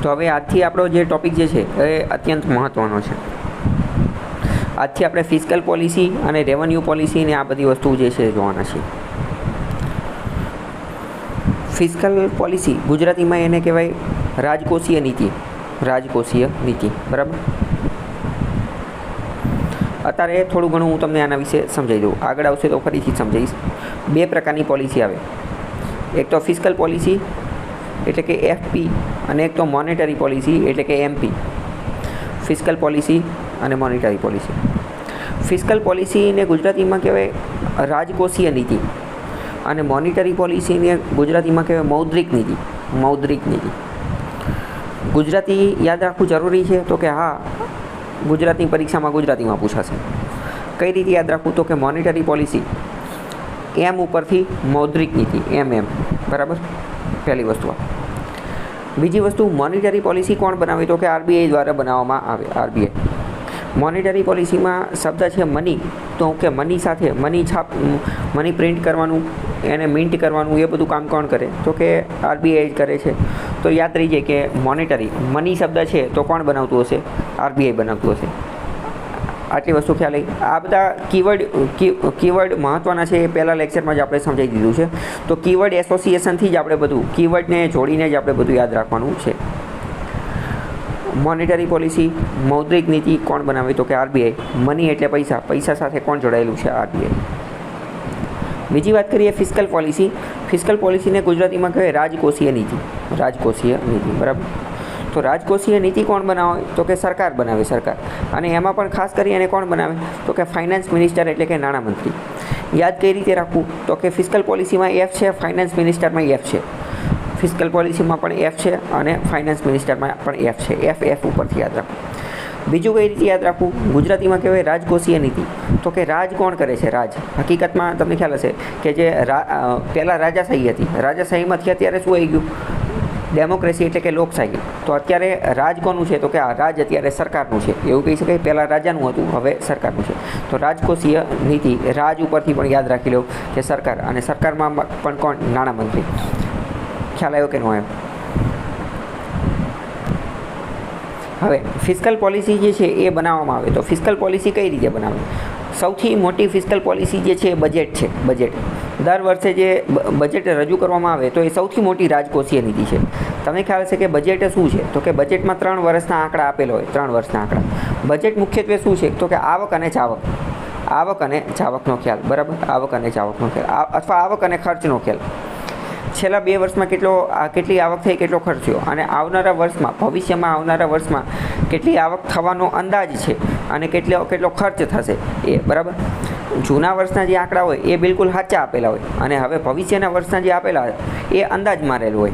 તો હવે આજથી આપણો જે ટૉપિક જે છે એ અત્યંત મહત્ત્વનો છે. આજથી આપણે ફિસ્કલ પોલિસી અને રેવન્યુ પોલિસી ને આ બધી વસ્તુ જે છે જોવાના છીએ. ફિસ્કલ પોલિસી ગુજરાતીમાં એને કહેવાય રાજકોષીય નીતિ. રાજકોષીય નીતિ, બરાબર. અત્યારે થોડું ઘણું હું તમને આના વિશે સમજાવી દઉં. આગળ આવશે તો ફરીથી સમજાવીશ. બે પ્રકારની પોલિસી આવે. એક તો ફિસ્કલ પોલિસી એટલે કે એફપી અને એક તો મોનેટરી પોલિસી એટલે કે એમપી. ફિસ્કલ પોલિસી અને મોનેટરી પોલિસી. ફિસ્કલ પોલિસીને ગુજરાતીમાં કહેવાય રાજકોષીય નીતિ અને મોનેટરી પોલિસીને ગુજરાતીમાં કહેવાય મૌદ્રિક નીતિ. મૌદ્રિક નીતિ. ગુજરાતી યાદ રાખવું જરૂરી છે તો કે હા, ગુજરાતની પરીક્ષામાં ગુજરાતીમાં પૂછાશે. કઈ રીતે યાદ રાખવું તો કે મોનેટરી પોલિસી એમ ઉપરથી મૌદ્રિક નીતિ એમ, બરાબર. પહેલી વસ્તુ. બીજી વસ્તુ, મોનેટરી પોલિસી કોણ બનાવે તો કે આરબીઆઈ દ્વારા બનાવવામાં આવે. આરબીઆઈ. મોનેટરી પોલિસીમાં શબ્દ છે મની, તો કે મની સાથે મની પ્રિન્ટ કરવાનું, એને મિન્ટ કરવાનું, એ બધું કામ કોણ કરે તો કે આરબીઆઈ કરે છે. તો યાદ રહી જાય કે મોનેટરી મની શબ્દ છે તો કોણ બનાવતું હશે? આરબીઆઈ બનાવતું હશે. આટલી વસ્તુ ખ્યાલ આવી. આ બધા કીવર્ડ મહત્ત્વના છે. એ પહેલાં લેક્ચરમાં જ આપણે સમજાવી દીધું છે. તો કીવર્ડ એસોસિએશનથી જ આપણે બધું કીવર્ડને જોડીને જ આપણે બધું યાદ રાખવાનું છે. મોનેટરી પોલિસી મૌદ્રિક નીતિ કોણ બનાવે તો કે આરબીઆઈ. મની એટલે પૈસા, પૈસા સાથે કોણ જોડાયેલું છે? આરબીઆઈ. બીજી વાત કરીએ ફિસ્કલ પોલિસી. ફિસ્કલ પોલિસીને ગુજરાતીમાં કહેવાય રાજકોષીય નીતિ. રાજકોષીય નીતિ, બરાબર. તો રાજકોષીય નીતિ કોણ બનાવે તો કે સરકાર બનાવે. સરકાર. અને એમાં પણ ખાસ કરી અને કોણ બનાવે તો કે ફાઇનાન્સ મિનિસ્ટર એટલે કે નાણામંત્રી. યાદ કઈ રીતે રાખવું તો કે ફિસ્કલ પોલિસીમાં એફ છે, ફાઇનાન્સ મિનિસ્ટરમાં એફ છે. ફિસ્કલ પોલિસીમાં પણ એફ છે અને ફાઇનાન્સ મિનિસ્ટરમાં પણ એફ છે. એફ ઉપરથી યાદ રાખવું. બીજું કઈ રીતે યાદ રાખવું? ગુજરાતીમાં કહેવાય રાજકોષીય નીતિ. તો કે રાજ કોણ કરે છે? રાજ. હકીકતમાં તમને ખ્યાલ હશે કે જે પહેલાં રાજાશાહી હતી, રાજાશાહીમાંથી અત્યારે શું આવી ગયું? ડેમોક્રેસી એટલે કે લોકશાહી. તો અત્યારે રાજ કોનું છે તો કે આ રાજ અત્યારે સરકારનું છે. એવું કહી શકાય. પહેલાં રાજાનું હતું, હવે સરકારનું છે. તો રાજકોષીય નીતિ, રાજ ઉપરથી પણ યાદ રાખી લો કે સરકાર. અને સરકારમાં પણ કોણ? નાણામંત્રી. ખ્યાલ આવ્યો કે ન આવ્યો? હવે ફિસ્કલ પોલિસી જે છે એ બનાવવામાં આવે. તો ફિસ્કલ પોલિસી કઈ રીતે બનાવે? સૌથી મોટી ફિસ્કલ પોલિસી જે છે એ બજેટ છે. બજેટ. દર વર્ષે જે બજેટ રજૂ કરવામાં આવે તો એ સૌથી મોટી રાજકોષીય નીતિ છે. તમને ખ્યાલ હશે કે બજેટ શું છે તો કે બજેટમાં 3 વર્ષના આંકડા આપેલા હોય. 3 વર્ષના આંકડા. બજેટ મુખ્યત્વે શું છે તો કે આવક અને જાવક. આવક અને જાવકનો ખ્યાલ, બરાબર. આવક અને જાવકનો ખ્યાલ અથવા આવક અને ખર્ચનો ખ્યાલ. છેલ્લા 2 વર્ષમાં કેટલી આવક થઈ, કેટલો ખર્ચ થયો, અને આવનારા વર્ષમાં, ભવિષ્યમાં આવનારા વર્ષમાં કેટલી આવક થવાનો અંદાજ છે અને કેટલો ખર્ચ થશે એ, બરાબર. જૂના વર્ષના જે આંકડા હોય એ બિલકુલ સાચા આપેલા હોય અને હવે ભવિષ્યના વર્ષના જે આપેલા હોય એ અંદાજ મારેલું હોય.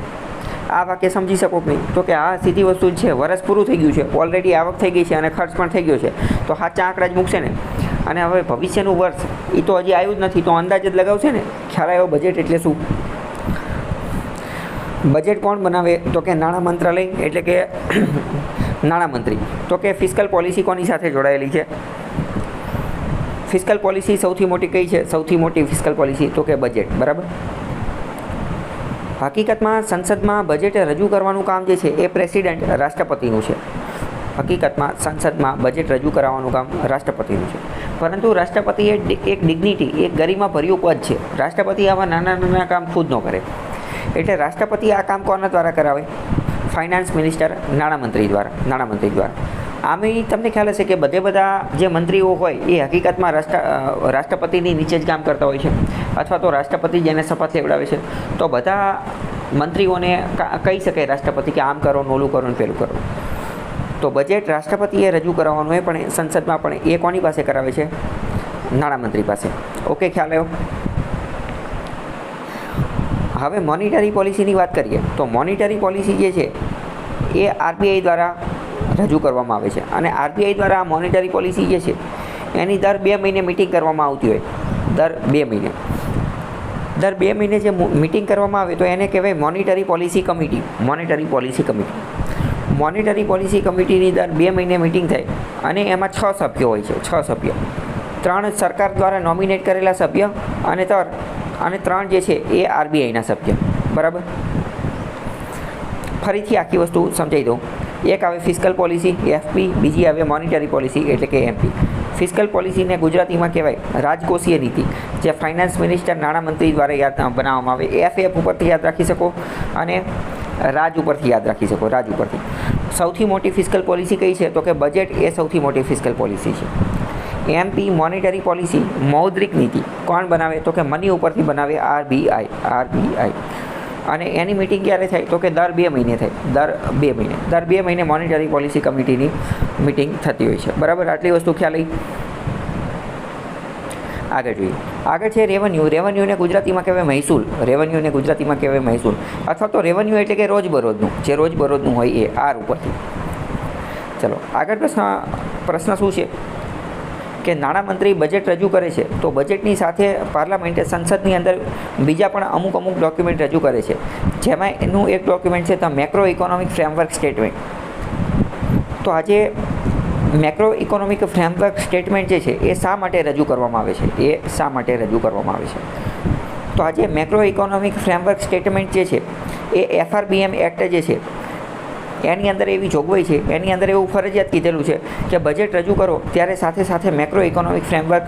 આ વાક્ય સમજી શકો કે નહીં? તો કે આ સીધી વસ્તુ છે. વર્ષ પૂરું થઈ ગયું છે, ઓલરેડી આવક થઈ ગઈ છે અને ખર્ચ પણ થઈ ગયો છે, તો સાચા આંકડા જ મૂકશે ને. અને હવે ભવિષ્યનું વર્ષ એ તો હજી આવ્યું જ નથી, તો અંદાજ જ લગાવશે ને. ખ્યાલ આવ્યો? બજેટ એટલે શું? બજેટ કોણ બનાવે તો કે નાણાં મંત્રાલય એટલે કે નાણામંત્રી. તો કે ફિસ્કલ પોલિસી કોની સાથે જોડાયેલી છે? ફિસ્કલ પોલિસી સૌથી મોટી કઈ છે? સૌથી મોટી ફિસ્કલ પોલિસી તો કે બજેટ, બરાબર. હકીકતમાં સંસદમાં બજેટ રજૂ કરવાનું કામ જે છે એ પ્રેસિડેન્ટ રાષ્ટ્રપતિનું છે. હકીકતમાં સંસદમાં બજેટ રજૂ કરાવવાનું કામ રાષ્ટ્રપતિનું છે. પરંતુ રાષ્ટ્રપતિ એ એક ડિગ્નિટી, એક ગરિમાભર્યું પદ છે. રાષ્ટ્રપતિ આવા નાના કામ ખુદ ન કરે. એટલે રાષ્ટ્રપતિ આ કામ કોના દ્વારા કરાવે? ફાઇનાન્સ મિનિસ્ટર, નાણામંત્રી દ્વારા. આમે તમને ખ્યાલ હશે કે બધા જે મંત્રીઓ હોય એ હકીકતમાં રાષ્ટ્રપતિની નીચે જ કામ કરતા હોય છે, અથવા તો રાષ્ટ્રપતિ જેને શપથ લેવડાવે છે. તો બધા મંત્રીઓને કહી શકે રાષ્ટ્રપતિ કે આમ કરો, ઓલું કરો ને પેલું કરો. તો બજેટ રાષ્ટ્રપતિએ રજૂ કરાવવાનું હોય, પણ સંસદમાં પણ એ કોની પાસે કરાવે છે? નાણામંત્રી પાસે. ઓકે, ખ્યાલ આવ્યો? હવે મોનેટરી પોલિસીની વાત કરીએ તો મોનેટરી પોલિસી જે છે એ આરબીઆઈ દ્વારા રજૂ કરવામાં આવે છે. અને આરબીઆઈ દ્વારા આ મોનેટરી પોલિસી જે છે એની દર 2 મહિને મિટિંગ કરવામાં આવતી હોય. દર 2 મહિને. દર 2 મહિને જે મિટિંગ કરવામાં આવે તો એને કહેવાય monetary policy committee. Monetary policy committee. Monetary policy કમિટીની દર 2 મહિને મિટિંગ થાય અને એમાં 6 સભ્યો હોય છે. 6 સભ્ય. 3 સરકાર દ્વારા નોમિનેટ કરેલા સભ્ય અને 3 જે છે એ આરબીઆઈના સભ્ય, બરાબર. ફરીથી આખી વસ્તુ સમજાવી દઉં. એક આવે ફિસ્કલ પોલિસી એફપી, બીજી આવે મોનિટરી પોલિસી એટલે કે એમપી. ફિસ્કલ પોલિસીને ગુજરાતીમાં કહેવાય રાજકોષીય નીતિ, જે ફાઇનાન્સ મિનિસ્ટર નાણામંત્રી દ્વારા બનાવવામાં આવે. એફ ઉપરથી યાદ રાખી શકો અને રાજ ઉપરથી યાદ રાખી શકો. રાજ ઉપરથી સૌથી મોટી ફિસ્કલ પોલિસી કઈ છે? તો કે બજેટ એ સૌથી મોટી ફિસ્કલ પોલિસી છે. એમપી મોનિટરી પોલિસી મૌદ્રિક નીતિ કોણ બનાવે? તો કે મની ઉપરથી બનાવે આરબીઆઈ. અને એની મિટિંગ ક્યારે થાય? તો કે દર 2 મહિને થાય. દર 2 મહિને મોનિટરી પોલિસી કમિટીની મિટિંગ થતી હોય છે. બરાબર, આટલી વસ્તુ ખ્યાલ આવી. આગળ જોઈએ. આગળ છે રેવન્યુ. રેવન્યુને ગુજરાતીમાં કહેવાય મહેસૂલ. રેવન્યુને ગુજરાતીમાં કહેવાય મહેસૂલ, અથવા તો રેવન્યુ એટલે કે રોજબરોજનું, જે રોજબરોજનું હોય એ આર ઉપરથી. ચલો આગળ પ્રશ્ન શું છે કે નાણામંત્રી બજેટ રજૂ કરે છે તો બજેટની સાથે પાર્લામેન્ટે સંસદની અંદર બીજા પણ અમુક ડોક્યુમેન્ટ રજૂ કરે છે, જેમાં એનું એક ડોક્યુમેન્ટ છે the macro economic framework statement. તો આજે મેક્રો ઇકોનોમિક ફ્રેમવર્ક સ્ટેટમેન્ટ જે છે એ શા માટે રજૂ કરવામાં આવે છે? તો આજે મેક્રો ઇકોનોમિક ફ્રેમવર્ક સ્ટેટમેન્ટ જે છે એ FRBM એક્ટ જે છે એની અંદર એવી જોગવાઈ છે, એની અંદર એવું ફરજિયાત કીધેલું છે કે બજેટ રજૂ કરો ત્યારે સાથે સાથે મેક્રો ઇકોનોમિક ફ્રેમવર્ક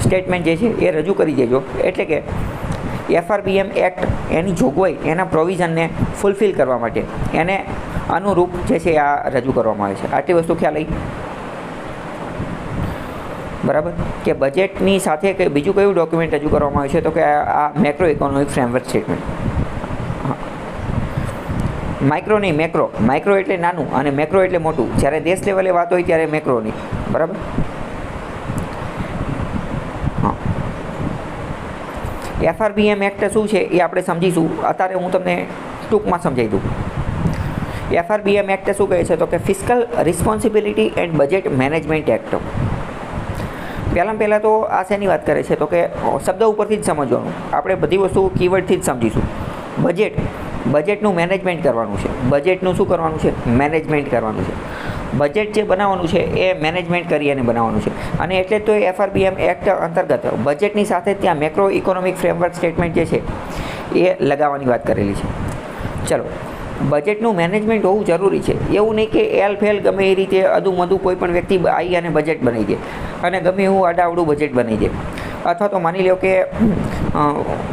સ્ટેટમેન્ટ જે છે એ રજૂ કરી દેજો. એટલે કે FRBM એક્ટ એની જોગવાઈ, એના પ્રોવિઝનને ફૂલફિલ કરવા માટે એને અનુરૂપ જે છે આ રજૂ કરવામાં આવે છે. આટલી વસ્તુ ખ્યાલ આવી. બરાબર, કે બજેટની સાથે કે બીજું કયું ડોક્યુમેન્ટ રજૂ કરવામાં આવે છે? તો કે આ macro economic framework statement. Micro નહીં, માઇક્રો એટલે નાનું અને મેક્રો એટલે મોટું. જ્યારે દેશ લેવલે વાત હોય ત્યારે મેક્રોની. બરાબર. હા, FRBM એક્ટ શું છે એ આપણે સમજીશું. અત્યારે હું તમને ટૂંકમાં સમજાવી દઉં. FRBM એક્ટ શું કહે છે? તો કે fiscal responsibility and budget management act. પહેલાં તો આ શેની વાત કરે છે? તો કે શબ્દ ઉપરથી જ સમજવાનું. આપણે બધી વસ્તુ કીવર્ડથી જ સમજીશું. બજેટનું મેનેજમેન્ટ કરવાનું છે. બજેટનું શું કરવાનું છે? મેનેજમેન્ટ કરવાનું છે. બજેટ જે બનાવવાનું છે એ મેનેજમેન્ટ કરી અને બનાવવાનું છે. અને એટલે જ તો FRBM એક્ટ અંતર્ગત બજેટની સાથે ત્યાં મેક્રો ઇકોનોમિક ફ્રેમવર્ક સ્ટેટમેન્ટ જે છે એ લગાવવાની વાત કરેલી છે. ચલો, બજેટનું મેનેજમેન્ટ હોવું જરૂરી છે. એવું નહીં કે એલફેલ ગમે એ રીતે અધુમધુ કોઈ પણ વ્યક્તિ આવી અને બજેટ બનાવી દે અને ગમે એવું આડાવડું બજેટ બનાવી દે. અથવા તો માની લો કે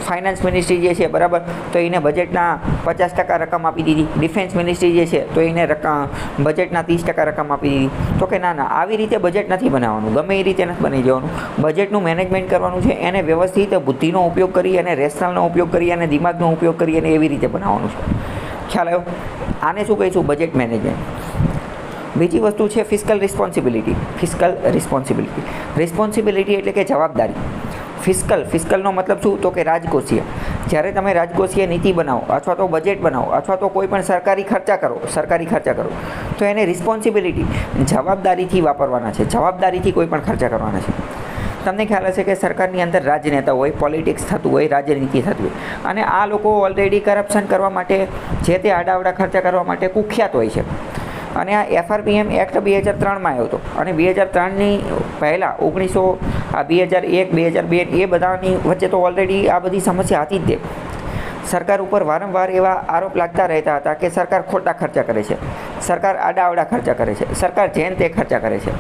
ફાઇનાન્સ મિનિસ્ટ્રી જે છે, બરાબર, તો એને બજેટના 50% રકમ આપી દીધી. ડિફેન્સ મિનિસ્ટ્રી જે છે તો એને બજેટના 30% રકમ આપી દીધી. તો કે ના, આવી રીતે બજેટ નથી બનાવવાનું. ગમે એ રીતે નથી બનાવી દેવાનું. બજેટનું મેનેજમેન્ટ કરવાનું છે. એને વ્યવસ્થિત બુદ્ધિનો ઉપયોગ કરી અને રેશનલનો ઉપયોગ કરી અને દિમાગનો ઉપયોગ કરી અને એવી રીતે બનાવવાનું છે. ખ્યાલ આવ્યો? આને શું કહીશું? Budget management. બીજી વસ્તુ છે ફિસ્કલ રિસ્પોન્સિબિલિટી. રિસ્પોન્સિબિલિટી એટલે કે જવાબદારી. ફિસ્કલનો મતલબ શું? તો કે રાજકોષીય. જ્યારે તમે રાજકોષીય નીતિ બનાવો અથવા તો બજેટ બનાવો અથવા તો કોઈ પણ સરકારી ખર્ચા કરો તો એને રિસ્પોન્સિબિલિટી, જવાબદારીથી વાપરવાના છે. જવાબદારીથી કોઈ પણ ખર્ચા કરવાના છે. તમને ખ્યાલ હશે કે સરકારની અંદર રાજનેતા હોય, પોલિટિક્સ થતું હોય, રાજનીતિ થતું હોય, અને આ લોકો ઓલરેડી કરપ્શન કરવા માટે, જે તે આડાવડા ખર્ચા કરવા માટે કુખ્યાત હોય છે. અને આ FRBM એક્ટ 2003માં આવ્યો હતો. અને 2003ની પહેલાં 2001, 2002 એ બધાની વચ્ચે તો ઓલરેડી આ બધી સમસ્યા હતી જ તે. સરકાર ઉપર વારંવાર એવા આરોપ લાગતા રહેતા હતા કે સરકાર ખોટા ખર્ચા કરે છે, સરકાર આડાઅવડા ખર્ચા કરે છે, સરકાર જેન તે ખર્ચા કરે છે.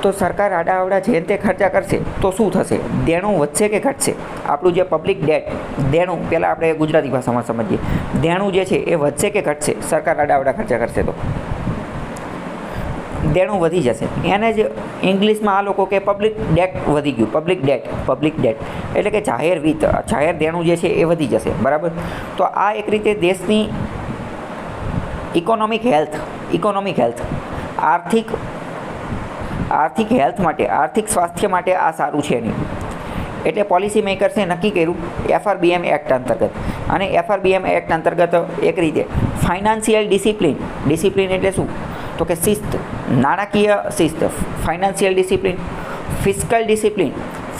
તો સરકાર આડાઅવડા જેન તે ખર્ચા કરશે તો શું થશે? દેણું વધશે કે ઘટશે? આપણું જે પબ્લિક ડેટ, દેણું, પહેલાં આપણે ગુજરાતી ભાષામાં સમજીએ. દેણું જે છે એ વધશે કે ઘટશે? સરકાર આડાઅવડા ખર્ચા કરશે તો દેણું વધી જશે. એને જ ઇંગ્લિશમાં આ લોકો કે પબ્લિક ડેટ વધી ગયું. પબ્લિક ડેટ એટલે કે જાહેર વિત્ત, જાહેર દેણું જે છે એ વધી જશે. બરાબર. તો આ એક રીતે દેશની ઇકોનોમિક હેલ્થ, આર્થિક હેલ્થ માટે, આર્થિક સ્વાસ્થ્ય માટે આ સારું છે નહીં. એટલે પોલિસી મેકર્સે નક્કી કર્યું FRBM એક્ટ અંતર્ગત. અને FRBM એક્ટ અંતર્ગત એક રીતે ફાઇનાન્શિયલ ડિસિપ્લિન એટલે શું? તો કે શિસ્ત, નાણાકીય શિસ્ત, financial discipline,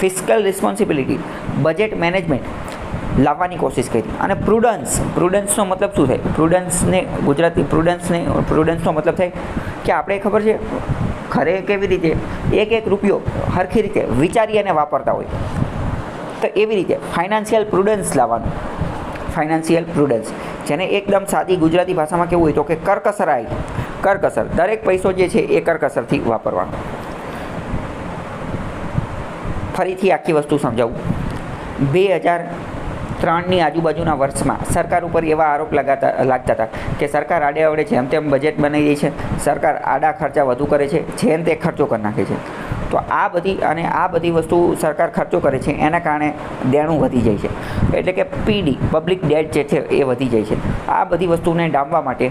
fiscal responsibility, budget management લાવવાની કોશિશ કરી. અને પ્રુડન્સનો મતલબ શું થાય? પ્રુડન્સનો મતલબ થાય કે આપણે ખબર છે ઘરે કેવી રીતે એક રૂપિયો હરખી રીતે વિચારી અને વાપરતા હોય, તો એવી રીતે ફાઇનાન્શિયલ પ્રુડન્સ લાવવાનું. જેને એકદમ સાદી ગુજરાતી ભાષામાં કેવું હોય તો કે કરકસર આવી. કરકસર, દરેક પૈસો જે છે એ કરકસરથી વાપરવાનો. ફરીથી આખી વસ્તુ સમજાવું. 2003ની આજુબાજુના વર્ષમાં સરકાર ઉપર એવા આરોપ લાગતા હતા કે સરકાર આડે અવડે જેમ તેમ બજેટ બનાવી દે છે, સરકાર આડા ખર્ચા વધુ કરે છે, જેમ તે ખર્ચો કરી નાખે છે. તો આ બધી વસ્તુ સરકાર ખર્ચો કરે છે એના કારણે દેણું વધી જાય છે, એટલે કે પીડી પબ્લિક ડેટ જે છે એ વધી જાય છે. આ બધી વસ્તુને ડામવા માટે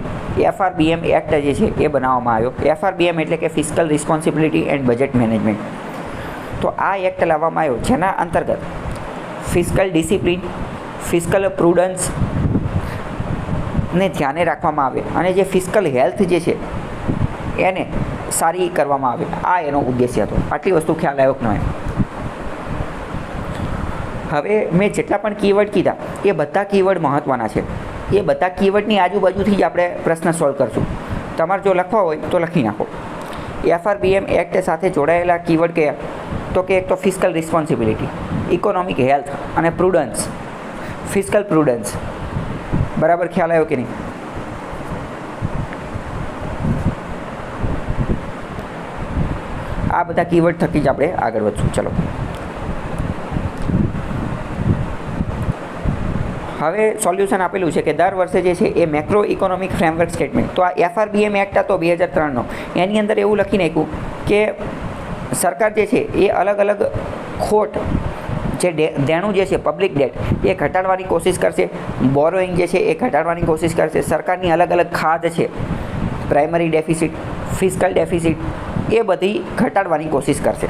FRBM એક્ટ જે છે એ બનાવવામાં આવ્યો. FRBM એટલે કે fiscal responsibility and budget management. તો આ એક્ટ લાવવામાં આવ્યો જેના અંતર્ગત ફિસ્કલ ડિસિપ્લિન, ફિસ્કલ પ્રુડન્સ ને ધ્યાને રાખવામાં આવે અને જે ફિસ્કલ હેલ્થ જે છે એને સારી કરવામાં આવે. આ એનો ઉદ્દેશ્ય હતો. આટલી વસ્તુ ખ્યાલ આવ્યો કે નહીં? હવે મેં જેટલા પણ કીવર્ડ કીધા એ બધા કીવર્ડ મહત્ત્વના છે. એ બધા કીવર્ડની આજુબાજુથી જ આપણે પ્રશ્ન સોલ્વ કરશું. તમારે જો લખવા હોય તો લખી નાખો. FRBM એક્ટ સાથે જોડાયેલા કીવર્ડ કયા? તો કે એક તો ફિસ્કલ રિસ્પોન્સિબિલિટી, ઇકોનોમિક હેલ્થ અને પ્રુડન્સ. ફિસ્કલ પ્રુડન્સ બરાબર ખ્યાલ આવ્યો કે નહીં? આ બધા કીવર્ડ થકી જ આપણે આગળ વધશું. ચલો હવે સોલ્યુશન આપેલું છે કે દર વર્ષે જે છે એ મેક્રો ઇકોનોમિક ફ્રેમવર્ક સ્ટેટમેન્ટ. તો આ FRBM એક્ટ હતો 2003નો. એની અંદર એવું લખી નાખ્યું કે સરકાર જે છે એ અલગ અલગ ખોટ જે દેણું જે છે પબ્લિક ડેટ એ ઘટાડવાની કોશિશ કરશે. બોરોઈંગ જે છે એ ઘટાડવાની કોશિશ કરશે. સરકારની અલગ અલગ ખાધ છે, પ્રાઇમરી ડેફિસિટ, ફિસ્કલ ડેફિસિટ, એ બધી ઘટાડવાની કોશિશ કરશે.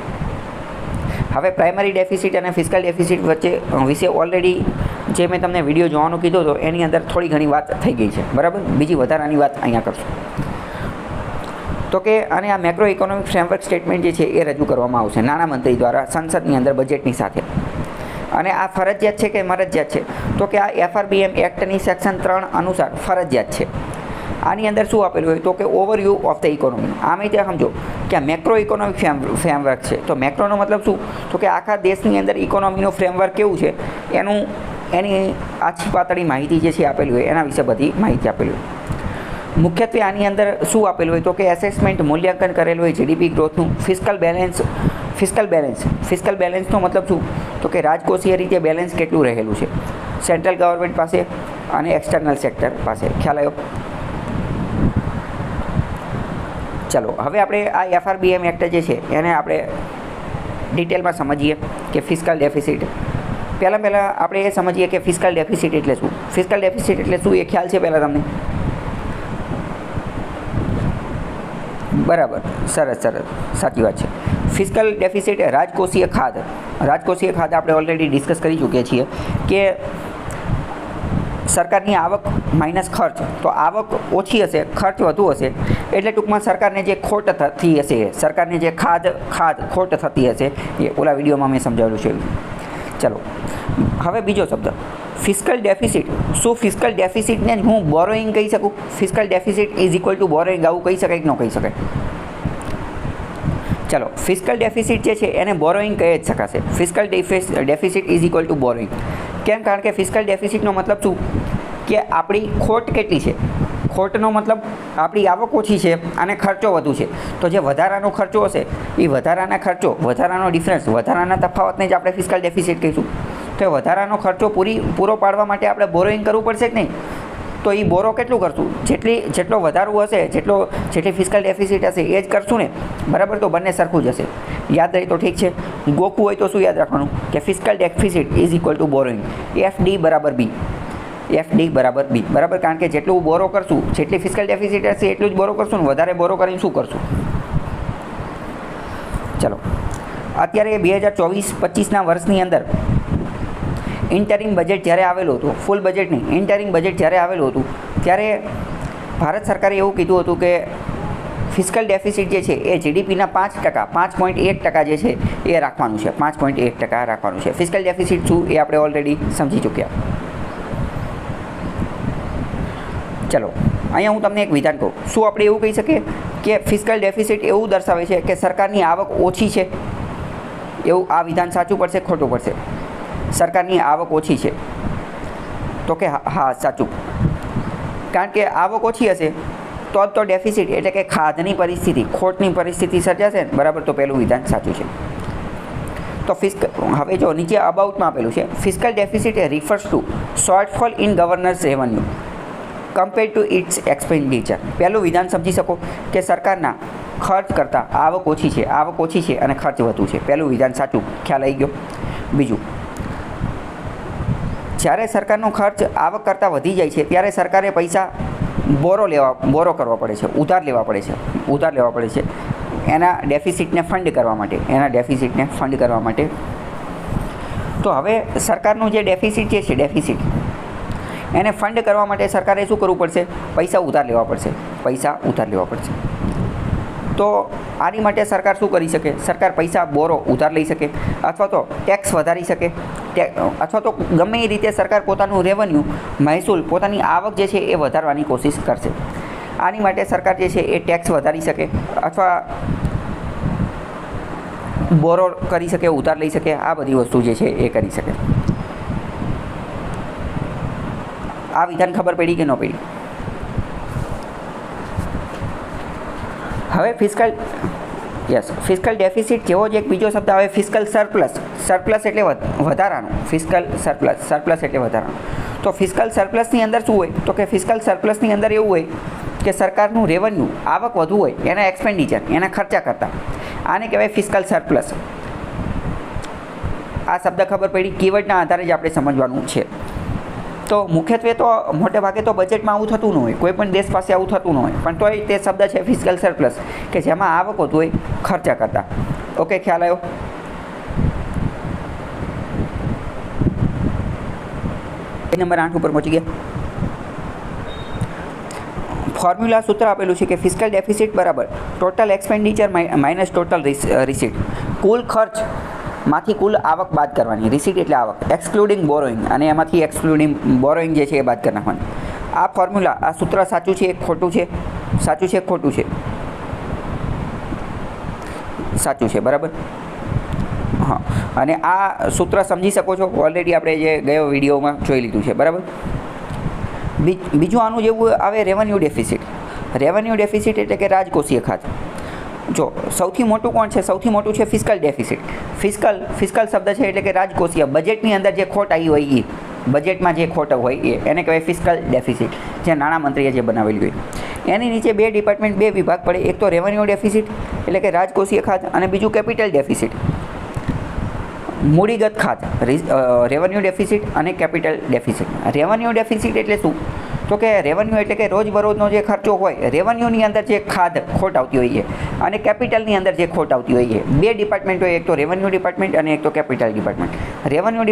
હવે પ્રાઇમરી ડેફિસિટ અને ફિસ્કલ ડેફિસિટ વિશે ઓલરેડી જે મેં તમને વિડીયો જોવાનું કીધું હતો એની અંદર થોડી ઘણી વાત થઈ ગઈ છે, બરાબર. બીજી વધારાની વાત અહીંયા કરશું. તો કે અને આ મેક્રો ઇકોનોમિક ફ્રેમવર્ક સ્ટેટમેન્ટ જે છે એ રજૂ કરવામાં આવશે નાણામંત્રી દ્વારા સંસદની અંદર બજેટની સાથે. અને આ ફરજિયાત છે કે મરજિયાત છે? તો કે આ FRBM એક્ટની સેક્શન 3 અનુસાર ફરજિયાત છે. આની અંદર શું આપેલું હોય તો કે ઓવરવ્યૂ ઓફ ધ ઇકોનોમી. આમે ત્યાં સમજો કે આ મેક્રો ઇકોનોમિક ફ્રેમવર્ક છે. તો મેક્રોનો મતલબ શું? તો કે આખા દેશની અંદર ઇકોનોમીનું ફ્રેમવર્ક કેવું છે એની આછી પાતળી માહિતી જે છે આપેલી હોય એના વિશે બધી માહિતી આપેલી હોય. મુખ્યત્વે આની અંદર શું આપેલું હોય તો કે એસેસમેન્ટ, મૂલ્યાંકન કરેલું હોય GDP ગ્રોથનું, ફિસ્કલ બેલેન્સનો મતલબ શું? તો કે રાજકોષીય રીતે બેલેન્સ કેટલું રહેલું છે સેન્ટ્રલ ગવર્મેન્ટ પાસે અને એક્સટર્નલ સેક્ટર પાસે. ખ્યાલ આવ્યો? ચલો હવે આપણે આ FRBM એક્ટ જે છે એને આપણે ડિટેલમાં સમજીએ કે ફિસ્કલ ડેફિસિટ. પહેલાં આપણે એ સમજીએ કે ફિસ્કલ ડેફિસિટ એટલે શું. ફિસ્કલ ડેફિસિટ એટલે શું એ ખ્યાલ છે પહેલાં તમને? બરાબર, સરસ, સાચી વાત છે. ફિસ્કલ ડેફિસિટ રાજકોષીય ખાધ. રાજકોષીય ખાધ આપણે ઓલરેડી ડિસ્કસ કરી ચૂક્યા છીએ કે સરકારની આવક માઇનસ ખર્ચ. તો આવક ઓછી હશે, ખર્ચ વધુ હશે, એટલે ટૂંકમાં સરકારને જે ખોટ થતી હશે, સરકારને જે ખોટ થતી હશે એ ઓલા વિડીયોમાં મેં સમજાવેલું છે. ચલો હવે બીજો શબ્દ ફિસ્કલ ડેફિસિટ. શું ફિસ્કલ ડેફિસિટને હું બોરોઈંગ કહી શકું? Fiscal deficit is equal to borrowing, આવું કહી શકાય કે ન કહી શકાય? ચલો ફિસ્કલ ડેફિસિટ જે છે એને બોરોઈંગ કહી જ શકાશે. Fiscal deficit is equal to borrowing. કેમ? કારણ કે ફિસ્કલ ડેફિસિટનો મતલબ શું કે આપણી ખોટ કેટલી છે. ખોટનો મતલબ આપણી આવક ઓછી છે અને ખર્ચો વધુ છે. તો જે વધારાનો ખર્ચો હશે એ વધારાનો ડિફરન્સ, વધારાના તફાવતને જ આપણે ફિસ્કલ ડેફિસિટ કહીશું. તો એ વધારાનો ખર્ચો પૂરો પાડવા માટે આપણે બોરોઈંગ કરવું પડશે કે નહીં? તો એ બોરો કેટલું કરશું? જેટલો વધારું હશે, જેટલી ફિસ્કલ ડેફિસિટ હશે એ જ કરશું ને, બરાબર. તો બંને સરખું જ હશે. યાદ રહે તો ઠીક છે. ગોખવું હોય તો શું યાદ રાખવાનું કે fiscal deficit is equal to borrowing. FD બરાબર B. બરાબર. કારણ કે જેટલું બોરો કરશું, જેટલી ફિસ્કલ ડેફિસિટ હશે એટલું જ બોરો કરશું ને વધારે બોરો કરીને શું કરશું? ચલો અત્યારે 2024-25ના વર્ષની અંદર ઇન્ટરિમ બજેટ જ્યારે આવેલું હતું, ફૂલ બજેટ નહીં, ઇન્ટરિમ બજેટ જ્યારે આવેલું હતું ત્યારે ભારત સરકારે એવું કીધું હતું કે ફિસ્કલ ડેફિસિટ જે છે એ GDPના 5%, 5.1% જે છે એ રાખવાનું છે. 5.1% રાખવાનું છે. ફિસ્કલ ડેફિસિટ શું એ આપણે ઓલરેડી સમજી ચૂક્યા. ચલો અહીંયા હું તમને એક વિધાન કહું. શું આપણે એવું કહી શકીએ કે ફિસ્કલ ડેફિસિટ એવું દર્શાવે છે કે સરકારની આવક ઓછી છે? એવું આ વિધાન સાચું પડશે, ખોટું પડશે? સરકારની આવક ઓછી છે તો કે હા, સાચું. કારણ કે આવક ઓછી હશે તો ડેફિસિટ એટલે કે ખાધની પરિસ્થિતિ, ખોટની પરિસ્થિતિ સર્જાશે ને, બરાબર. તો પહેલું વિધાન સાચું છે. તો હવે જો નીચે અબાઉટમાં આપેલું છે, fiscal deficit refers to shortfall in governance revenue compare to its expenditure. પહેલું વિધાન સમજી શકો કે સરકારના ખર્ચ કરતાં આવક ઓછી છે અને ખર્ચ વધુ છે. પહેલું વિધાન સાચું, ખ્યાલ આવી ગયો. બીજું, જ્યારે સરકારનો ખર્ચ આવક કરતાં વધી જાય છે ત્યારે સરકારે પૈસા બોરો કરવા પડે છે, ઉધાર લેવા પડે છે એના ડેફિસિટને ફંડ કરવા માટે. તો હવે સરકારનું જે ડેફિસિટ એને ફંડ કરવા માટે સરકારે શું કરવું પડશે? પૈસા ઉધાર લેવા પડશે. તો આની માટે સરકાર શું કરી શકે? સરકાર પૈસા ઉધાર લઈ શકે, અથવા તો ટેક્સ વધારી શકે, અથવા તો ગમે એ રીતે સરકાર પોતાનું રેવન્યુ, મહેસૂલ, પોતાની આવક જે છે એ વધારવાની કોશિશ કરશે. આની માટે સરકાર જે છે એ ટેક્સ વધારી શકે, અથવા બોરો કરી શકે, ઉધાર લઈ શકે. આ બધી વસ્તુ જે છે એ કરી શકે. આ વિધાન ખબર પડી કે ન પડી? હવે ફિસ્કલ ડેફિસિટ જેવો જ એક બીજો શબ્દ આવે, ફિસ્કલ સરપ્લસ એટલે વધારાનું. તો ફિસ્કલ સરપ્લસની અંદર શું હોય? તો કે ફિસ્કલ સરપ્લસની અંદર એવું હોય કે સરકારનું રેવન્યુ, આવક વધુ હોય એના એક્સપેન્ડિચર, એના ખર્ચા કરતાં. આને કહેવાય ફિસ્કલ સરપ્લસ. આ શબ્દ ખબર પડી? કીવર્ડના આધારે જ આપણે સમજવાનું છે. તો મુખ્યત્વે તો મોટે ભાગે તો બજેટમાં આવું થતું ન હોય, કોઈ પણ દેશ પાસે આવું થતું ન હોય, પણ તોય તે શબ્દ છે ફિસ્કલ સરપ્લસ, કે જેમાં આવક વધુ હોય ખર્ચા કરતાં. ઓકે, ખ્યાલ આવ્યો? નંબર 8 ઉપર પહોંચી ગયા. ફોર્મ્યુલા સૂત્ર આપેલું છે કે ફિસ્કલ ડેફિસિટ બરાબર total expenditure minus total receipt. કુલ ખર્ચ માંથી કુલ આવક બાદ કરવાની. રિસીટ એટલે આવક, એક્સક્લુડિંગ બોરોઈંગ, અને એમાંથી એક્સક્લુડિંગ બોરોઈંગ જે છે એ બાદ કરી નાખવાની. આ ફોર્મ્યુલા, આ સૂત્ર સાચું છે ખોટું છે? સાચું છે ખોટું છે? સાચું છે, બરાબર. હા, અને આ સૂત્ર સમજી શકો છો, ઓલરેડી આપણે જે ગયો વિડીયોમાં જોઈ લીધું છે, બરાબર. બીજું આનું જેવું આવે રેવન્યુ ડેફિસિટ. રેવન્યુ ડેફિસિટ એટલે કે રાજકોષીય ખાત. જો સૌથી મોટું કોણ છે? સૌથી મોટું છે ફિસ્કલ ડેફિસિટ. ફિસ્કલ શબ્દ છે એટલે કે રાજકોષીય, બજેટની અંદર જે ખોટ આવી હોય એ, બજેટમાં જે ખોટ હોય એને કહેવાય ફિસ્કલ ડેફિસિટ, જે નાણામંત્રીએ જે બનાવેલી હોય. એની નીચે બે વિભાગ પડે. એક તો રેવન્યુ ડેફિસિટ એટલે કે રાજકોષીય ખાત, અને બીજું કેપિટલ ડેફિસિટ, મૂડીગત ખાત. રેવન્યુ ડેફિસિટ અને કેપિટલ ડેફિસિટ. રેવન્યુ ડેફિસિટ એટલે શું? તો કે રેવન્યુ એટલે કે રોજબરોજનો જે ખર્ચો હોય, રેવન્યુની અંદર જે ખોટ આવતી હોય અને કેપિટલની અંદર જે ખોટ આવતી હોય. બે ડિપાર્ટમેન્ટ હોય, એક તો રેવન્યુ ડિપાર્ટમેન્ટ અને એક તો કેપિટલ ડિપાર્ટમેન્ટ. રેવન્યુ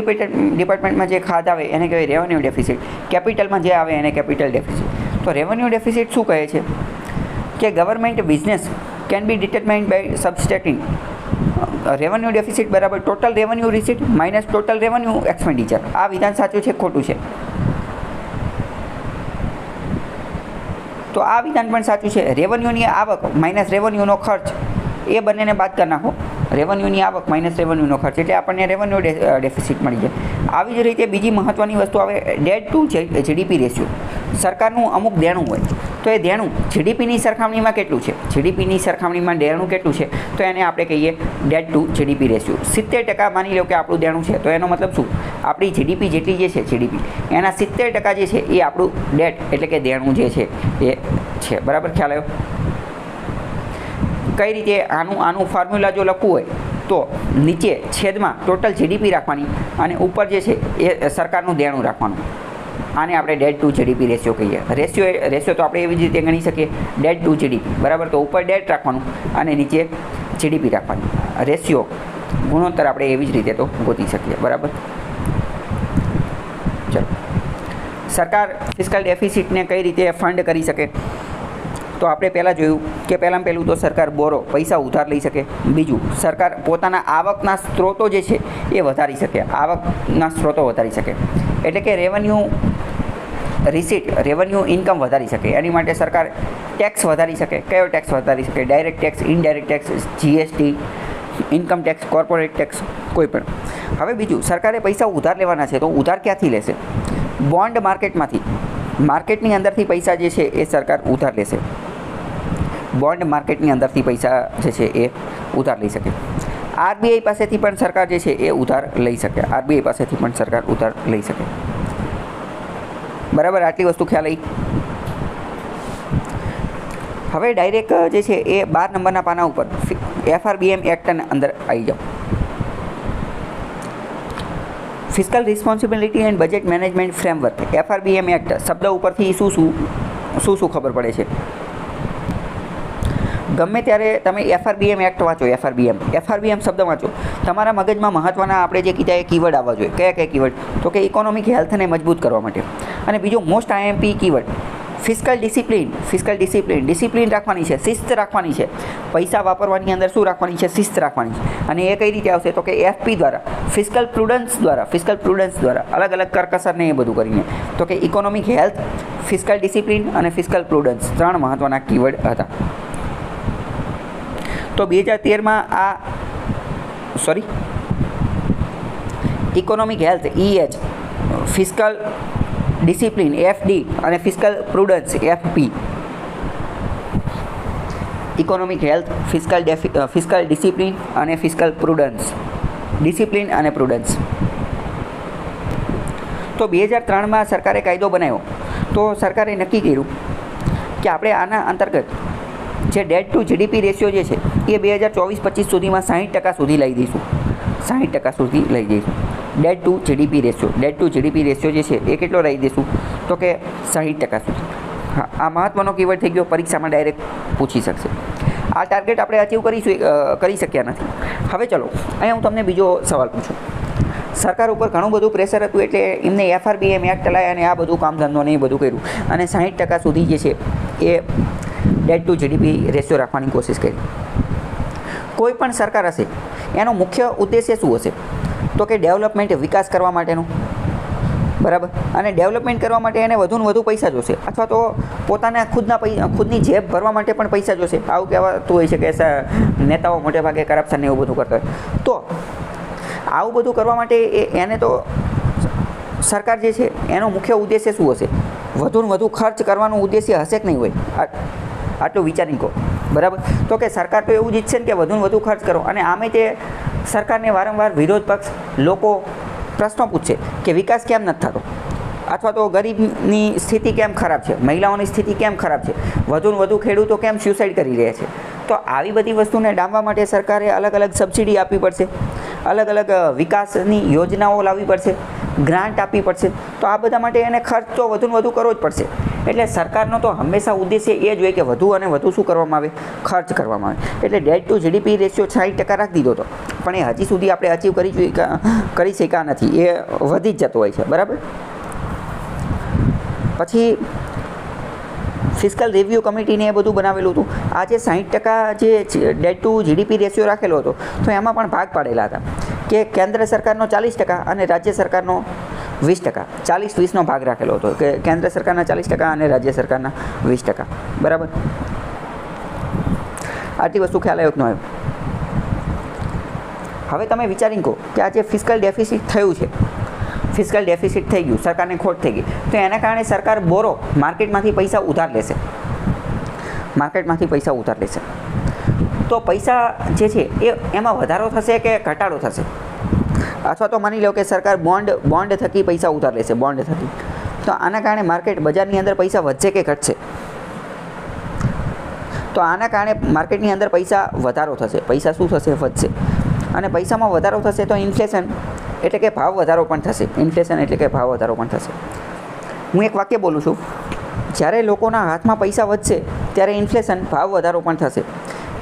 ડિપાર્ટમેન્ટમાં જે ખાત આવે એને કહેવાય રેવન્યુ ડેફિસિટ. કેપિટલમાં જે આવે એને કેપિટલ ડેફિસિટ. તો રેવન્યુ ડેફિસિટ શું કહે છે? કે government business can be determined by subtracting revenue deficit બરાબર total revenue receipt minus total revenue expenditure. આ વિધાન સાચું છે ખોટું છે? તો આ વિધાન પણ સાચું છે. રેવન્યુની આવક માઇનસ રેવન્યુનો ખર્ચ, એ બંનેને બાદ કરી નાખો. રેવન્યુની આવક માઇનસ રેવન્યુનો ખર્ચ એટલે આપણને રેવન્યુ ડેફિસિટ મળી જાય. આવી જ રીતે બીજી મહત્ત્વની વસ્તુ આવે ડેટ ટુ જીડીપી રેશિયો. સરકારનું અમુક દેણું હોય, તો એ દેણું જીડીપીની સરખામણીમાં કેટલું છે? જીડીપીની સરખામણીમાં દેણું કેટલું છે? તો એને આપણે કહીએ ડેટ ટુ જીડીપી રેશિયો. 70% માની લો કે આપણું દેણું છે, તો એનો મતલબ શું? આપણી જીડીપી જેટલી જે છે, જીડીપી એના 70% જે છે એ આપણું ડેટ એટલે કે દેણું જે છે એ છે. બરાબર, ખ્યાલ આવ્યો? કઈ રીતે આનું ફોર્મ્યુલા જો લખવું હોય તો નીચે છેદમાં ટોટલ જીડીપી રાખવાની અને ઉપર જે છે એ સરકારનું દેણું રાખવાનું. આને આપણે ડેટ ટુ જીડીપી રેશિયો કહીએ. રેશિયો તો આપણે એવી જ રીતે ગણી શકીએ, ડેટ ટુ જીડીપી, બરાબર. તો ઉપર ડેટ રાખવાનું અને નીચે જીડીપી રાખવાની. રેશિયો, ગુણોત્તર આપણે એવી જ રીતે તો ગોતી શકીએ, બરાબર. ચલો, સરકાર ફિસ્કલ ડેફિસિટને કઈ રીતે ફંડ કરી શકે? તો આપણે પહેલાં જોયું કે પહેલું તો સરકાર પૈસા ઉધાર લઈ શકે. બીજું, સરકાર પોતાના આવકના સ્ત્રોતો જે છે એ વધારી શકે. એટલે કે રેવન્યુ ઇન્કમ વધારી શકે. એની માટે સરકાર ટેક્સ વધારી શકે. કયો ટેક્સ વધારી શકે? Direct tax, indirect tax, GST, income tax, corporate tax, કોઈ પણ. હવે બીજું, સરકારે પૈસા ઉધાર લેવાના છે, તો ઉધાર ક્યાંથી લેશે? બોન્ડ માર્કેટમાંથી. માર્કેટની અંદરથી પૈસા જે છે એ સરકાર ઉધાર લેશે. બોન્ડ માર્કેટની અંદરથી પૈસા જે છે એ ઉધાર લઈ શકે. આરબીઆઈ પાસેથી પણ સરકાર જે છે એ ઉધાર લઈ શકે. આરબીઆઈ પાસેથી પણ સરકાર ઉધાર લઈ શકે. બરાબર, આટલી વસ્તુ ખ્યાલ આવી. હવે ડાયરેક્ટ જે છે એ 12 નંબરના પાના ઉપર FRBM એક્ટના અંદર આવી જાઓ. Fiscal responsibility and budget management framework. FRBM act શબ્દ ઉપરથી શું ખબર પડે છે? ગમે ત્યારે તમે FRBM એક્ટ વાંચો, FRBM શબ્દ વાંચો, તમારા મગજમાં મહત્ત્વના આપણે જે કીધા એ કીવર્ડ આવવા જોઈએ. કયા કીવર્ડ? તો કે ઇકોનોમિક હેલ્થને મજબૂત કરવા માટે. અને બીજું most IMP keyword fiscal discipline. Discipline રાખવાની છે, શિસ્ત રાખવાની છે. પૈસા વાપરવાની અંદર શું રાખવાની છે? શિસ્ત રાખવાની છે. અને એ કઈ રીતે આવશે? તો કે FP દ્વારા, ફિસ્કલ પ્રુડન્સ દ્વારા અલગ અલગ કરકસરને એ બધું કરીને. તો કે ઇકોનોમિક હેલ્થ, ફિસ્કલ ડિસિપ્લિન અને ફિસ્કલ પ્રુડન્સ 3 મહત્ત્વના કીવર્ડ હતા. તો 2013માં economic health EH, fiscal discipline FD અને fiscal prudence FP. Economic health, fiscal discipline અને ફિસ્કલ પ્રુડન્સ. ડિસિપ્લિન અને પ્રુડન્સ. તો 2003માં સરકારે કાયદો બનાવ્યો. તો સરકારે નક્કી કર્યું કે આપણે આના અંતર્ગત જે ડેટ ટુ GDP રેશિયો જે છે એ 2024-25 સુધીમાં 60% સુધી લઈ દઈશું. 60% સુધી લઈ જઈશું. ડેટ ટુ GDP રેશિયો જે છે એ કેટલો લઈ દઈશું? તો કે 60% સુધી. હા, આ મહત્ત્વનો કીવર્ડ થઈ ગયો. પરીક્ષામાં ડાયરેક્ટ પૂછી શકશે. આ ટાર્ગેટ આપણે અચીવ કરી શક્યા નથી. હવે ચલો, અહીંયા હું તમને બીજો સવાલ પૂછું. સરકાર ઉપર ઘણું બધું પ્રેશર હતું એટલે એમને FRBM એક્ટ ચલાવ્યા અને આ બધું કામ ધંધો ને એ બધું કર્યું અને 60% સુધી જે છે એ ડેટ ટુ GDP રેશિયો રાખવાની કોશિશ કરી. કોઈ પણ સરકાર હશે એનો મુખ્ય ઉદ્દેશ્ય શું હશે? તો કે ડેવલપમેન્ટ, વિકાસ કરવા માટેનું. બરાબર. અને ડેવલપમેન્ટ કરવા માટે એને વધુને વધુ પૈસા જોશે, અથવા તો પોતાના ખુદની જેબ ભરવા માટે પણ પૈસા જોશે. આવું કહેવાતું હોય છે કે નેતાઓ મોટે ભાગે કરપ્શન ને એવું બધું કરતા હોય. તો આવું બધું કરવા માટે એને તો સરકાર જે છે એનો મુખ્ય ઉદ્દેશ્ય શું હશે? વધુને વધુ ખર્ચ કરવાનો ઉદ્દેશ્ય હશે કે નહીં હોય? આટલું વિચારી કહો. બરાબર. તો કે સરકાર તો એવું જ ઈચ્છે ને કે વધુને વધુ ખર્ચ કરો. અને આમે તે સરકારને વારંવાર વિરોધ પક્ષ લોકો પ્રશ્નો પૂછશે કે વિકાસ કેમ નથી થતો, અથવા તો ગરીબની સ્થિતિ કેમ ખરાબ છે, મહિલાઓની સ્થિતિ કેમ ખરાબ છે, વધુને વધુ ખેડૂતો કેમ સ્યુસાઇડ કરી રહ્યા છે. તો આવી બધી વસ્તુને ડામવા માટે સરકારે અલગ અલગ સબસિડી આપવી પડશે, અલગ અલગ વિકાસની યોજનાઓ લાવવી પડશે, ગ્રાન્ટ આપવી પડશે. તો આ બધા માટે એને ખર્ચ તો વધુને વધુ કરવો જ પડશે. એટલે સરકારનો તો હંમેશા ઉદ્દેશ્ય એ જ હોય કે વધુ અને વધુ શું કરવામાં આવે? ખર્ચ કરવામાં આવે. એટલે ડેટ ટુ GDP રેશિયો 60% રાખી દીધો હતો, પણ એ હજી સુધી આપણે અચીવ કરી શક્યા નથી. એ વધી જ જતો હોય છે. બરાબર. પછી ફિસ્કલ રિવ્યૂ કમિટીને એ બધું બનાવેલું હતું. આ જે 60% જે ડેટ ટુ GDP રેશિયો રાખેલો હતો, તો એમાં પણ ભાગ પાડેલા હતા કે કેન્દ્ર સરકારનો 40% અને રાજ્ય સરકારનો 20%. 40-20નો ભાગ રાખેલો હતો કે કેન્દ્ર સરકારના 40% અને રાજ્ય સરકારના 20%. બરાબર. આટલી વસ્તુ ખ્યાલ આવ્યો કે ન આવ્યો? હવે તમે વિચારીને કહો કે આ જે ફિસ્કલ ડેફિસિટ થયું છે, ફિસ્કલ ડેફિસિટ થઈ ગયું, સરકારને ખોટ થઈ ગઈ, તો એના કારણે સરકાર માર્કેટમાંથી પૈસા ઉધાર લેશે. તો પૈસા જે છે એમાં વધારો થશે કે ઘટાડો થશે? અથવા તો માની લો કે સરકાર બોન્ડ થકી પૈસા ઉધાર લેશે, બોન્ડ થકી. તો આના કારણે બજારની અંદર પૈસા વધશે કે ઘટશે? તો આના કારણે માર્કેટની અંદર પૈસા વધારો થશે. પૈસા શું થશે? વધશે. અને પૈસામાં વધારો થશે તો ઇન્ફ્લેશન એટલે કે ભાવ વધારો પણ થશે. ઇન્ફ્લેશન એટલે કે ભાવ વધારો પણ થશે. હું એક વાક્ય બોલું છું. જ્યારે લોકોના હાથમાં પૈસા વધશે ત્યારે ઇન્ફ્લેશન, ભાવ વધારો પણ થશે.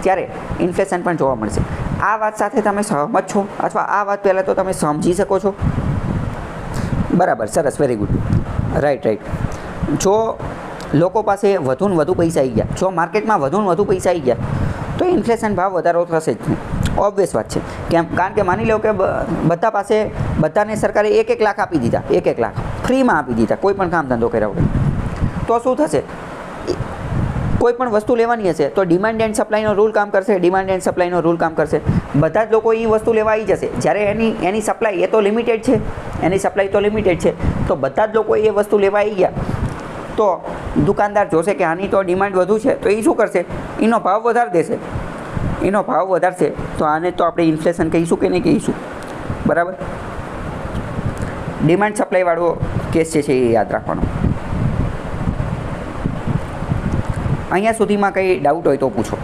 ત્યારે ઇન્ફ્લેશન પણ જોવા મળશે. આ વાત સાથે તમે સહમત છો? અથવા આ વાત પહેલાં તો તમે સમજી શકો છો? બરાબર. સરસ. Very good. રાઈટ. જો લોકો પાસે વધુને વધુ પૈસા આવી ગયા, જો માર્કેટમાં વધુને વધુ પૈસા આવી ગયા, તો ઇન્ફ્લેશન, ભાવ વધારો થશે જ નહીં. ઓબ્વિયસ વાત છે. કેમ? કારણ કે માની લો કે બધાને સરકારે 1-1 લાખ આપી દીધા, 1-1 લાખ ફ્રીમાં આપી દીધા, કોઈ પણ કામ ધંધો કર્યા વગર. તો શું થશે? કોઈ પણ વસ્તુ લેવાની હશે તો ડિમાન્ડ એન્ડ સપ્લાયનો રૂલ કામ કરશે. બધા જ લોકો એ વસ્તુ લેવા આવી જશે. જ્યારે એની સપ્લાય એ તો લિમિટેડ છે, તો બધા જ લોકો એ વસ્તુ લેવા આવી ગયા, તો દુકાનદાર જોશે કે આની તો ડિમાન્ડ વધુ છે તો એ શું કરશે, એનો ભાવ વધારી દેશે. એનો ભાવ વધારશે તો આને તો આપણે ઇન્ફ્લેશન કહીશું કે નહીં કહીશું, બરાબર. ડિમાન્ડ સપ્લાયવાળો કેસ છે એ યાદ રાખવાનો. અહીંયા સુધીમાં કંઈ ડાઉટ હોય તો પૂછો.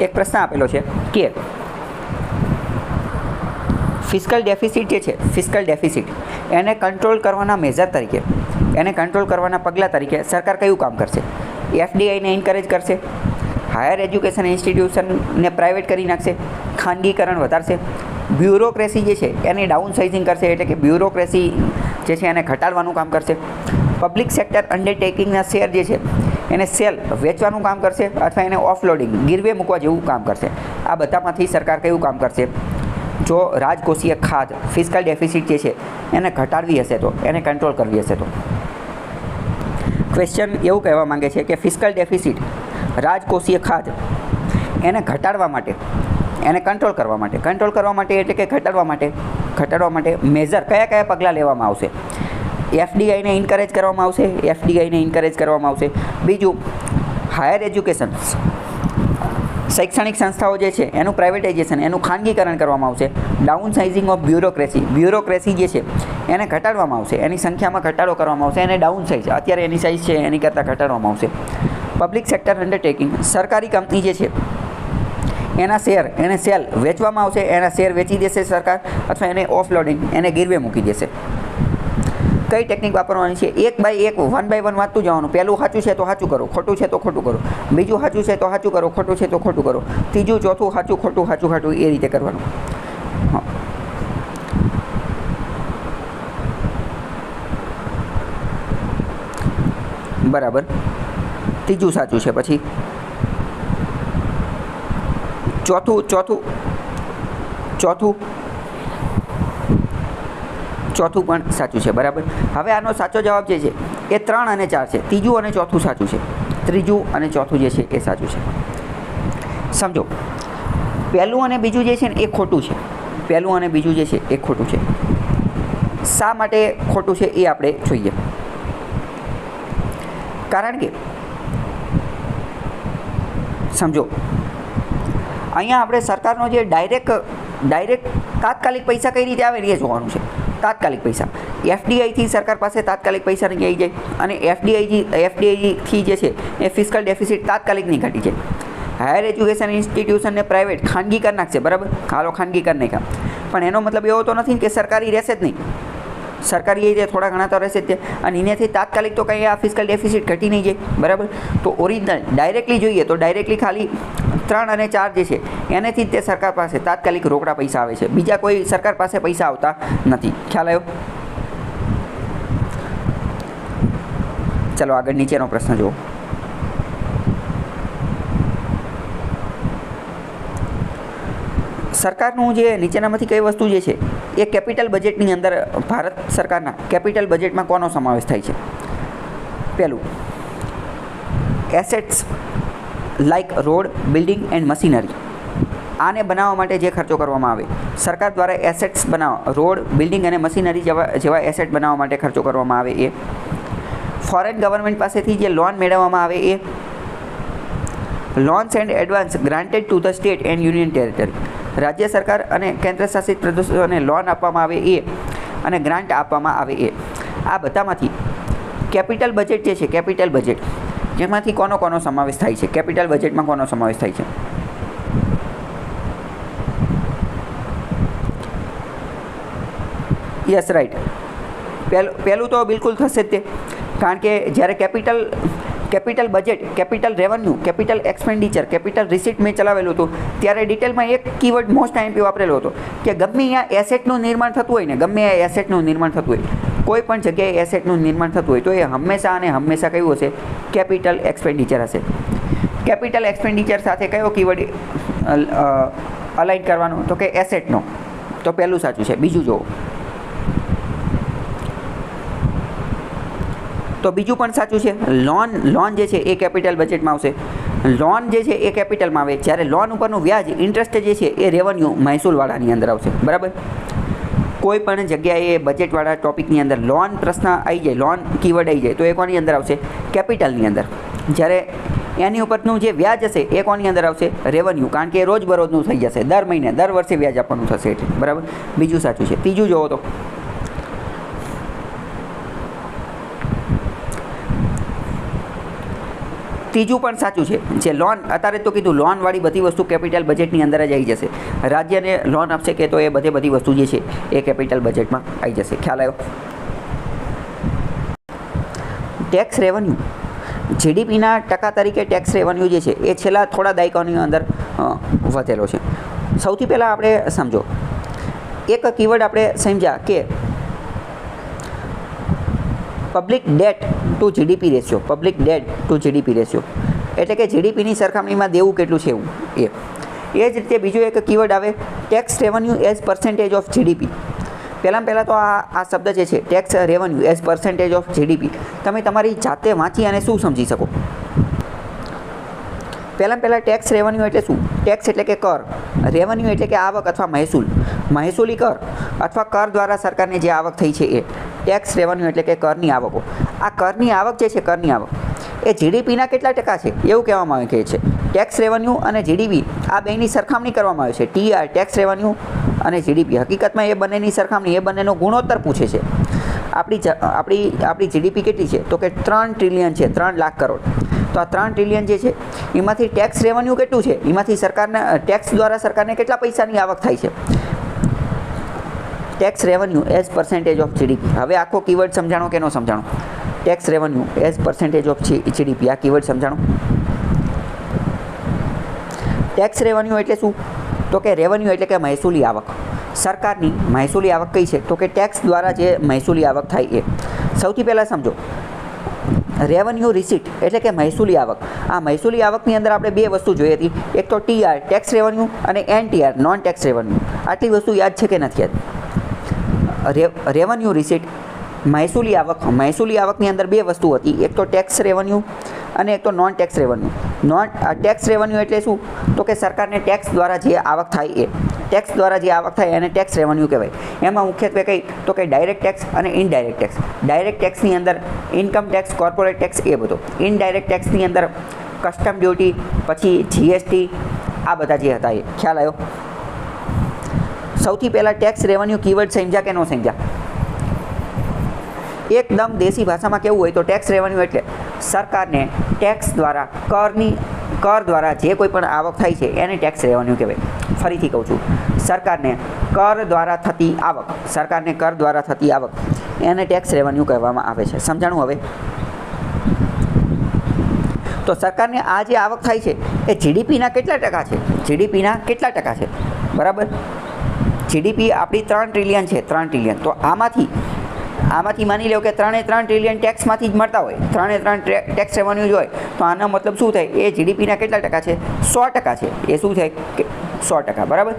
એક પ્રશ્ન આપેલો છે કે ફિસ્કલ ડેફિસિટ જે છે, ફિસ્કલ ડેફિસિટ એને કંટ્રોલ કરવાના મેજર તરીકે, એને કંટ્રોલ કરવાના પગલાં તરીકે સરકાર કયું કામ કરશે? એફડીઆઈને એન્કરેજ કરશે, હાયર એજ્યુકેશન ઇન્સ્ટિટ્યુશનને પ્રાઇવેટ કરી નાખશે, ખાનગીકરણ વધારશે, બ્યુરોક્રેસી જે છે એની ડાઉન સાઇઝિંગ કરશે, એટલે કે બ્યુરોક્રેસી જે છે એને ઘટાડવાનું કામ કરશે, પબ્લિક સેક્ટર અંડરટેકિંગના શેર જે છે એને સેલ વેચવાનું કામ કરશે, અથવા એને ઓફલોડિંગ ગીરવે મૂકવા જેવું કામ કરશે. આ બધામાંથી સરકાર કયું કામ કરશે? જો રાજકોષીય ખાધ, ફિસ્કલ ડેફિસિટ જે છે એને ઘટાડવી હશે તો, એને કંટ્રોલ કરવી હશે તો. ક્વેશ્ચન એવું કહેવા માંગે છે કે ફિસ્કલ ડેફિસિટ, રાજકોષીય ખાધ એને ઘટાડવા માટે, એને કંટ્રોલ કરવા માટે એટલે કે ઘટાડવા માટે મેજર કયા પગલાં લેવામાં આવશે? એફડીઆઈને એન્કરેજ કરવામાં આવશે, બીજું હાયર એજ્યુકેશન, શૈક્ષણિક સંસ્થાઓ જે છે એનું પ્રાઇવેટાઇઝેશન, એનું ખાનગીકરણ કરવામાં આવશે, ડાઉન સાઇઝિંગ ઓફ બ્યુરોક્રેસી જે છે એને ઘટાડવામાં આવશે, એની સંખ્યામાં ઘટાડો કરવામાં આવશે, એને ડાઉન સાઇઝ, અત્યારે એની સાઇઝ છે એની કરતાં ઘટાડવામાં આવશે. પબ્લિક સેક્ટર અંડરટેકિંગ, સરકારી કંપની જે છે એના શેર, એને સેલ વેચવામાં આવશે, એના શેર વેચી દેશે સરકાર, અથવા એને ઓફલોડિંગ, એને ગીરવે મૂકી દેશે. કઈ ટેકનિક વાપરવાની છે? 1 બાય 1 1 બાય 1 વાંચતું જવાનું. પહેલું સાચું છે તો સાચું કરો, ખોટું છે તો ખોટું કરો, બીજું સાચું છે તો સાચું કરો, ખોટું છે તો ખોટું કરો, ત્રીજું ચોથું સાચું ખોટું એ રીતે કરવાનું. બરાબર, ત્રીજું સાચું છે, પછી ચોથું પણ સાચું છે, બરાબર. હવે આનો સાચો જવાબ જે છે એ 3 અને 4 છે. ત્રીજું અને ચોથું સાચું છે, ત્રીજું અને ચોથું જે છે એ સાચું છે. સમજો, પહેલું અને બીજું જે છે ને એ ખોટું છે, પહેલું અને બીજું જે છે એ ખોટું છે. શા માટે ખોટું છે એ આપણે જોઈએ. કારણ કે સમજો, અહીંયા આપણે સરકારનો જે ડાયરેક્ટ તાત્કાલિક પૈસા કઈ રીતે આવે ને એ જોવાનું છે. તાત્કાલિક પૈસા એફડીઆઈથી સરકાર પાસે તાત્કાલિક પૈસા નહીં આવી જાય, અને એફડીઆઈથી જે છે એ ફિસ્કલ ડેફિસિટ તાત્કાલિક નહીં ઘટી જાય. હાયર એજ્યુકેશન ઇન્સ્ટિટ્યુશનને પ્રાઇવેટ ખાનગી કરી નાખશે, બરાબર, હાલો ખાનગી કરી નાખ્યા, પણ એનો મતલબ એવો તો નથી કે સરકારી રહેશે જ નહીં. સરકારી એ રીતે થોડા ઘણા તો રહેશે જ, અને એનાથી તાત્કાલિક તો કંઈ આ ફિસ્કલ ડેફિસિટ ઘટી નહીં જાય, બરાબર. તો ઓરિજિનલ ડાયરેક્ટલી જોઈએ તો ડાયરેક્ટલી ખાલી 3 અને 4 જે છે એનેથી જ તે સરકાર પાસે તાત્કાલિક રોકડા પૈસા આવે છે, બીજા કોઈ સરકાર પાસે પૈસા આવતા નથી. ખ્યાલ આવ્યો? ચલો આગળ નીચેનો પ્રશ્ન જુઓ. સરકારનું જે નીચેનામાંથી કઈ વસ્તુ જે છે એ કેપિટલ બજેટની અંદર, ભારત સરકારના કેપિટલ બજેટમાં કોનો સમાવેશ થાય છે? પહેલું, assets like road, building and machinery, આને બનાવવા માટે જે ખર્ચો કરવામાં આવે, સરકાર દ્વારા એસેટ્સ બનાવવા, રોડ, બિલ્ડિંગ અને મશીનરી જેવા એસેટ બનાવવા માટે ખર્ચો કરવામાં આવે એ. ફોરેન ગવર્મેન્ટ પાસેથી જે લોન મેળવવામાં આવે એ. Loans and advance granted to the state and union territory, રાજ્ય સરકાર અને કેન્દ્ર શાસિત પ્રદેશોને લોન આપવામાં આવે એ, અને ગ્રાન્ટ આપવામાં આવે એ. આ બધામાંથી કેપિટલ બજેટ જે છે, કેપિટલ બજેટ જેમાંથી કોનો સમાવેશ થાય છે? કેપિટલ બજેટમાં કોનો સમાવેશ થાય છે? Yes, right. પહેલું તો બિલકુલ થશે જ તે, કારણ કે જ્યારે capital budget, capital revenue, capital expenditure, capital receipt મેં ચલાવેલું હતું ત્યારે ડિટેલમાં એક કીવર્ડ મોસ્ટ આઈએમપી વાપરેલો હતો કે ગમે ત્યાં એસેટનું નિર્માણ થતું હોય ને, ગમે આ એસેટનું નિર્માણ થતું હોય, કોઈ પણ જગ્યાએ એસેટનું નિર્માણ થતું હોય તો એ હંમેશા કયું હશે? કેપિટલ એક્સપેન્ડિચર હશે. કેપિટલ એક્સપેન્ડિચર સાથે કયો કીવર્ડ અલાઇન કરવાનો? તો કે એસેટનો. તો પહેલું સાચું છે. બીજું જુઓ, તો બીજું પણ સાચું છે. લોન જે છે એ કેપિટલ બજેટમાં આવશે. લોન જે છે એ કેપિટલમાં આવે, જ્યારે લોન ઉપરનું વ્યાજ, ઇન્ટરેસ્ટ જે છે એ રેવન્યુ, મહેસૂલવાળાની અંદર આવશે, બરાબર. કોઈ પણ જગ્યાએ બજેટવાળા ટોપિકની અંદર લોન પ્રશ્ન આવી જાય, લોન કીવર્ડ આવી જાય તો એ કોની અંદર આવશે? કેપિટલની અંદર. જ્યારે એની ઉપરનું જે વ્યાજ હશે એ કોની અંદર આવશે? રેવન્યુ, કારણ કે એ રોજબરોજનું થઈ જશે, દર મહિને દર વર્ષે વ્યાજ આપવાનું થશે એટલે, બરાબર. બીજું સાચું છે. ત્રીજું જોવો તો ત્રીજું પણ સાચું છે. જે લોન, અત્યારે તો કીધું લોનવાળી બધી વસ્તુ કેપિટલ બજેટની અંદર જ આવી જશે. રાજ્યને લોન આપશે કે તો એ બધી વસ્તુ જે છે એ કેપિટલ બજેટમાં આવી જશે. ખ્યાલ આવ્યો? ટેક્સ રેવન્યુ, જીડીપીના ટકા તરીકે ટેક્સ રેવન્યુ જે છે એ છેલ્લા થોડા દાયકાઓની અંદર વધેલો છે. સૌથી પહેલાં આપણે સમજો, એક કીવર્ડ આપણે સમજ્યા કે public debt to GDP ratio. Public debt to GDP ratio એટલે કે જીડીપીની સરખામણીમાં દેવું કેટલું છે એવું. એ જ રીતે બીજો એક કીવર્ડ આવે tax revenue as percentage of GDP. પહેલાં તો આ શબ્દ જે છે tax revenue as percentage of GDP, તમે તમારી જાતે વાંચી અને શું સમજી શકો? પહેલાં ટેક્સ રેવન્યુ એટલે શું? ટેક્સ એટલે કે કર, રેવન્યુ એટલે કે આવક અથવા મહેસૂલ, મહેસૂલી કર અથવા કર દ્વારા સરકારને જે આવક થઈ છે એ ટેક્સ રેવન્યુ એટલે કે કરની આવકો. આ કરની આવક જે છે, કરની આવક એ જીડીપીના કેટલા ટકા છે એવું કહેવામાં આવે છે. ટેક્સ રેવન્યુ અને જીડીપી આ બેની સરખામણી કરવામાં આવે છે. TR ટેક્સ રેવન્યુ અને જીડીપી, હકીકતમાં એ બંનેની સરખામણી, એ બંનેનો ગુણોત્તર પૂછે છે. આપણી જીડીપી કેટલી છે? તો કે 3 ટ્રિલિયન છે, 3 લાખ કરોડ. તો આ 3 ટ્રિલિયન જે છે એમાંથી ટેક્સ રેવન્યુ કેટલું છે? એમાંથી સરકારને ટેક્સ દ્વારા સરકારને કેટલા પૈસાની આવક થાય છે? Tax revenue as percentage of GDP. હવે આખો કીવર્ડ સમજાણો કે ન સમજાણો? Tax revenue as percentage of GDP, આ કીવર્ડ સમજાણો. ટેક્સ રેવન્યુ એટલે શું? તો કે રેવન્યુ એટલે કે મહેસૂલી આવક. સરકારની મહેસૂલી આવક કઈ છે? તો કે ટેક્સ દ્વારા જે મહેસૂલી આવક થાય એ. સૌથી પહેલાં સમજો, રેવન્યુ રિસીટ એટલે કે મહેસૂલી આવક. આ મહેસૂલી આવકની અંદર આપણે બે વસ્તુ જોઈ હતી, એક તો TR ટેક્સ રેવન્યુ અને NTR નોન ટેક્સ રેવન્યુ. આટલી વસ્તુ યાદ છે કે નથી યાદ? રેવન્યુ રિસીટ, મહેસૂલી આવક. મહેસૂલી આવકની અંદર બે વસ્તુ હતી, એક તો ટેક્સ રેવન્યુ અને એક તો non tax revenue. Tax revenue એટલે શું? તો કે સરકારને ટેક્સ દ્વારા જે આવક થાય એ, ટેક્સ દ્વારા જે આવક થાય એને ટેક્સ રેવન્યુ કહેવાય. એમાં મુખ્યત્વે કઈ? તો કે ડાયરેક્ટ ટેક્સ અને ઇનડાયરેક્ટ ટેક્સ. ડાયરેક્ટ ટેક્સની અંદર ઇન્કમ ટેક્સ, કોર્પોરેટ ટેક્સ એ બધો. ઇનડાયરેક્ટ ટેક્સની અંદર કસ્ટમ ડ્યુટી, પછી GST, આ બધા જે હતા એ. ખ્યાલ આવ્યો? સૌથી પહેલાં ટેક્સ રેવન્યુ કીવર્ડ સમજ્યા કે ન સમજ્યા? એકદમ દેશી ભાષામાં કેવું હોય તો ટેક્સ રેવન્યુ એટલે સરકારને ટેક્સ દ્વારા, કર દ્વારા જે કોઈ પણ આવક થાય છે એને ટેક્સ રેવન્યુ કહેવાય. ફરીથી કહું છું, સરકારને કર દ્વારા થતી આવક એને ટેક્સ રેવન્યુ કહેવામાં આવે છે. સમજાણું? હવે તો સરકારને આ જે આવક થાય છે એ જીડીપીના કેટલા ટકા છે? જીડીપીના કેટલા ટકા છે? બરાબર. જીડીપી આપણી 3 ટ્રિલિયન છે, 3 ટ્રિલિયન. તો આમાંથી માની લો કે 3 ટ્રિલિયન ટેક્સમાંથી જ મળતા હોય, 3 ટેક્સ રેવન્યુ જ હોય, તો આનો મતલબ શું થાય? એ જીડીપીના કેટલા ટકા છે? 100% છે. એ શું થાય? કે 100%. બરાબર.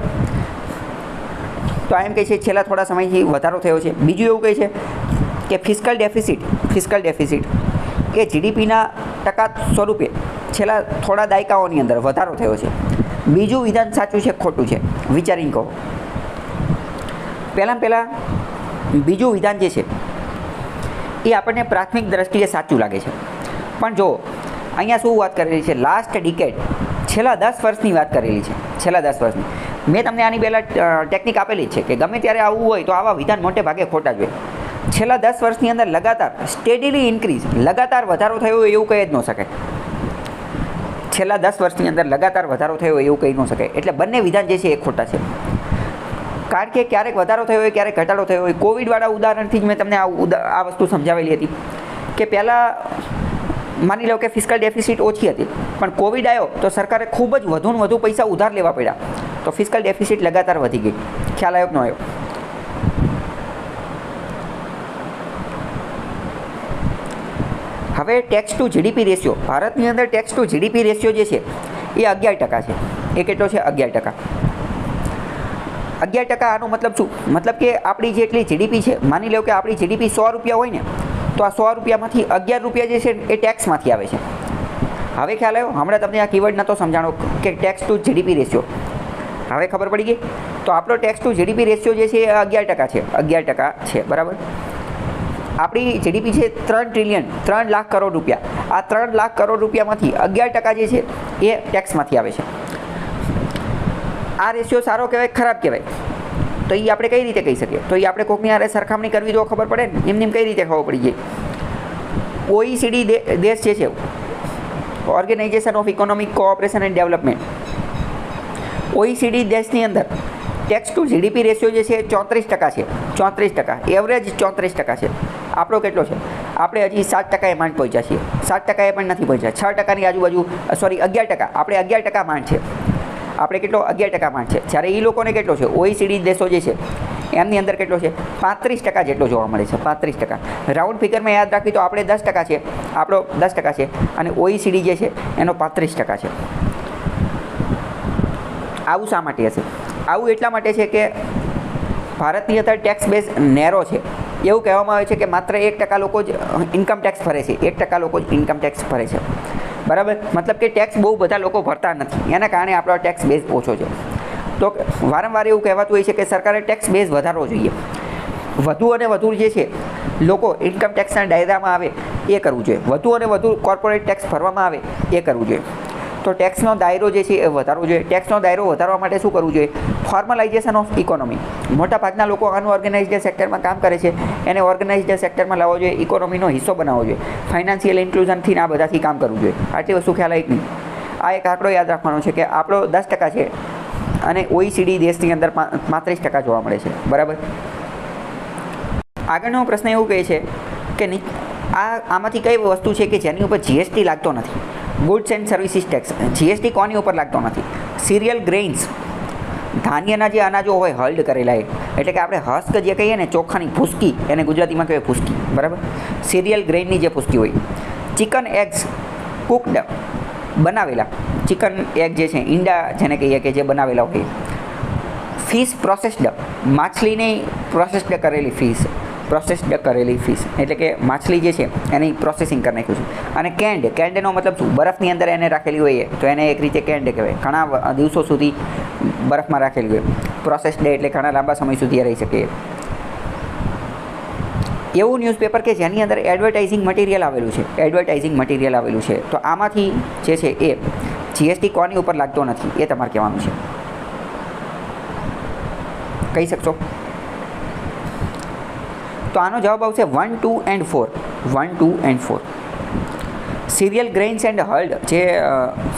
તો એમ કહે છે છેલ્લા થોડા સમયથી વધારો થયો છે. બીજું એવું કહે છે કે ફિસ્કલ ડેફિસિટ એ જીડીપીના ટકા સ્વરૂપે છેલ્લા થોડા દાયકાઓની અંદર વધારો થયો છે. બીજું વિધાન સાચું છે ખોટું છે? વિચારીને કહો. પહેલાં બીજું વિધાન જે છે એ આપણને પ્રાથમિક દ્રષ્ટિએ સાચું લાગે છે, પણ જો અહીંયા શું વાત કરેલી છે? લાસ્ટ ડિકેડ, છેલ્લા 10 વર્ષની વાત કરેલી છે. છેલ્લા 10 વર્ષની. મેં તમને આની પહેલાં ટેકનિક આપેલી છે કે ગમે ત્યારે આવવું હોય તો આવા વિધાન મોટે ભાગે ખોટા જ હોય. છેલ્લા 10 વર્ષની અંદર લગાતાર સ્ટેડીલી ઇન્ક્રીઝ, લગાતાર વધારો થયો એવું કહી જ ન શકાય. છેલ્લા 10 વર્ષની અંદર લગાતાર વધારો થયો એવું કહી ન શકાય. એટલે બંને વિધાન જે છે એ ખોટા છે. કારણ કે ક્યારેક વધારો થયો હોય, ક્યારેક ઘટાડો થયો હોય. કોવિડવાળા ઉદાહરણથી જ મેં તમને આ વસ્તુ સમજાવેલી હતી કે પહેલાં માની લો કે ફિસ્કલ ડેફિસિટ ઓછી હતી, પણ કોવિડ આવ્યો તો સરકારે ખૂબ જ વધુ પૈસા ઉધાર લેવા પડ્યા, તો ફિસ્કલ ડેફિસિટ લગાતાર વધી ગઈ. ખ્યાલ આવ્યો કે ન આવ્યો? હવે ટેક્સ ટુ જીડીપી રેશિયો, ભારતની અંદર ટેક્સ ટુ જીડીપી રેશિયો જે છે એ 11% છે. એ કેટલો છે? 11%. 11%. આનો મતલબ શું? મતલબ કે આપણી જેટલી જીડીપી છે, માની લો કે આપણી જીડીપી 100 રૂપિયા હોય ને, તો આ 100 રૂપિયામાંથી 11 રૂપિયા જે છે એ ટેક્સમાંથી આવે છે. હવે ખ્યાલ આવ્યો? હમણાં તમને આ કીવર્ડ નહોતો સમજાણો કે ટેક્સ ટુ જીડીપી રેશિયો. હવે ખબર પડી ગઈ? તો આપણો ટેક્સ ટુ જીડીપી રેશિયો જે છે એ 11% છે, 11% છે, બરાબર. આપણી જીડીપી છે 3 ટ્રિલિયન, 3 લાખ કરોડ રૂપિયા. આ 3 લાખ કરોડ રૂપિયામાંથી 11% જે છે એ ટેક્સમાંથી આવે છે. આ રેશિયો સારો કહેવાય ખરાબ કહેવાય? તો એ આપણે કઈ રીતે કહી શકીએ? તો એ આપણે કોકની હારે સરખામણી કરવી તો ખબર પડે ને. એમને કઈ રીતે ખબર પડી જાય? OECD દેશ જે છે, organisation of economic cooperation and development, OECD દેશની અંદર ટેક્સ ટુ જીડીપી રેશિયો જે છે 34% છે. 34%, એવરેજ 34% છે. આપણો કેટલો છે? આપણે હજી 7% માંડ પહોંચ્યા છીએ. 7% પણ નથી પહોંચ્યા. 6%ની આજુબાજુ, સોરી 11%. આપણે 11% માંડ છે. આપણે કેટલો? 11% માંડ છે. જ્યારે એ લોકોને કેટલો છે? OECD દેશો જે છે એમની અંદર કેટલો છે? 35% જેટલો જોવા મળે છે. 35%. રાઉન્ડ ફિગરમાં યાદ રાખી તો આપણે 10% છે, આપણો 10% છે, અને OECD જે છે એનો 35% છે. આવું શા માટે હશે? આવું એટલા માટે છે કે ભારતની અંદર ટેક્સ બેઝ નેરો છે. એવું કહેવામાં આવે છે કે માત્ર 1% લોકો જ ઇન્કમ ટેક્સ ભરે છે. 1% લોકો જ ઇન્કમ ટેક્સ ભરે છે, બરાબર. મતલબ કે ટેક્સ બહુ બધા લોકો ભરતા નથી, એના કારણે આપણો ટેક્સ બેઝ ઓછો છે. તો વારંવાર એવું કહેવાતું હોય છે કે સરકારે ટેક્સ બેઝ વધારવો જોઈએ. વધુ અને વધુ જે છે લોકો ઇન્કમ ટેક્સના દાયરામાં આવે એ કરવું જોઈએ. વધુ અને વધુ કોર્પોરેટ ટેક્સ ભરવામાં આવે એ કરવું જોઈએ. તો ટેક્સનો દાયરો જે છે એ વધારવો જોઈએ. ટેક્સનો દાયરો વધારવા માટે શું કરવું જોઈએ? Formalisation of economy. મોટાભાગના લોકો અનઓર્ગેનાઇઝડ સેક્ટરમાં કામ કરે છે, એને ઓર્ગેનાઇઝડ સેક્ટરમાં લાવવો જોઈએ, ઇકોનોમીનો હિસ્સો બનાવવો જોઈએ, ફાઇનાન્શિયલ ઇન્ક્લુઝનથી આ બધાથી કામ કરવું જોઈએ. આટલી વસ્તુ ખ્યાલ આવી નહીં. આ એક આંકડો યાદ રાખવાનો છે કે આપણો 10% છે અને OECD દેશની અંદર 35% જોવા મળે છે, બરાબર. આગળનો પ્રશ્ન એવું કહે છે કે આમાંથી કઈ વસ્તુ છે કે જેની ઉપર GST લાગતો નથી? Goods and services tax. GST કોની ઉપર લાગતો નથી? સિરિયલ ગ્રેઇન્સ, ધાન્યના જે અનાજો હોય હલ્ડ કરેલા એટલે કે આપણે હસ્ક જે કહીએ ને, ચોખાની ભૂસકી, એને ગુજરાતીમાં કહેવાય ભૂસકી, બરાબર. સિરિયલ ગ્રેઇનની જે ભૂસકી હોય. ચિકન એગ્સ કુકડ, બનાવેલા ચિકન એગ જે છે, ઈંડા જેને કહીએ કે જે બનાવેલા હોય. ફિશ પ્રોસેસ્ડ, માછલીની પ્રોસેસ્ડ કરેલી ફિશ, પ્રોસેસ્ડ કરેલી ફિશ એટલે કે માછલી જે છે એની પ્રોસેસિંગ કરી નાખ્યું છે. અને કેન્ડનો મતલબ શું? બરફની અંદર એને રાખેલી હોય તો એને એક રીતે કેન્ડ કહેવાય. ઘણા દિવસો સુધી બરફમાં રાખેલી હોય. પ્રોસેસ્ડ એટલે ઘણા લાંબા સમય સુધી રહી શકે. એવું ન્યૂઝપેપર કે જેની અંદર એડવર્ટાઇઝિંગ મટીરિયલ આવેલું છે, એડવર્ટાઇઝિંગ મટીરિયલ આવેલું છે, તો આમાંથી જે છે એ GST કોની ઉપર લાગતો નથી એ તમારે કહેવાનું છે. કહી શકશો? તો આનો જવાબ આવશે 1, 2 and 4. 1, 2 and 4. Serial grains and હલ્ડ, જે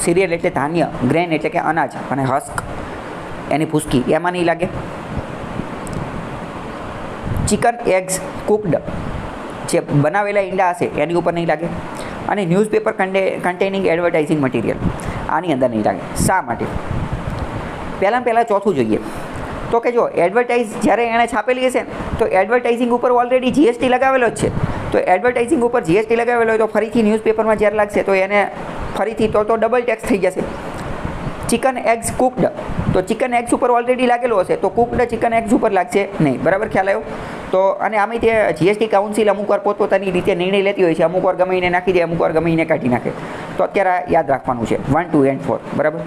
સિરિયલ એટલે ધાન્ય, ગ્રેન એટલે કે અનાજ, અને હસ્ક એની ભૂસકી, એમાં નહીં લાગે. ચિકન એગ્સ કુકડ, જે બનાવેલા ઈંડા હશે એની ઉપર નહીં લાગે. અને ન્યૂઝપેપર કન્ટેનિંગ એડવર્ટાઇઝિંગ મટીરિયલ, આની અંદર નહીં લાગે. શા માટે? પહેલાં ચોથું જોઈએ. તો કે જો એડવર્ટાઇઝ જ્યારે એણે છાપેલી હશે તો એડવર્ટાઇઝિંગ ઉપર ઓલરેડી GST લગાવેલો જ છે. તો એડવર્ટાઇઝિંગ ઉપર GST લગાવેલો હોય તો ફરીથી ન્યૂઝપેપરમાં જ્યારે લાગશે તો એને ફરીથી તો ડબલ ટેક્સ થઈ જશે. ચિકન એગ્સ કુકડ, તો ચિકન એગ્સ ઉપર ઓલરેડી લાગેલો હશે તો કુકડ ચિકન એગ્સ ઉપર લાગશે નહીં, બરાબર. ખ્યાલ આવ્યો? તો અને આમે તે GST કાઉન્સિલ અમુક વાર પોતપોતાની રીતે નિર્ણય લેતી હોય છે. અમુક વાર ગમીને નાખી દે, અમુક વાર ગમીને કાઢી નાખે. તો અત્યારે યાદ રાખવાનું છે 1, 2 and 4, બરાબર.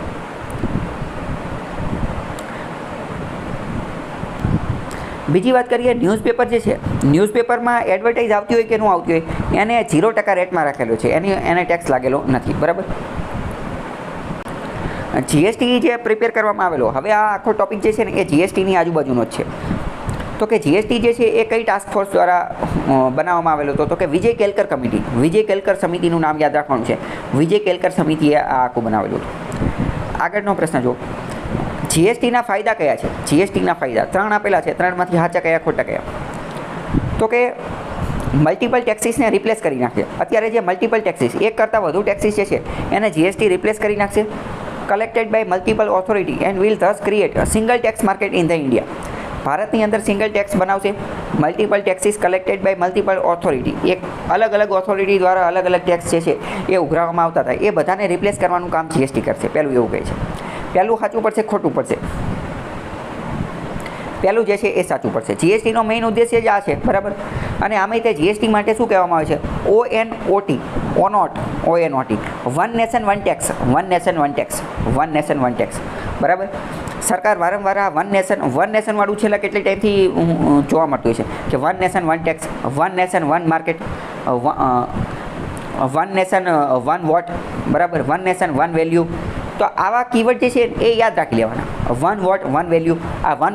બીજી વાત કરીએ, ન્યૂઝપેપર જે છે, ન્યૂઝપેપરમાં એડવર્ટાઇઝ આવતી હોય કે ન આવતી હોય એને 0% રેટમાં રાખેલો છે, એને ટેક્સ લાગેલો નથી, બરાબર. GST જે પ્રિપેર કરવામાં આવેલો, હવે આ આખો ટોપિક જે છે ને એ GSTની આજુબાજુનો જ છે. તો કે GST જે છે એ કઈ ટાસ્ક ફોર્સ દ્વારા બનાવવામાં આવેલો હતો? તો કે વિજય કેલકર કમિટી. વિજય કેલકર સમિતિનું નામ યાદ રાખવાનું છે. વિજય કેલકર સમિતિએ આ આખું બનાવેલું હતું. આગળનો પ્રશ્ન જો, GSTના ફાયદા કયા છે? GSTના ફાયદા 3 આપેલા છે. 3માંથી સાચા કયા, ખોટા કયા? તો કે મલ્ટિપલ ટેક્સીસને રિપ્લેસ કરી નાખશે. અત્યારે જે મલ્ટિપલ ટેક્સીસ, એક કરતાં વધુ ટેક્સીસ જે છે એને GST રિપ્લેસ કરી નાખશે. Collected by multiple authority and will thus create a single tax market in the India. ભારતની અંદર સિંગલ ટેક્સ બનાવશે. Multiple taxes collected by multiple authority, એક અલગ ઓથોરિટી દ્વારા અલગ ટેક્સ જે છે એ ઉઘરાવવામાં આવતા હતા, એ બધાને રિપ્લેસ કરવાનું કામ GST કરશે. પહેલું એવું કહે છે. પહેલું સાચું પડશે, ખોટું પડશે? પહેલું જે છે એ સાચું પડશે. GSTનો મેઇન ઉદ્દેશ્ય જ આ છે, બરાબર. અને આમાં તે GST માટે શું કહેવામાં આવે છે? ONOT, one nation one tax, one nation one tax, one nation one tax, બરાબર. સરકાર વારંવાર આ વન નેશનવાળું છેલ્લા કેટલી ટાઈમથી જોવા મળતું છે કે one nation one tax, one nation one market, one nation one vote, બરાબર, વન નેશન વન વેલ્યુ. તો આવા કીવર્ડ જે છે એ યાદ રાખી લેવાના. વન વોટ વન વેલ્યુ, આ વન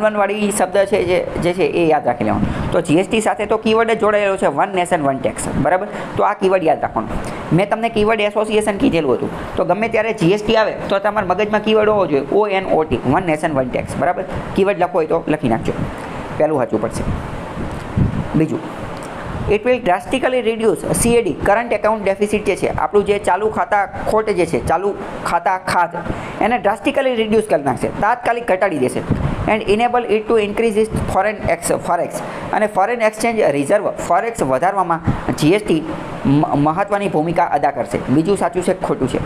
શબ્દ છે જે છે એ યાદ રાખી લેવાનો. તો જીએસટી સાથે તો કીવર્ડ જ જોડાયેલો છે વન નેશન વન ટેક્સ, બરાબર. તો આ કીવર્ડ યાદ રાખવાનું. મેં તમને કીવર્ડ એસોસિએશન કીધેલું હતું, તો ગમે ત્યારે જીએસટી આવે તો તમારા મગજમાં કીવર્ડ હોવો જોઈએ ONOT, one nation one tax, બરાબર. કીવર્ડ લખો હોય તો લખી નાખજો, પહેલું વાંચવું પડશે. બીજું, it will drastically reduce CAD, current account deficit જે છે, આપણું જે ચાલુ ખાતા ખોટ જે છે, ચાલુ ખાતા ખાત, એને ડ્રાસ્ટિકલી રિડ્યુસ કરી નાખશે, તાત્કાલિક ઘટાડી દેશે. And enable it to increase it forex, અને ફોરેન એક્સચેન્જ રિઝર્વ ફોરેક્સ વધારવામાં જીએસટી મહત્ત્વની ભૂમિકા અદા કરશે. બીજું સાચું છે ખોટું છે?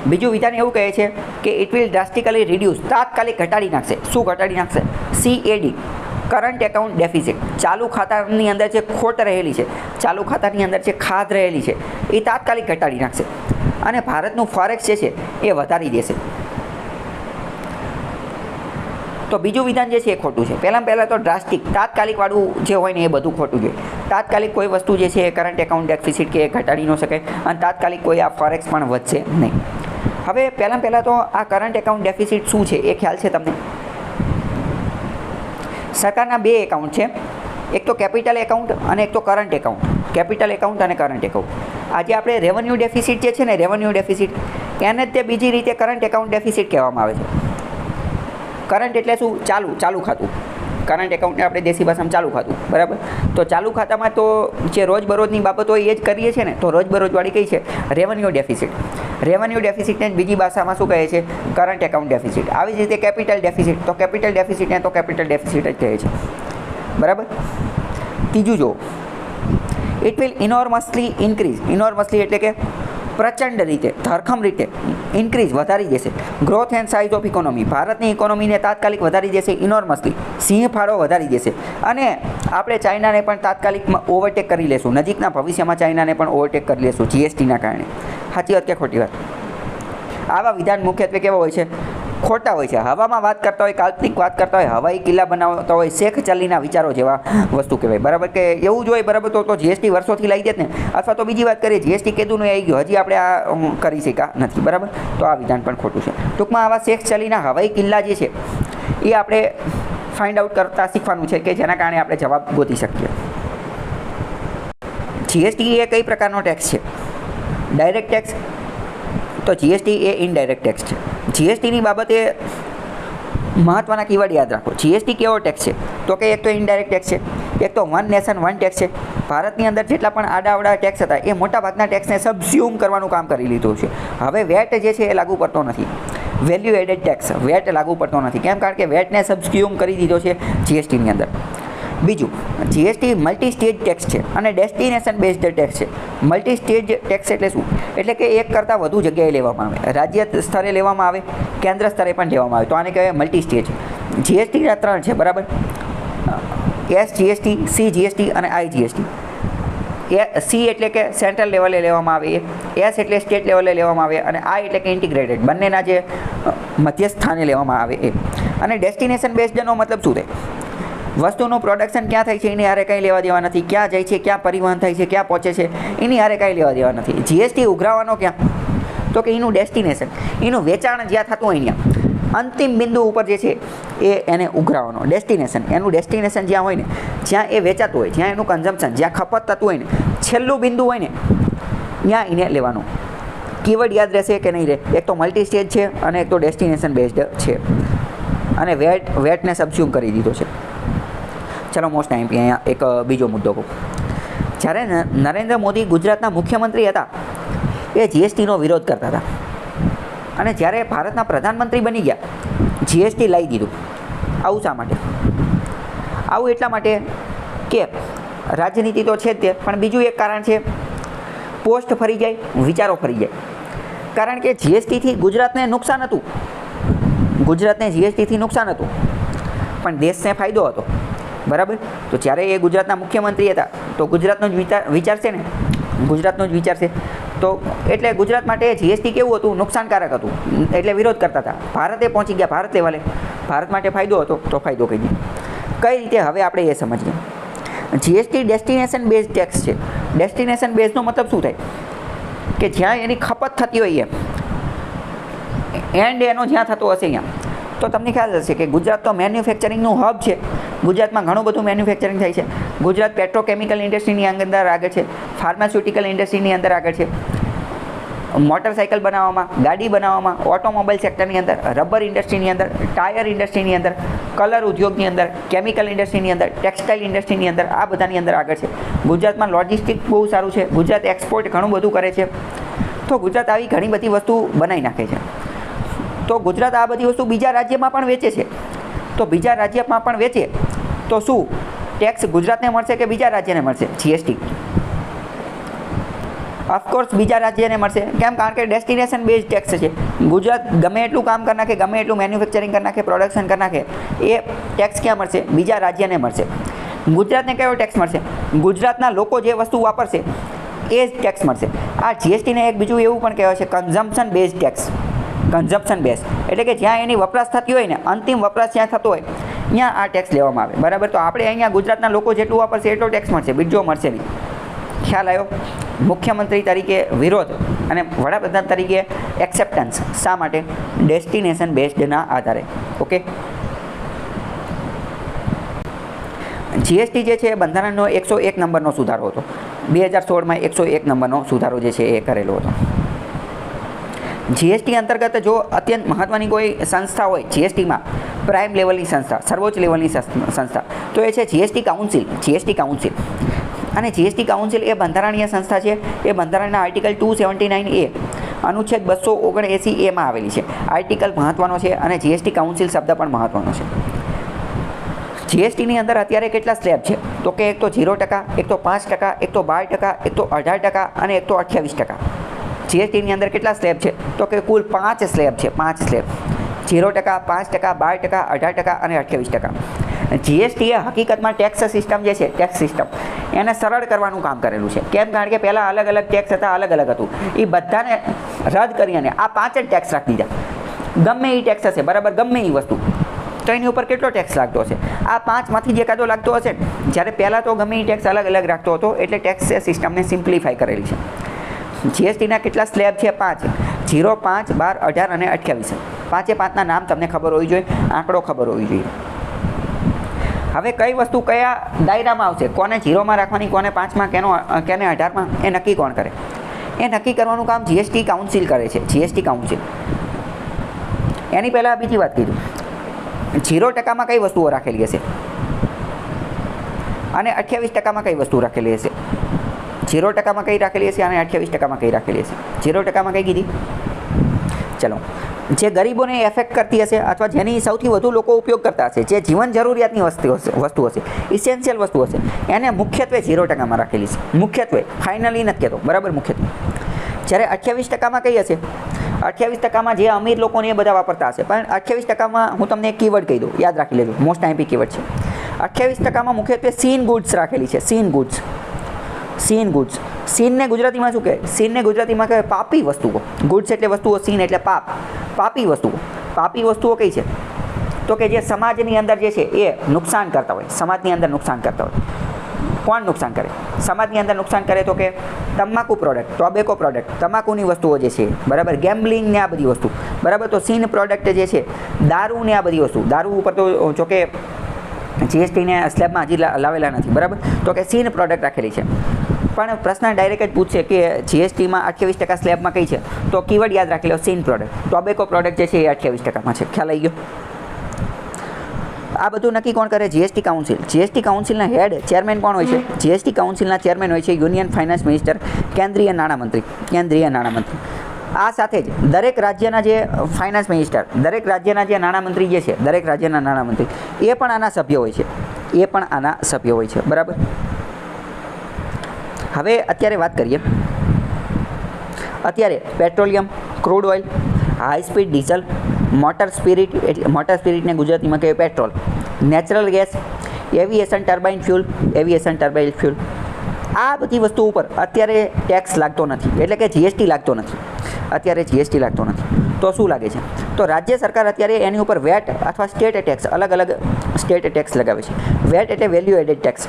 બીજું વિધાન એવું કહે છે કે ઇટ વિલ ડ્રાસ્ટિકલી રિડ્યુસ, તાત્કાલિક ઘટાડી નાખશે. શું ઘટાડી નાખશે? CAD, કરંટ એકાઉન્ટ ડેફિસિટ, ચાલુ ખાતાની અંદર જે ખોટ રહેલી છે, ચાલુ ખાતાની અંદર જે ખાધ રહેલી છે એ તાત્કાલિક ઘટાડી નાખશે. અને ભારતનું ફોરેક્સ જે છે એ વધારી દેશે. તો બીજું વિધાન જે છે એ ખોટું છે. પહેલાં તો ડ્રાસ્ટિક, તાત્કાલિકવાળું જે હોય ને એ બધું ખોટું છે. તાત્કાલિક કોઈ વસ્તુ જે છે એ કરંટ એકાઉન્ટ ડેફિસિટ કે એ ઘટાડી ન શકે, અને તાત્કાલિક કોઈ આ ફોરેક્સ પણ વધશે નહીં. હવે પહેલાં તો આ કરંટ એકાઉન્ટ ડેફિસિટ શું છે એ ખ્યાલ છે તમને? સરકારના બે એકાઉન્ટ છે, એક તો કેપિટલ એકાઉન્ટ અને એક તો કરંટ એકાઉન્ટ. કેપિટલ એકાઉન્ટ અને કરંટ એકાઉન્ટ. આજે આપણે રેવન્યુ ડેફિસિટ જે છે ને, રેવન્યુ ડેફિસિટ, એને જ તે બીજી રીતે કરંટ એકાઉન્ટ ડેફિસિટ કહેવામાં આવે છે. કરંટ એટલે શું? ચાલુ ખાતું. કરંટ એકાઉન્ટને આપણે દેશી ભાષામાં ચાલુ ખાતું, બરાબર. તો ચાલુ ખાતામાં તો જે રોજબરોજની બાબતો હોય એ જ કરીએ છીએ ને, તો રોજબરોજવાળી કઈ છે? Revenue deficit. રેવન્યુ ડેફિસિટને બીજી ભાષામાં શું કહે છે? Current account deficit. આવી જ રીતે કેપિટલ ડેફિસિટ, તો કેપિટલ ડેફિસિટને તો કેપિટલ ડેફિસિટ જ કહે છે, બરાબર. ત્રીજું જો, ઇટ વિલ ઇનોર્મસલી ઇન્ક્રીઝ. ઇનોર્મસલી એટલે કે પ્રચંડ રીતે, ધરખમ રીતે ઇન્ક્રીઝ, વધારી દેશે. Growth and size of economy, ભારતની ઇકોનોમીને તાત્કાલિક વધારી દેશે. ઇનોર્મસલી, સિંહ ફાળો વધારી દેશે. અને આપણે ચાઇનાને પણ તાત્કાલિકમાં ઓવરટેક કરી લેશું. નજીકના ભવિષ્યમાં ચાઇનાને પણ ઓવરટેક કરી લેશું જીએસટીના કારણે. સાચી વાત કે ખોટી વાત? આવા વિધાન મુખ્યત્વે કેવા હોય છે? ખોટા હોય છે. હવામાં વાત કરતા હોય, કાલ્પનિક વાત કરતા હોય, હવાઈ કિલ્લા બનાવતા હોય, શેખ ચલીના વિચારો જેવા વસ્તુ કહેવાય, બરાબર. કે એવું જ હોય, બરાબર. તો જીએસટી વર્ષોથી લઈ દેત ને. અથવા તો બીજી વાત કરીએ, જીએસટી કીધું આવી ગયું, હજી આપણે આ કરી શક્યા નથી, બરાબર. તો આ વિધાન પણ ખોટું છે. ટૂંકમાં આવા શેખ ચલીના હવાઈ કિલ્લા જે છે એ આપણે ફાઇન્ડ આઉટ કરતા શીખવાનું છે, કે જેના કારણે આપણે જવાબ ગોતી શકીએ. જીએસટી એ કઈ પ્રકારનો ટેક્સ છે? Direct tax. તો જીએસટી એ ઇનડાયરેક્ટ ટેક્સ છે. જીએસટીની બાબતે મહત્ત્વના કીવર્ડ યાદ રાખો. જીએસટી કેવો ટેક્સ છે? તો કે એક તો ઇનડાયરેક્ટ ટેક્સ છે, એક તો વન નેશન વન ટેક્સ છે. ભારતની અંદર જેટલા પણ આડાઅવળા ટેક્સ હતા એ મોટાભાગના ટેક્સને સબસ્યુમ કરવાનું કામ કરી લીધું છે. હવે વેટ જે છે એ લાગુ પડતો નથી. વેલ્યુ એડેડ ટેક્સ, વેટ લાગુ પડતો નથી. કેમ? કારણ કે વેટને સબસ્યુમ કરી દીધો છે જીએસટીની અંદર. બીજું, જીએસટી મલ્ટી સ્ટેજ ટેક્સ છે અને ડેસ્ટિનેશન બેઝડ ટેક્સ છે. મલ્ટી સ્ટેજ ટેક્સ એટલે શું? એટલે કે એક કરતાં વધુ જગ્યાએ લેવામાં આવે. રાજ્ય સ્તરે લેવામાં આવે, કેન્દ્ર સ્તરે પણ લેવામાં આવે, તો આને કહેવાય મલ્ટી સ્ટેજ. જીએસટીના 3 છે, બરાબર. SGST, CGST અને IGST. C એટલે કે સેન્ટ્રલ લેવલે લેવામાં આવે, S એટલે સ્ટેટ લેવલે લેવામાં આવે, અને I એટલે કે ઇન્ટિગ્રેટેડ, બંનેના જે મધ્યસ્થ સ્થાને લેવામાં આવે એ. અને ડેસ્ટિનેશન બેઝડનો મતલબ શું થાય? વસ્તુનું પ્રોડક્શન ક્યાં થાય છે એની હારે કંઈ લેવા દેવા નથી. ક્યાં જાય છે, ક્યાં પરિવહન થાય છે, ક્યાં પહોંચે છે, એની હારે કંઈ લેવા દેવા નથી. જીએસટી ઉઘરાવવાનો ક્યાં? તો કે એનું ડેસ્ટિનેશન, એનું વેચાણ જ્યાં થતું હોય ત્યાં અંતિમ બિંદુ ઉપર જે છે એને ઉઘરાવવાનો. ડેસ્ટિનેશન, એનું ડેસ્ટિનેશન જ્યાં હોય ને, જ્યાં એ વેચાતું હોય, જ્યાં એનું કન્ઝમ્પશન, જ્યાં ખપત થતું હોય ને, છેલ્લું બિંદુ હોય ને ત્યાં એને લેવાનું. કીવર્ડ યાદ રહેશે કે નહીં રહે? એક તો મલ્ટી સ્ટેજ છે અને એક તો ડેસ્ટિનેશન બેઝડ છે. અને વેટને સબસ્યુમ કરી દીધો છે. ચલો મોસ્ટ ટાઈમ અહીંયા એક બીજો મુદ્દો કહું. જ્યારે નરેન્દ્ર મોદી ગુજરાતના મુખ્યમંત્રી હતા એ જીએસટીનો વિરોધ કરતા હતા, અને જ્યારે ભારતના પ્રધાનમંત્રી બની ગયા જીએસટી લાવી દીધું. આવું શા માટે? આવું એટલા માટે કે રાજનીતિ તો છે જ તે, પણ બીજું એક કારણ છે, પોસ્ટ ફરી જાય, વિચારો ફરી જાય. કારણ કે જીએસટીથી ગુજરાતને નુકસાન હતું, ગુજરાતને જીએસટીથી નુકસાન હતું, પણ દેશને ફાયદો હતો, બરાબર. તો જ્યારે એ ગુજરાતના મુખ્યમંત્રી હતા તો ગુજરાતનો જ વિચાર છે ને, ગુજરાતનો જ વિચાર છે. તો એટલે ગુજરાત માટે જીએસટી કેવું હતું? નુકસાનકારક હતું, એટલે વિરોધ કરતા હતા. ભારતે પહોંચી ગયા ભારત લેવલે, ભારત માટે ફાયદો હતો તો ફાયદો કહી દીધો. કઈ રીતે? હવે આપણે એ સમજીએ. જીએસટી ડેસ્ટિનેશન બેઝ ટેક્સ છે. ડેસ્ટિનેશન બેઝનો મતલબ શું થાય? કે જ્યાં એની ખપત થતી હોય એન્ડ એનો જ્યાં થતો હશે અહીંયા. તો તમને ખ્યાલ હશે કે ગુજરાત તો મેન્યુફેક્ચરિંગનું હબ છે. ગુજરાતમાં ઘણું બધું મેન્યુફેક્ચરિંગ થાય છે. ગુજરાત પેટ્રોકેમિકલ ઇન્ડસ્ટ્રીની અંદર આગળ છે, ફાર્માસ્યુટિકલ ઇન્ડસ્ટ્રીની અંદર આગળ છે, મોટરસાઇકલ બનાવવામાં, ગાડી બનાવવામાં, ઓટોમોબાઈલ સેક્ટરની અંદર, રબર ઇન્ડસ્ટ્રીની અંદર, ટાયર ઇન્ડસ્ટ્રીની અંદર, કલર ઉદ્યોગની અંદર, કેમિકલ ઇન્ડસ્ટ્રીની અંદર, ટેક્સટાઇલ ઇન્ડસ્ટ્રીની અંદર, આ બધાની અંદર આગળ છે. ગુજરાતમાં લોજિસ્ટિક બહુ સારું છે. ગુજરાત એક્સપોર્ટ ઘણું બધું કરે છે. તો ગુજરાત આવી ઘણી બધી વસ્તુ બનાવી નાખે છે. તો ગુજરાત આ બધી વસ્તુ બીજા રાજ્યમાં પણ વેચે છે. તો બીજા રાજ્યમાં પણ વેચે તો શું ટેક્સ ગુજરાતને મળશે કે બીજા રાજ્યને મળશે? જીએસટી ઓફકોર્સ બીજા રાજ્યને મળશે. કેમ? કારણ કે ડેસ્ટિનેશન બેઝ ટેક્સ છે. ગુજરાત ગમે એટલું કામ કરી નાખે, ગમે એટલું મેન્યુફેક્ચરિંગ કરી નાખે, પ્રોડક્શન કરી નાખે, એ ટેક્સ ક્યાં મળશે? બીજા રાજ્યને મળશે. ગુજરાતને કયો ટેક્સ મળશે? ગુજરાતના લોકો જે વસ્તુ વાપરશે એ જ ટેક્સ મળશે. આ જીએસટીને એક બીજું એવું પણ કહેવાય છે consumption base tax. Consumption base એટલે કે જ્યાં એની વપરાશ થતી હોય ને, અંતિમ વપરાશ જ્યાં થતો હોય ત્યાં આ ટેક્સ લેવામાં આવે. બરાબર? તો આપણે અહીંયા ગુજરાતના લોકો જેટલું વાપરશે એટલો ટેક્સ મળશે, બીજો મળશે નહીં. ખ્યાલ આવ્યો? મુખ્યમંત્રી તરીકે વિરોધ અને વડાપ્રધાન તરીકે એક્સેપ્ટન્સ. શા માટે? ડેસ્ટિનેશન બેઝડના આધારે. ઓકે. જીએસટી જે છે એ બંધારણનો 101 નંબરનો સુધારો હતો. 2016માં 101 નંબરનો સુધારો જે છે એ કરેલો હતો. જીએસટી અંતર્ગત જો અત્યંત મહત્ત્વની કોઈ સંસ્થા હોય જીએસટીમાં, પ્રાઇમ લેવલની સંસ્થા, સર્વોચ્ચ લેવલની સંસ્થા, તો એ છે જીએસટી કાઉન્સિલ. જીએસટી કાઉન્સિલ અને જીએસટી કાઉન્સિલ એ બંધારણીય સંસ્થા છે. એ બંધારણના આર્ટિકલ 279A અનુચ્છેદ 279 એમાં આવેલી છે. આર્ટિકલ મહત્ત્વનો છે અને જીએસટી કાઉન્સિલ શબ્દ પણ મહત્ત્વનો છે. જીએસટીની અંદર અત્યારે કેટલા સ્લેબ છે? તો કે એક તો 0%, એક તો 5%, એક તો 12%, એક તો 18% અને એક તો 28%. જીએસટીની અંદર કેટલા સ્લેબ છે? તો કે કુલ 5 સ્લેબ છે. 5 સ્લેબ: 0%, 5%, 12%, 18% અને 28%. જીએસટી એ હકીકતમાં ટેક્સ સિસ્ટમ જે છે, ટેક્સ સિસ્ટમ એને સરળ કરવાનું કામ કરેલું છે. કેમ? કારણ કે પહેલાં અલગ અલગ ટેક્સ હતા, અલગ અલગ હતું. એ બધાને રદ કરી અને આ 5 જ ટેક્સ રાખી દીધા. ગમે એ ટેક્સ હશે, બરાબર, ગમે એ વસ્તુ, તો એની ઉપર કેટલો ટેક્સ લાગતો હશે? આ 5માંથી જે એકાદો લાગતો હશે. જ્યારે પહેલાં તો ગમે એ ટેક્સ અલગ અલગ રાખતો હતો, એટલે ટેક્સ સિસ્ટમને સિમ્પ્લિફાઈ કરેલી છે. જીએસટીના કેટલા સ્લેબ છે? 5: 0, 5, 12, 18 અને 28. 5-5ના નામ તમને ખબર હોવી જોઈએ, આંકડો ખબર હોવી જોઈએ. હવે કઈ વસ્તુ કયા દાયરામાં આવશે, કોને 0માં રાખવાની, કોને 5માં, કેને 18માં, એ નક્કી કોણ કરે? એ નક્કી કરવાનું કામ જીએસટી કાઉન્સિલ કરે છે. GST council. એની પહેલાં બીજી વાત કીધું, 0%માં કઈ વસ્તુઓ રાખેલી હશે અને 28%માં કઈ વસ્તુ રાખેલી હશે? 0%માં કઈ રાખેલી હશે અને 28%માં કઈ રાખેલી હશે? 0%માં કઈ કીધી? ચલો, જે ગરીબોને એફેક્ટ કરતી હશે અથવા જેની સૌથી વધુ લોકો ઉપયોગ કરતા હશે, જે જીવન જરૂરિયાતની વસ્તુ હશે, ઇસેન્શિયલ વસ્તુ હશે, એને મુખ્યત્વે 0%માં રાખેલી છે. મુખ્યત્વે, ફાઇનલી નથી કહેતો, બરાબર, મુખ્યત્વે. જ્યારે 28%માં કઈ હશે? 28%માં જે અમીર લોકોને એ બધા વાપરતા હશે. પણ 28%માં હું તમને એક કીવર્ડ કહી દઉં, યાદ રાખી લેજો, મોસ્ટ આઈપી કીવર્ડ છે. 28%માં મુખ્યત્વે સીન ગુડ્સ રાખેલી છે. Sin goods. Sin goods. સીનને ગુજરાતીમાં શું કહે? સીનને ગુજરાતીમાં કહે પાપી વસ્તુઓ. ગુડ્સ એટલે વસ્તુઓ, સીન એટલે પાપ. પાપી વસ્તુઓ. પાપી વસ્તુઓ કઈ છે? તો કે જે સમાજની અંદર જે છે એ નુકસાન કરતા હોય, સમાજની અંદર નુકસાન કરતા હોય. કોણ નુકસાન કરે? સમાજની અંદર નુકસાન કરે તો કે તમાકુ પ્રોડક્ટ, ટોબેકો પ્રોડક્ટ, તમાકુની વસ્તુઓ જે છે, બરાબર, ગેમ્બલિંગ ને આ બધી વસ્તુ, બરાબર. તો સીન પ્રોડક્ટ જે છે, દારૂ ને આ બધી વસ્તુ. દારૂ ઉપર તો જોકે જીએસટીને સ્લેબમાં હજી લાવેલા નથી, બરાબર. તો કે સીન પ્રોડક્ટ રાખેલી છે. પણ પ્રશ્ન ડાયરેક્ટ જ પૂછશે કે જીએસટીમાં 28% સ્લેબમાં કઈ છે? તો કીવર્ડ યાદ રાખી લો, સીન પ્રોડક્ટ. ટોબેકો પ્રોડક્ટ જે છે એ 28%માં છે. ખ્યાલ આવી ગયો? આ બધું નક્કી કોણ કરે? GST council. જીએસટી કાઉન્સિલના હેડ ચેરમેન કોણ હોય છે? જીએસટી કાઉન્સિલના ચેરમેન હોય છે યુનિયન ફાઇનાન્સ મિનિસ્ટર, કેન્દ્રીય નાણામંત્રી. કેન્દ્રીય નાણામંત્રી. આ સાથે જ દરેક રાજ્યના જે ફાઇનાન્સ મિનિસ્ટર, દરેક રાજ્યના જે નાણામંત્રી જે છે, દરેક રાજ્યના નાણામંત્રી એ પણ આના સભ્ય હોય છે. એ પણ આના સભ્ય હોય છે, બરાબર. હવે અત્યારે વાત કરીએ. અત્યારે petroleum, crude oil, high speed diesel, motor સ્પિરિટને ગુજરાતીમાં કહેવાય petrol, natural gas, aviation turbine fuel, આ બધી વસ્તુ ઉપર અત્યારે ટેક્સ લાગતો નથી, એટલે કે જીએસટી લાગતો નથી. અત્યારે જીએસટી લાગતો નથી. તો શું લાગે છે? તો રાજ્ય સરકાર અત્યારે એની ઉપર વેટ અથવા સ્ટેટ ટેક્સ, અલગ અલગ સ્ટેટ ટેક્સ લગાવે છે. વેટ એટલે વેલ્યુ એડેડ ટેક્સ.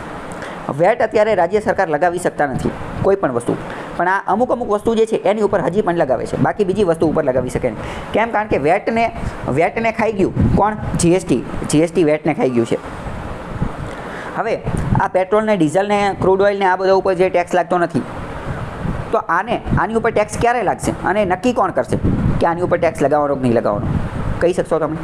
વેટ અત્યારે રાજ્ય સરકાર લગાવી શકતા નથી કોઈ પણ વસ્તુ, પણ આ અમુક વસ્તુ જે છે એની ઉપર હજી પણ લગાવે છે. બાકી બીજી વસ્તુ ઉપર લગાવી શકે નહીં. કેમ? કારણ કે વેટને ખાઈ ગયું કોણ? જીએસટી વેટને ખાઈ ગયું છે. હવે આ પેટ્રોલને, ડીઝલને, ક્રૂડ ઓઇલને આ બધા ઉપર જે ટેક્સ લાગતો નથી, તો આની ઉપર ટેક્સ ક્યારે લાગશે અને નક્કી કોણ કરશે કે આની ઉપર ટેક્સ લગાવવાનો કે નહીં લગાવવાનો? કહી શકશો તમે?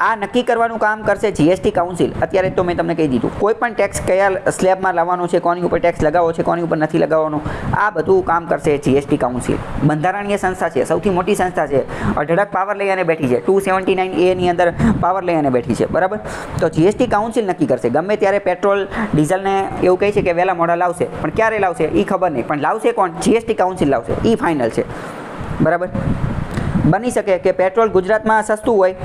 આ નક્કી કરવાનું કામ કરશે જીએસટી કાઉન્સિલ. અત્યારે તો મેં તમને કહી દીધું, કોઈ પણ ટેક્સ કયા સ્લેબમાં લાવવાનો છે, કોની ઉપર ટેક્સ લગાવવો છે, કોની ઉપર નથી લગાવવાનો, આ બધું કામ કરશે જીએસટી કાઉન્સિલ. બંધારણીય સંસ્થા છે, સૌથી મોટી સંસ્થા છે, અઢળક પાવર લઈ અને બેઠી છે. 279A ની અંદર પાવર લઈ અને બેઠી છે, બરાબર. તો જીએસટી કાઉન્સિલ નક્કી કરશે. ગમે ત્યારે પેટ્રોલ, ડીઝલને એવું કહે છે કે વહેલા મોડા લાવશે, પણ ક્યારે લાવશે એ ખબર નહીં, પણ લાવશે કોણ? જીએસટી કાઉન્સિલ લાવશે. એ ફાઇનલ છે, બરાબર. બની શકે કે પેટ્રોલ ગુજરાતમાં સસ્તું હોય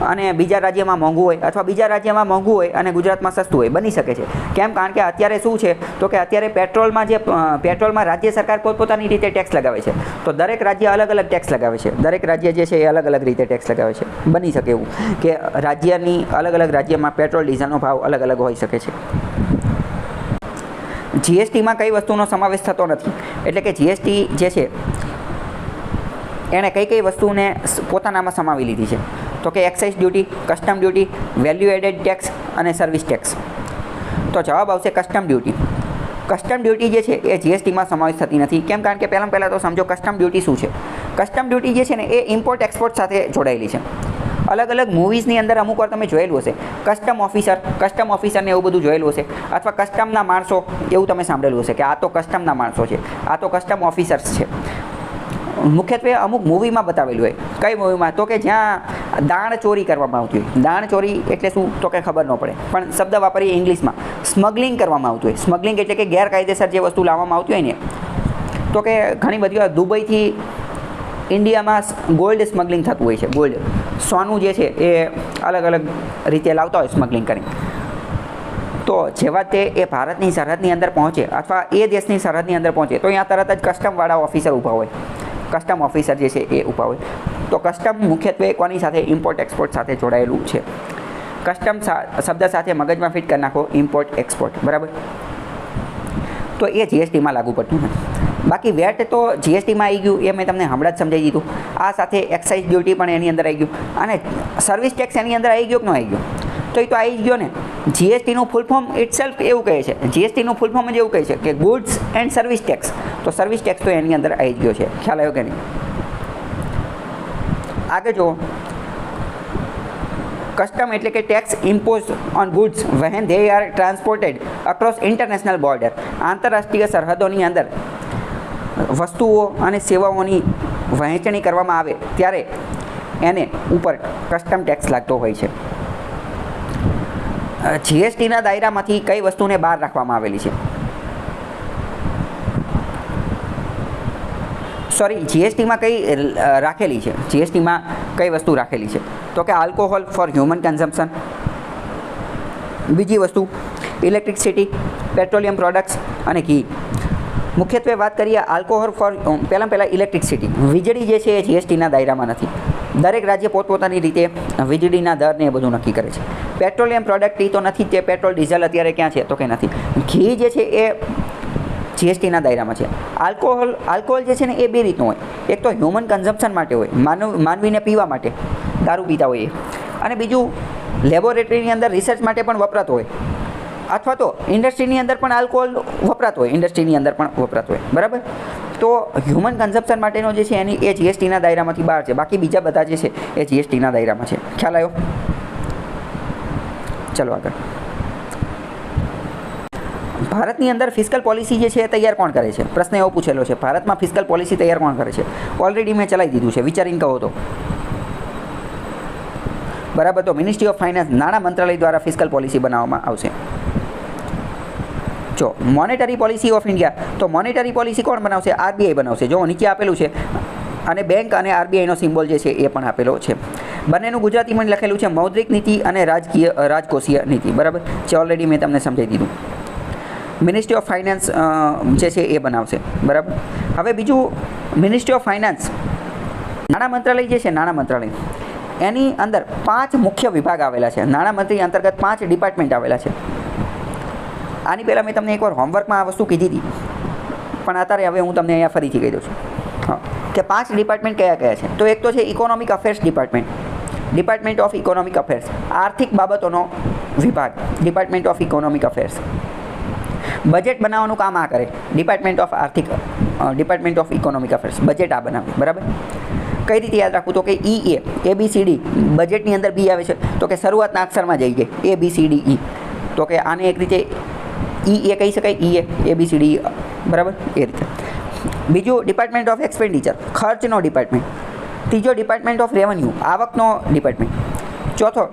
અને બીજા રાજ્યમાં મોંઘું હોય, અથવા બીજા રાજ્યમાં મોંઘું હોય અને ગુજરાતમાં સસ્તું હોય. બની શકે છે. કેમ? કારણ કે અત્યારે શું છે તો કે અત્યારે પેટ્રોલમાં રાજ્ય સરકાર પોતપોતાની રીતે ટેક્સ લગાવે છે. તો દરેક રાજ્ય અલગ અલગ ટેક્સ લગાવે છે. દરેક રાજ્ય જે છે એ અલગ અલગ રીતે ટેક્સ લગાવે છે. બની શકે એવું કે અલગ અલગ રાજ્યમાં પેટ્રોલ, ડીઝલનો ભાવ અલગ અલગ હોઈ શકે છે. જીએસટીમાં કઈ વસ્તુનો સમાવેશ થતો નથી, એટલે કે જીએસટી જે છે એણે કઈ વસ્તુને પોતાનામાં સમાવી લીધી છે? તો કે excise duty, custom duty, value added tax અને સર્વિસ ટેક્સ. તો જવાબ આવશે કસ્ટમ ડ્યુટી. કસ્ટમ ડ્યુટી જે છે એ જીએસટીમાં સમાવેશ થતી નથી. કેમ? કારણ કે પહેલાં તો સમજો કસ્ટમ ડ્યુટી શું છે. કસ્ટમ ડ્યુટી જે છે ને એ ઇમ્પોર્ટ એક્સપોર્ટ સાથે જોડાયેલી છે. અલગ અલગ મૂવીઝની અંદર અમુક વાર તમે જોયેલું હશે, કસ્ટમ ઓફિસરને એવું બધું જોયેલું હશે, અથવા કસ્ટમના માણસો એવું તમે સાંભળેલું હશે કે આ તો કસ્ટમના માણસો છે, આ તો કસ્ટમ ઓફિસર્સ છે. મુખ્યત્વે અમુક મૂવીમાં બતાવેલું હોય. કઈ મૂવીમાં? તો કે જ્યાં દાણ ચોરી કરવામાં આવતી હોય. દાણ ચોરી એટલે શું તો કે ખબર ન પડે, પણ શબ્દ વાપરીએ ઇંગ્લિશમાં. સ્મગલિંગ કરવામાં આવતું હોય. સ્મગલિંગ એટલે કે ગેરકાયદેસર જે વસ્તુ લાવવામાં આવતી હોય ને, તો કે ઘણી બધી વાર દુબઈથી ઇન્ડિયામાં ગોલ્ડ સ્મગલિંગ થતું હોય છે. ગોલ્ડ, સોનું જે છે એ અલગ અલગ રીતે લાવતા હોય સ્મગલિંગ કરીને. તો જેવા તે એ ભારતની સરહદની અંદર પહોંચે અથવા એ દેશની સરહદની અંદર પહોંચે, તો અહીંયા તરત જ કસ્ટમવાળા ઓફિસર ઊભા હોય. કસ્ટમ ઓફિસર જે છે એ ઊભા હોય. તો કસ્ટમ મુખ્યત્વે કોની સાથે? ઇમ્પોર્ટ એક્સપોર્ટ સાથે જોડાયેલું છે. કસ્ટમ શબ્દ સાથે મગજમાં ફિટ કરી નાખો, ઇમ્પોર્ટ એક્સપોર્ટ, બરાબર. તો એ જીએસટીમાં લાગુ પડતું નથી. બાકી વેટ તો જીએસટીમાં આવી ગયું, એ મેં તમને હમણાં જ સમજાવી દીધું. આ સાથે એક્સાઇઝ ડ્યુટી પણ એની અંદર આવી ગયું, અને સર્વિસ ટેક્સ એની અંદર આવી ગયો કે ન આવી ગયો? તો એ તો આવી ગયો ને. જીએસટીનું ફૂલ ફોર્મ ઇટસેલ્ફ એવું કહે છે, જીએસટીનું ફૂલ ફોર્મ જ એવું કહે છે કે ગુડ્સ એન્ડ સર્વિસ ટેક્સ. તો સર્વિસ ટેક્સ તો એની અંદર આવી ગયો છે. ખ્યાલ આવ્યો કે નહીં? આગળ જુઓ. કસ્ટમ એટલે કે tax impose on goods when they are transported across international border. આંતરરાષ્ટ્રીય સરહદોની અંદર વસ્તુઓ અને સેવાઓની વહેંચણી કરવામાં આવે ત્યારે એને ઉપર કસ્ટમ ટેક્સ લાગતો હોય છે. જીએસટીના દાયરામાંથી કઈ વસ્તુને બહાર રાખવામાં આવેલી છે? સોરી, જીએસટીમાં કઈ રાખેલી છે? જીએસટીમાં કઈ વસ્તુ રાખેલી છે? તો કે આલ્કોહોલ ફોર હ્યુમન કન્ઝમ્પશન. બીજી વસ્તુ ઇલેક્ટ્રિસિટી, પેટ્રોલિયમ પ્રોડક્ટ્સ અને ઘી. મુખ્યત્વે વાત કરીએ આલ્કોહોલ ફોર પહેલાં ઇલેક્ટ્રિસિટી. વીજળી જે છે એ જીએસટીના દાયરામાં નથી. દરેક રાજ્ય પોતપોતાની રીતે વીજળીના દરને એ બધું નક્કી કરે છે. પેટ્રોલિયમ પ્રોડક્ટ એ તો નથી, તે પેટ્રોલ ડીઝલ અત્યારે ક્યાં છે? તો કે નથી. ઘી જે છે એ જીએસટીના દાયરામાં છે. આલ્કોહોલ જે છે ને એ બે રીતનું હોય. એક તો હ્યુમન કન્ઝમ્પશન માટે હોય, માનવીને પીવા માટે દારૂ પીતા હોય એ, અને બીજું લેબોરેટરીની અંદર રિસર્ચ માટે પણ વપરાતો હોય, અથવા તો ઇન્ડસ્ટ્રીની અંદર પણ આલ્કોહોલ વપરાતો હોય, બરાબર. તો હ્યુમન કન્ઝમ્પશન માટેનો જે છે એની એ જીએસટીના દાયરામાંથી બહાર છે. બાકી બીજા બધા જે છે એ જીએસટીના દાયરામાં છે. ખ્યાલ આવ્યો? ચલો આગળ. ભારતની અંદર ફિસ્કલ પોલિસી જે છે એ તૈયાર કોણ કરે છે? પ્રશ્ન એવો પૂછેલો છે, ભારતમાં ફિસ્કલ પોલિસી તૈયાર કોણ કરે છે? ઓલરેડી મેં ચલાવી દીધું છે, વિચારીને કહો તો. બરાબર. તો મિનિસ્ટ્રી ઓફ ફાઇનાન્સ, નાણાં મંત્રાલય દ્વારા ફિસ્કલ પોલિસી બનાવવામાં આવશે. જો મોનેટરી પોલિસી ઓફ ઇન્ડિયા, તો મોનેટરી પોલિસી કોણ બનાવશે? આરબીઆઈ બનાવશે. જો નીચે આપેલું છે, અને બેંક અને આરબીઆઈનો સિમ્બોલ જે છે એ પણ આપેલો છે. બંનેનું ગુજરાતીમાં લખેલું છે મૌદ્રિક નીતિ અને રાજકોષીય નીતિ, બરાબર. જે ઓલરેડી મેં તમને સમજાવી દીધું. મિનિસ્ટ્રી ઓફ ફાઇનાન્સ જે છે એ બનાવશે, બરાબર. હવે બીજું, મિનિસ્ટ્રી ઓફ ફાઇનાન્સ, નાણાં મંત્રાલય જે છે, નાણાં મંત્રાલય, એની અંદર 5 મુખ્ય વિભાગ આવેલા છે. નાણામંત્રી અંતર્ગત 5 ડિપાર્ટમેન્ટ આવેલા છે. આની પહેલાં મેં તમને એકવાર હોમવર્કમાં આ વસ્તુ કીધી હતી, પણ અત્યારે હવે હું તમને અહીંયા ફરીથી કહી દઉં છું. હા, કે 5 ડિપાર્ટમેન્ટ કયા કયા છે. તો એક તો છે economic affairs department, department of economic affairs, આર્થિક બાબતોનો વિભાગ, department of economic affairs. Budget બનાવવાનું કામ આ કરે, department of economic affairs, budget આ બનાવે, બરાબર. કઈ રીતે યાદ રાખવું? તો કે ABCD, બજેટની અંદર બી આવે છે, તો કે શરૂઆતના અક્ષરમાં જઈ ગઈ ABCDE, તો કે આને એક રીતે EA કહી શકાય, ABCD, બરાબર, એ રીતે. બીજું ડિપાર્ટમેન્ટ ઓફ એક્સપેન્ડિચર, ખર્ચનો ડિપાર્ટમેન્ટ. ત્રીજો ડિપાર્ટમેન્ટ ઓફ રેવન્યુ, આવકનો ડિપાર્ટમેન્ટ. ચોથો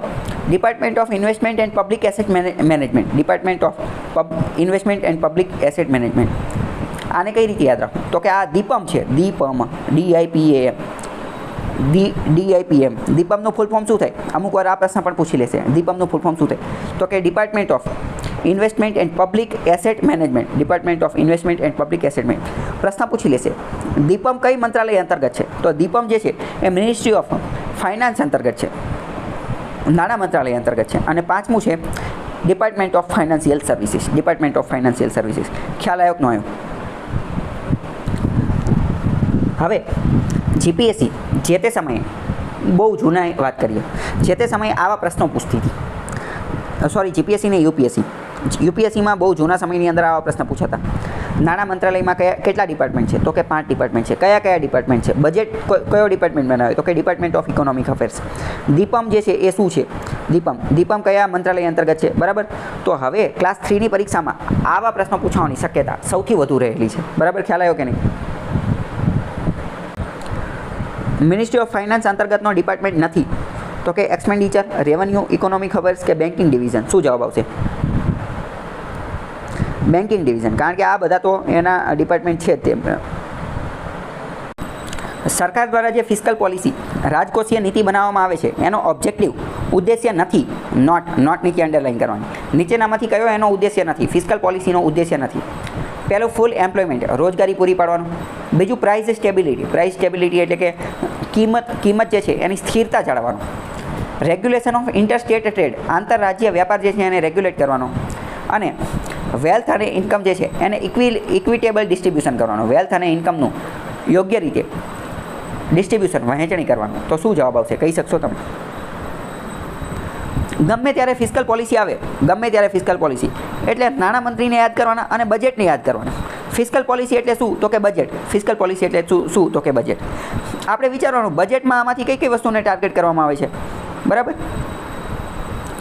department of investment and public asset management, department of investment and public asset management. આને કઈ રીતે યાદ રાખવું? તો કે આ દીપમ છે, દીપમ, DIPM. દીપમનું ફૂલ ફોર્મ શું થાય? અમુક વાર આ પ્રશ્ન પણ પૂછી લેશે, દીપમનું ફૂલ ફોર્મ શું થાય? તો કે department of investment and public asset management, department of investment and public asset management. પ્રશ્ન પૂછી લેશે, દીપમ કઈ મંત્રાલય અંતર્ગત છે? તો દીપમ જે છે એ મિનિસ્ટ્રી ઓફ ફાઇનાન્સ અંતર્ગત છે, નાણાં મંત્રાલય અંતર્ગત છે. અને 5મું છે department of financial services, department of financial services. ખ્યાલ આવ્યો કે ન આવ્યો? હવે GPSC જે તે સમયે, બહુ જૂના વાત કરીએ, જે તે સમયે આવા પ્રશ્નો પૂછતી હતી. સોરી, GPSC ને UPSCમાં બહુ જૂના સમયની અંદર આવા પ્રશ્ન પૂછાતા. નાણાં મંત્રાલયમાં કેટલા ડિપાર્ટમેન્ટ છે? તો કે 5 ડિપાર્ટમેન્ટ છે. કયા કયા ડિપાર્ટમેન્ટ છે? બજેટ કયો ડિપાર્ટમેન્ટ બનાવે? તો કે department of economic affairs. Deepam જે છે એ શું છે? દીપમ કયા મંત્રાલય અંતર્ગત છે? બરાબર. તો હવે ક્લાસ 3ની પરીક્ષામાં આવા પ્રશ્નો પૂછવાની શક્યતા સૌથી વધુ રહેલી છે, બરાબર. ખ્યાલ આવ્યો કે નહીં? મિનિસ્ટ્રી ઓફ ફાઇનાન્સ અંતર્ગતનો ડિપાર્ટમેન્ટ નથી. તો કે એક્સપેન્ડિચર, રેવન્યુ, ઇકોનોમિક અફેર્સ કે બેન્કિંગ ડિવિઝન? શું જવાબ આવશે? બેન્કિંગ ડિવિઝન, કારણ કે આ બધા તો એના ડિપાર્ટમેન્ટ છે જ. તે સરકાર દ્વારા જે ફિસ્કલ પોલિસી, રાજકોષીય નીતિ બનાવવામાં આવે છે, એનો ઓબ્જેક્ટિવ, ઉદ્દેશ્ય નથી. નોટ નીચે અંડરલાઇન કરવાની. નીચેનામાંથી કયો એનો ઉદ્દેશ્ય નથી? ફિસ્કલ પોલિસીનો ઉદ્દેશ્ય નથી. પહેલું ફૂલ એમ્પ્લોયમેન્ટ, રોજગારી પૂરી પાડવાનું. બીજું પ્રાઇસ સ્ટેબિલિટી એટલે કે કિંમત જે છે એની સ્થિરતા જાળવવાનું. રેગ્યુલેશન ઓફ ઇન્ટરસ્ટેટ ટ્રેડ, આંતરરાજ્ય વેપાર જે છે એને રેગ્યુલેટ કરવાનો. અને વેલ્થ અને ઇન્કમ જે છે એને ઇક્વિટેબલ ડિસ્ટ્રીબ્યુશન કરવાનું. વેલ્થ અને ઇન્કમનું યોગ્ય રીતે ડિસ્ટ્રીબ્યુશન, વહેંચણી કરવાનું. તો શું જવાબ આવશે? કહી શકશો તમે? ગમે ત્યારે ફિસ્કલ પોલિસી આવે, એટલે નાણામંત્રીને યાદ કરવાના અને બજેટને યાદ કરવાના. ફિસ્કલ પોલિસી એટલે શું? તો કે બજેટ. ફિસ્કલ પોલિસી એટલે શું? તો કે બજેટ. આપણે વિચારવાનું, બજેટમાં આમાંથી કઈ કઈ વસ્તુને ટાર્ગેટ કરવામાં આવે છે, બરાબર.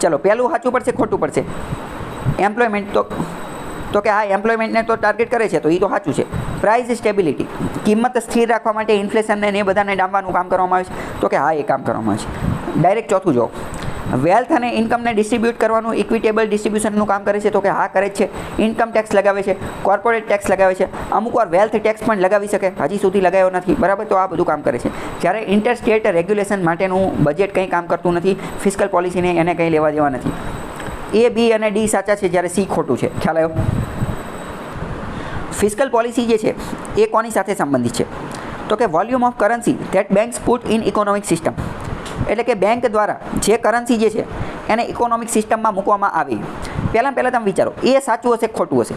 ચલો, પહેલું સાચું પડશે, ખોટું પડશે? એમ્પ્લોયમેન્ટ. તો કે આ એમ્પ્લોયમેન્ટને તો ટાર્ગેટ કરે છે, તો એ તો સાચું છે. પ્રાઇસ સ્ટેબિલિટી, કિંમત સ્થિર રાખવા માટે ઇન્ફ્લેશનને એ બધાને ડામવાનું કામ કરવામાં આવે છે, તો કે હા, એ કામ કરવામાં આવે છે. ડાયરેક્ટ ચોથું જો, વેલ્થ અને ઇન્કમને ડિસ્ટ્રીબ્યુટ કરવાનું, ઇક્વિટેબલ ડિસ્ટ્રીબ્યુશનનું કામ કરે છે, તો કે હા, કરે જ છે. ઇન્કમ ટેક્સ લગાવે છે, કોર્પોરેટ ટેક્સ લગાવે છે, અમુક વાર વેલ્થ ટેક્સ પણ લગાવી શકે, હજી સુધી લગાવ્યો નથી, બરાબર. તો આ બધું કામ કરે છે. જ્યારે ઇન્ટરસ્ટેટ રેગ્યુલેશન માટેનું બજેટ કંઈ કામ કરતું નથી, ફિસ્કલ પોલિસીને એને કંઈ લેવા દેવા નથી. A, B અને D સાચા છે, જ્યારે C ખોટું છે. ખ્યાલ આવ્યો? ફિસ્કલ પોલિસી જે છે એ કોની સાથે સંબંધિત છે? તો કે volume of currency that banks put in economic system, એટલે કે બેંક દ્વારા જે કરન્સી જે છે એને ઇકોનોમિક સિસ્ટમમાં મૂકવામાં આવી. પહેલાં તમે વિચારો, એ સાચું હશે, ખોટું હશે?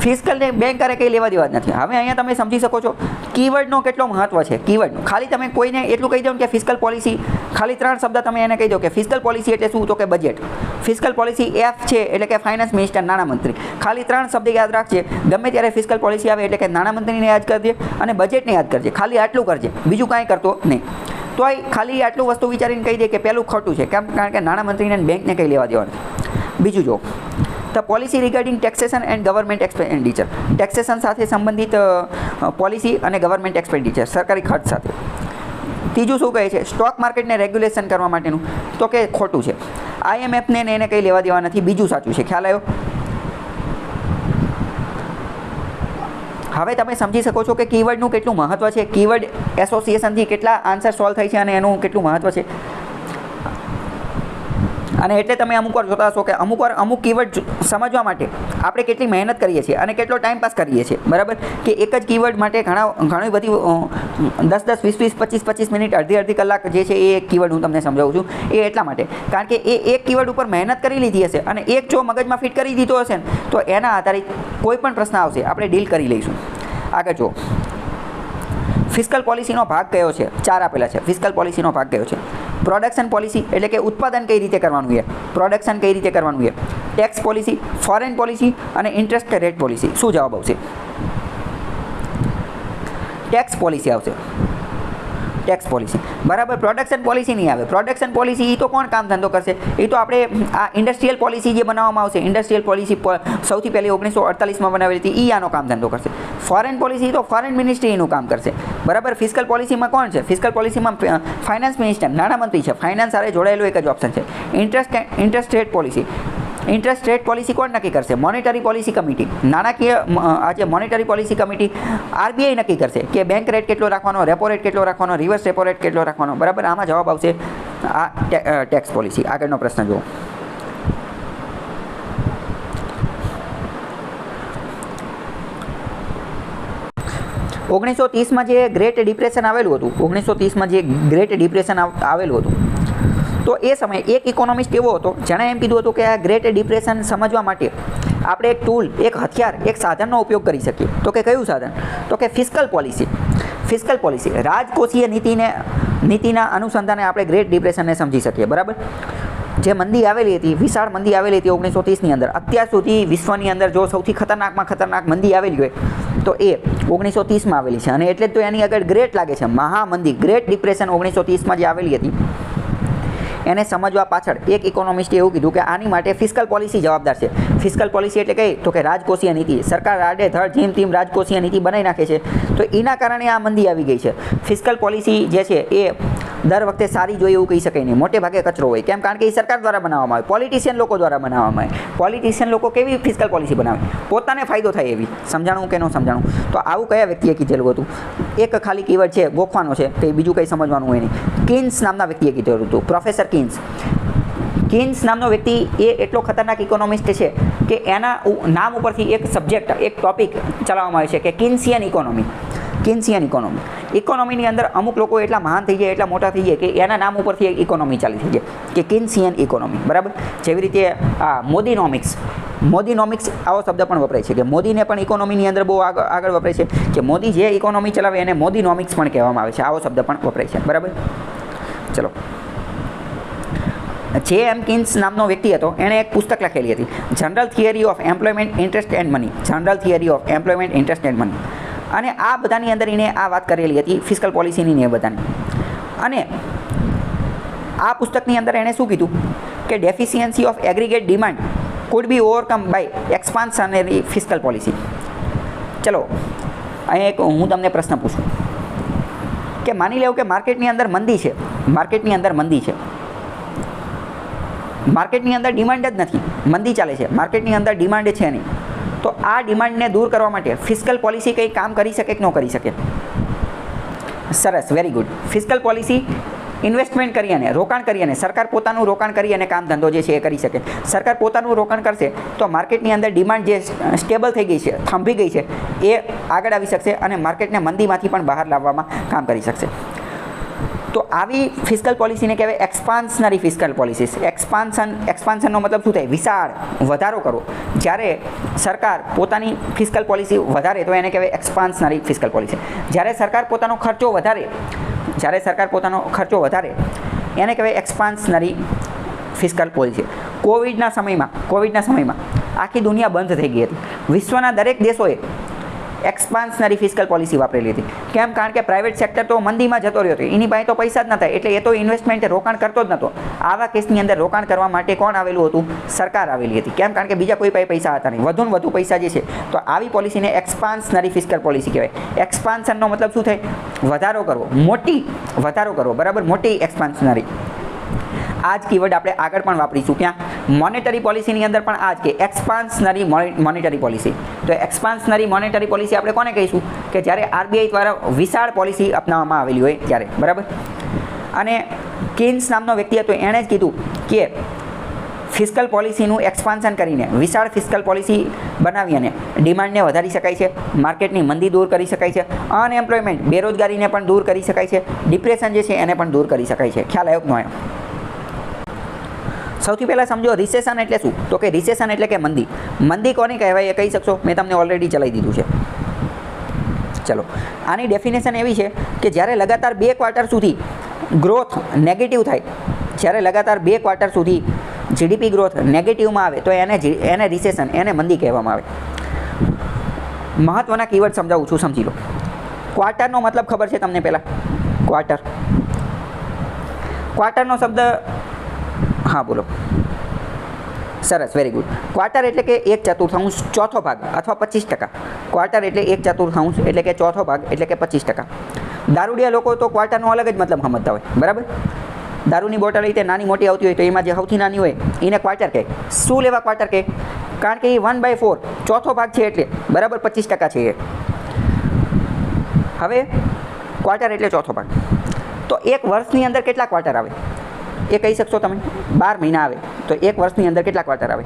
ફિસ્કલને બેંકરે કંઈ લેવા દેવા જ નથી. હવે અહીંયા તમે સમજી શકો છો કીવર્ડનો કેટલો મહત્વ છે. કીવર્ડનો ખાલી તમે કોઈને એટલું કહી દો કે ફિસ્કલ પોલિસી, ખાલી 3 શબ્દ તમે એને કહી દો કે ફિસ્કલ પોલિસી એટલે શું? તો કે બજેટ. ફિસ્કલ પોલિસી F છે એટલે કે ફાઇનાન્સ મિનિસ્ટર, નાણામંત્રી. ખાલી 3 શબ્દ યાદ રાખજે. ગમે ત્યારે ફિસ્કલ પોલિસી આવે એટલે કે નાણામંત્રીને યાદ કરજે અને બજેટને યાદ કરજે. ખાલી આટલું કરજે, બીજું કાંઈ કરતો નહીં. તો ખાલી આટલું વસ્તુ વિચારીને કહી દે કે પહેલું ખોટું છે. કેમ? કારણ કે નાણામંત્રીને બેંકને કંઈ લેવા દેવા નથી. બીજું જો, the policy regarding taxation and government expenditure, taxation સાથે સંબંધિત પોલિસી અને ગવર્મેન્ટ એક્સપેન્ડિચર, સરકારી ખર્ચ સાથે. ત્રીજું શું કહે છે? સ્ટોક માર્કેટને રેગ્યુલેશન કરવા માટેનું, તો કે ખોટું છે. IMFને એને કંઈ લેવા દેવા નથી, બીજું સાચું છે. ખ્યાલ આવ્યો? હવે તમે સમજી શકો છો કે કીવર્ડનું કેટલું મહત્વ છે. કીવર્ડ એસોસિએશનથી કેટલા આન્સર સોલ્વ થાય છે અને એનું કેટલું મહત્વ છે. અને એટલે તમે અમુક વાર જોતા હશો કે અમુક કીવર્ડ સમજવા માટે આપણે કેટલી મહેનત કરીએ છીએ અને કેટલો ટાઈમ પાસ કરીએ છીએ, બરાબર, કે એક જ કીવર્ડ માટે ઘણી બધી 10 20 25 મિનિટ અડધી કલાક જે છે એ એક કીવર્ડ હું તમને સમજાવું છું. એ એટલા માટે કારણ કે એ એક કીવર્ડ ઉપર મહેનત કરી લીધી હશે અને એક જો મગજમાં ફિટ કરી દીધો હશે ને તો એના આધારિત કોઈ પણ પ્રશ્ન આવશે આપણે ડીલ કરી લઈશું. આગળ જો ફિસ્કલ પોલિસીનો ભાગ કયો છે? 4 આપેલા છે. ફિસ્કલ પોલિસીનો ભાગ કયો છે? પ્રોડક્શન પોલિસી એટલે કે ઉત્પાદન કઈ રીતે કરવાનું છે, પ્રોડક્શન કઈ રીતે કરવાનું છે, ટેક્સ પોલિસી, ફોરેન પોલિસી અને ઇન્ટરેસ્ટ રેટ પોલિસી. શું જવાબ આવશે? ટેક્સ પોલિસી આવશે. ટેક્સ પોલિસી, બરાબર. પ્રોડક્શન પોલિસી નહીં આવે. પ્રોડક્શન પોલિસી એ તો કોણ કામ ધંધો કરશે? એ તો આપણે આ ઇન્ડસ્ટ્રીયલ પોલિસી જે બનાવવામાં આવશે, ઇન્ડસ્ટ્રીયલ પોલિસી સૌથી પહેલી 1948માં બનાવેલી હતી, એ આનો કામ ધંધો કરશે. ફોરેન પોલિસી તો ફોરેન મિનિસ્ટ્રી એનું કામ કરશે, બરાબર. ફિસ્કલ પોલિસીમાં કોણ છે? ફિસ્કલ પોલિસીમાં ફાઇનાન્સ મિનિસ્ટર, નાણામંત્રી છે. ફાઇનાન્સ સાથે જોડાયેલું એક જ ઓપ્શન છે. Interest rate policy, interest rate policy કોણ નક્કી કરશે? Monetary policy committee. નાણાકીય આજે મોનેટરી પોલિસી કમિટી આરબીઆઈ નક્કી કરશે કે બેંક રેટ કેટલો રાખવાનો, રેપો રેટ કેટલો રાખવાનો, રિવર્સ રેપો રેટ કેટલો રાખવાનો, બરાબર. આમાં જવાબ આવશે આ ટેક્સ પોલિસી. આગળનો પ્રશ્ન જુઓ. ઓગણીસો 30માં જે ગ્રેટ ડિપ્રેશન આવેલું હતું, 1930માં જે ગ્રેટ ડિપ્રેશન આવેલું હતું, તો એ સમયે એક ઇકોનોમિસ્ટ એવો હતો જેણે એમ કીધું હતું કે આ ગ્રેટ ડિપ્રેશન સમજવા માટે આપણે એક ટૂલ, એક હથિયાર, એક સાધનનો ઉપયોગ કરી શકીએ. તો કે કયું સાધન? તો કે ફિસ્કલ પોલિસી. ફિસ્કલ પોલિસી, રાજકોષીય નીતિના અનુસંધાને આપણે ગ્રેટ ડિપ્રેશનને સમજી શકીએ, બરાબર. જે મંદી આવેલી હતી, વિશાળ મંદી આવેલી હતી 1930ની અંદર, અત્યાર સુધી વિશ્વની અંદર જો સૌથી ખતરનાકમાં ખતરનાક મંદી આવેલી હોય તો એ 1930માં આવેલી છે. અને એટલે જ તો એની આગળ ગ્રેટ લાગે છે. મહામંદી, ગ્રેટ ડિપ્રેશન 1930માં જે આવેલી હતી, એને સમજવા પાછળ એક ઇકોનોમિસ્ટે એવું કીધું કે આની માટે ફિસ્કલ પોલિસી જવાબદાર છે. ફિસ્કલ પોલિસી એટલે કઈ? તો કે રાજકોષીય નીતિ. સરકાર આડે ધડ જેમ તેમ રાજકોષીય નીતિ બનાવી નાખે છે, તો એના કારણે આ મંદી આવી ગઈ છે. ફિસ્કલ પોલિસી જે છે એ દર વખતે સારી જોઈએ એવું કહી શકાય નહીં. મોટે ભાગે કચરો હોય. કેમ? કારણ કે એ સરકાર દ્વારા બનાવવામાં આવે, પોલિટિશિયન લોકો દ્વારા બનાવવામાં આવે. પોલિટિશિયન લોકો કેવી ફિસ્કલ પોલિસી બનાવે? પોતાને ફાયદો થાય એવી. સમજાણું કે ન સમજાણું? તો આવું કયા વ્યક્તિએ કીધેલું હતું? એક ખાલી કીવર્ડ છે, ગોખવાનો છે, કંઈ બીજું કંઈ સમજવાનું હોય નહીં. કિન્સ નામના વ્યક્તિએ કીધેલું હતું, પ્રોફેસર કિન્સ નામનો વ્યક્તિ એ એટલો ખતરનાક ઇકોનોમિસ્ટ છે કે એના નામ ઉપરથી એક સબ્જેક્ટ, એક ટોપિક ચલાવવામાં આવે છે કે કિન્સિયન ઇકોનોમી. કિન્સિયન ઇકોનોમી. ઇકોનોમીની અંદર અમુક લોકો એટલા મહાન થઈ જાય, એટલા મોટા થઈ જાય કે એના નામ ઉપરથી એક ઇકોનોમી ચાલી થઈ જાય કે કિન્સિયન ઇકોનોમી, બરાબર. જેવી રીતે મોદીનોમિક્સ. મોદીનોમિક્સ આવો શબ્દ પણ વપરાય છે કે મોદીને પણ ઇકોનોમીની અંદર બહુ આગળ વપરાય છે કે મોદી જે ઇકોનોમી ચલાવે એને મોદીનોમિક્સ પણ કહેવામાં આવે છે. આવો શબ્દ પણ વપરાય છે, બરાબર. ચલો, જે.એમ. કિન્સ નામનો વ્યક્તિ હતો, એણે એક પુસ્તક લખેલી હતી, general theory of employment, interest and money. General theory of employment, interest and money. અને આ બધાની અંદર એને આ વાત કરેલી હતી ફિસ્કલ પોલિસીની ને એ બધાની. અને આ પુસ્તકની અંદર એણે શું કીધું કે deficiency of aggregate demand could be overcome by expansionary fiscal policy. ચલો, અહીં એક હું તમને પ્રશ્ન પૂછું કે માની લેવું કે માર્કેટની અંદર મંદી છે, માર્કેટની અંદર મંદી છે, માર્કેટની અંદર ડિમાન્ડ જ નથી, મંદી ચાલે છે, માર્કેટની અંદર ડિમાન્ડ છે નહીં, તો આ ડિમાન્ડને દૂર કરવા માટે ફિસ્કલ પોલિસી કંઈ કામ કરી શકે કે ન કરી શકે? સરસ, very good. Fiscal policy investment કરી અને રોકાણ કરી અને સરકાર પોતાનું રોકાણ કરી અને કામ ધંધો જે છે એ કરી શકે. સરકાર પોતાનું રોકાણ કરશે તો માર્કેટની અંદર ડિમાન્ડ જે સ્ટેબલ થઈ ગઈ છે, થંભી ગઈ છે, એ આગળ આવી શકશે અને માર્કેટને મંદીમાંથી પણ બહાર લાવવામાં કામ કરી શકશે. તો આવી ફિસ્કલ પોલિસીને કહેવાય એક્સપાન્શનરી ફિસ્કલ પોલિસીસ. એક્સપાન્શનનો મતલબ શું થાય? વિશાળ, વધારો કરવો. જ્યારે સરકાર પોતાની ફિસ્કલ પોલિસી વધારે તો એને કહેવાય એક્સપાન્શનરી ફિસ્કલ પોલિસી. જ્યારે સરકાર પોતાનો ખર્ચો વધારે, એને કહેવાય એક્સપાન્શનરી ફિસ્કલ પોલિસી. કોવિડના સમયમાં આખી દુનિયા બંધ થઈ ગઈ હતી. વિશ્વના દરેક દેશોએ એક્સપાન્શનરી ફિસ્કલ પોલિસી વાપરેલી હતી. કેમ? કારણ કે પ્રાઇવેટ સેક્ટર તો મંદીમાં જતો રહ્યો હતો, એની પાસે તો પૈસા જ નતા, એટલે એ તો ઇન્વેસ્ટમેન્ટ રોકાણ કરતો જ નહોતો. આવા કેસની અંદર રોકાણ કરવા માટે કોણ આવેલું હતું? સરકાર આવેલી હતી. કેમ? કારણ કે બીજા કોઈ પાસે પૈસા હતા નહીં, વધુને વધુ પૈસા જે છે. તો આવી પોલિસીને એક્સપાન્શનરી ફિસ્કલ પોલિસી કહેવાય. એક્સપાન્શનનો મતલબ શું થાય? વધારો કરવો, વધારો કરવો, બરાબર, મોટી એક્સપાન્શનરી. આ જ કીવર્ડ આપણે આગળ પણ વાપરીશું. ક્યાં? મોનેટરી પોલિસીની અંદર પણ આ જ કે એક્સપાન્શનરી મોનેટરી પોલિસી. તો એક્સપાન્શનરી મોનેટરી પોલિસી આપણે કોને કહીશું? કે જ્યારે આરબીઆઈ દ્વારા વિશાળ પોલિસી અપનાવવામાં આવેલી હોય ત્યારે, બરાબર. અને કિન્સ નામનો વ્યક્તિ હતો, એણે જ કીધું કે ફિસ્કલ પોલિસીનું એક્સપાન્શન કરીને વિશાળ ફિસ્કલ પોલિસી બનાવી અને ડિમાન્ડને વધારી શકાય છે, માર્કેટની મંદી દૂર કરી શકાય છે, અનએમ્પ્લોયમેન્ટ બેરોજગારીને પણ દૂર કરી શકાય છે, ડિપ્રેશન જે છે એને પણ દૂર કરી શકાય છે. ખ્યાલ આવ્યો કે ન આવ્યો? સૌથી પહેલાં સમજો રિસેશન એટલે શું? તો કે રિસેશન એટલે કે મંદી. મંદી કોને કહેવાય એ કહી શકશો? મેં તમને ઓલરેડી ચલાવી દીધું છે. ચલો, આની ડેફિનેશન એવી છે કે જ્યારે લગાતાર 2 ક્વાર્ટર સુધી ગ્રોથ નેગેટિવ થાય, જ્યારે લગાતાર 2 ક્વાર્ટર સુધી જીડીપી ગ્રોથ નેગેટિવમાં આવે તો એને રિસેશન, એને મંદી કહેવામાં આવે. મહત્ત્વના કીવર્ડ સમજાવું છું, સમજી લો. ક્વાર્ટરનો મતલબ ખબર છે તમને? પહેલાં ક્વાર્ટરનો શબ્દ, હા બોલો, સરસ, વેરી ગુડ. ક્વાર્ટર એટલે કે 1/4 ચોથો ભાગ અથવા 25%. ક્વાર્ટર એટલે 1/4 એટલે કે ચોથો ભાગ એટલે કે 25%. દારૂડિયા લોકો તો ક્વાર્ટરનો અલગ જ મતલબ સમજતા હોય, બરાબર? દારૂની બોટલ રીતે નાની મોટી આવતી હોય તો એમાં જે સૌથી નાની હોય એને ક્વાર્ટર કહે. શું લેવા ક્વાર્ટર કહે? કારણ કે એ 1/4 ચોથો ભાગ છે એટલે, બરાબર, 25% છે એ. હવે ક્વાર્ટર એટલે ચોથો ભાગ. તો એક વર્ષની અંદર કેટલા ક્વાર્ટર આવે એ કહી શકશો તમે? 12 મહિના આવે તો એક વર્ષની અંદર કેટલા ક્વાર્ટર આવે?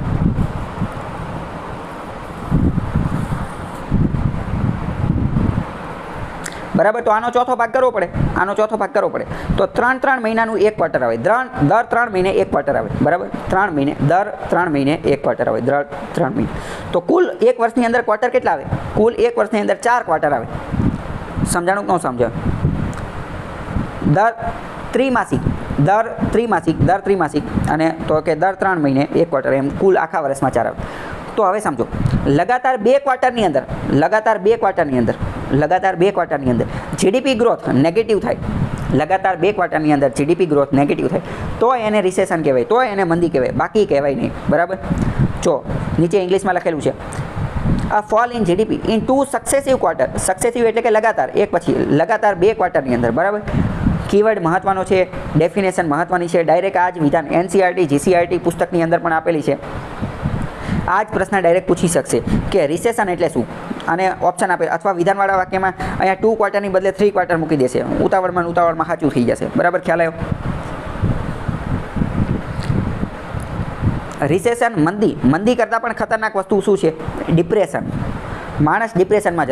બરાબર, તો આનો ચોથો ભાગ કરવો પડે. તો 3 મહિનાનું એક ક્વાર્ટર આવે. દર 3 મહિને એક ક્વાર્ટર આવે, બરાબર? દર 3 મહિને એક ક્વાર્ટર આવે, દર 3 મહિને. તો કુલ એક વર્ષની અંદર ક્વાર્ટર કેટલા આવે? કુલ એક વર્ષની અંદર 4 ક્વાર્ટર આવે. સમજાણું કે ન સમજાણું? દર ત્રિમાસિક અને તો કે દર 3 મહિને એક ક્વાર્ટર, એમ કુલ આખા વર્ષમાં 4 આવે. તો હવે સમજો, લગાતાર 2 ક્વાર્ટરની અંદર જીડીપી ગ્રોથ નેગેટિવ થાય, લગાતાર 2 ક્વાર્ટરની અંદર જીડીપી ગ્રોથ નેગેટિવ થાય તો એને રિસેશન કહેવાય, તો એને મંદી કહેવાય, બાકી કહેવાય નહીં, બરાબર? જો નીચે ઇંગ્લિશમાં લખેલું છે, a fall in GDP in 2 successive quarter. Successive એટલે કે લગાતાર, એક પછી લગાતાર 2 ક્વાર્ટરની અંદર, બરાબર? કીવર્ડ મહત્ત્વનો છે, ડેફિનેશન મહત્ત્વની છે. ડાયરેક્ટ આ જ વિધાન NCERT GCERT પુસ્તકની અંદર પણ આપેલી છે. આ જ પ્રશ્ન ડાયરેક્ટ પૂછી શકશે કે રિસેશન એટલે શું, અને ઓપ્શન આપે, અથવા વિધાનવાળા વાક્યમાં અહીંયા 2 ક્વાર્ટરની બદલે 3 ક્વાર્ટર મૂકી દેશે. ઉતાવળમાં સાચું થઈ જશે, બરાબર? ખ્યાલ આવ્યો? રિસેશન મંદી કરતાં પણ ખતરનાક વસ્તુ શું છે? ડિપ્રેશન. માણસ ડિપ્રેશનમાં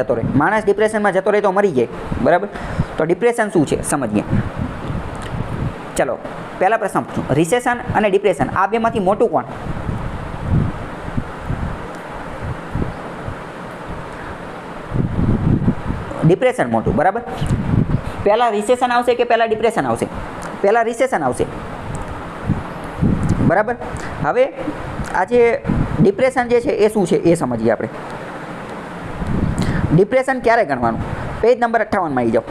જતો રહે તો મરી જાય, બરાબર? તો ડિપ્રેશન શું છે સમજીએ. ચલો, પહેલા પ્રશ્ન પૂછું, રિસેશન અને ડિપ્રેશન આ બેમાંથી મોટું કોણ? ડિપ્રેશન મોટું, બરાબર? પહેલાં રિસેશન આવશે કે પહેલાં ડિપ્રેશન આવશે? પહેલાં રિસેશન આવશે, બરાબર? હવે આ જે ડિપ્રેશન જે છે એ શું છે એ સમજીએ આપણે. ડિપ્રેશન ક્યારે ગણવાનું? પેજ નંબર 58માં આવી જાઓ.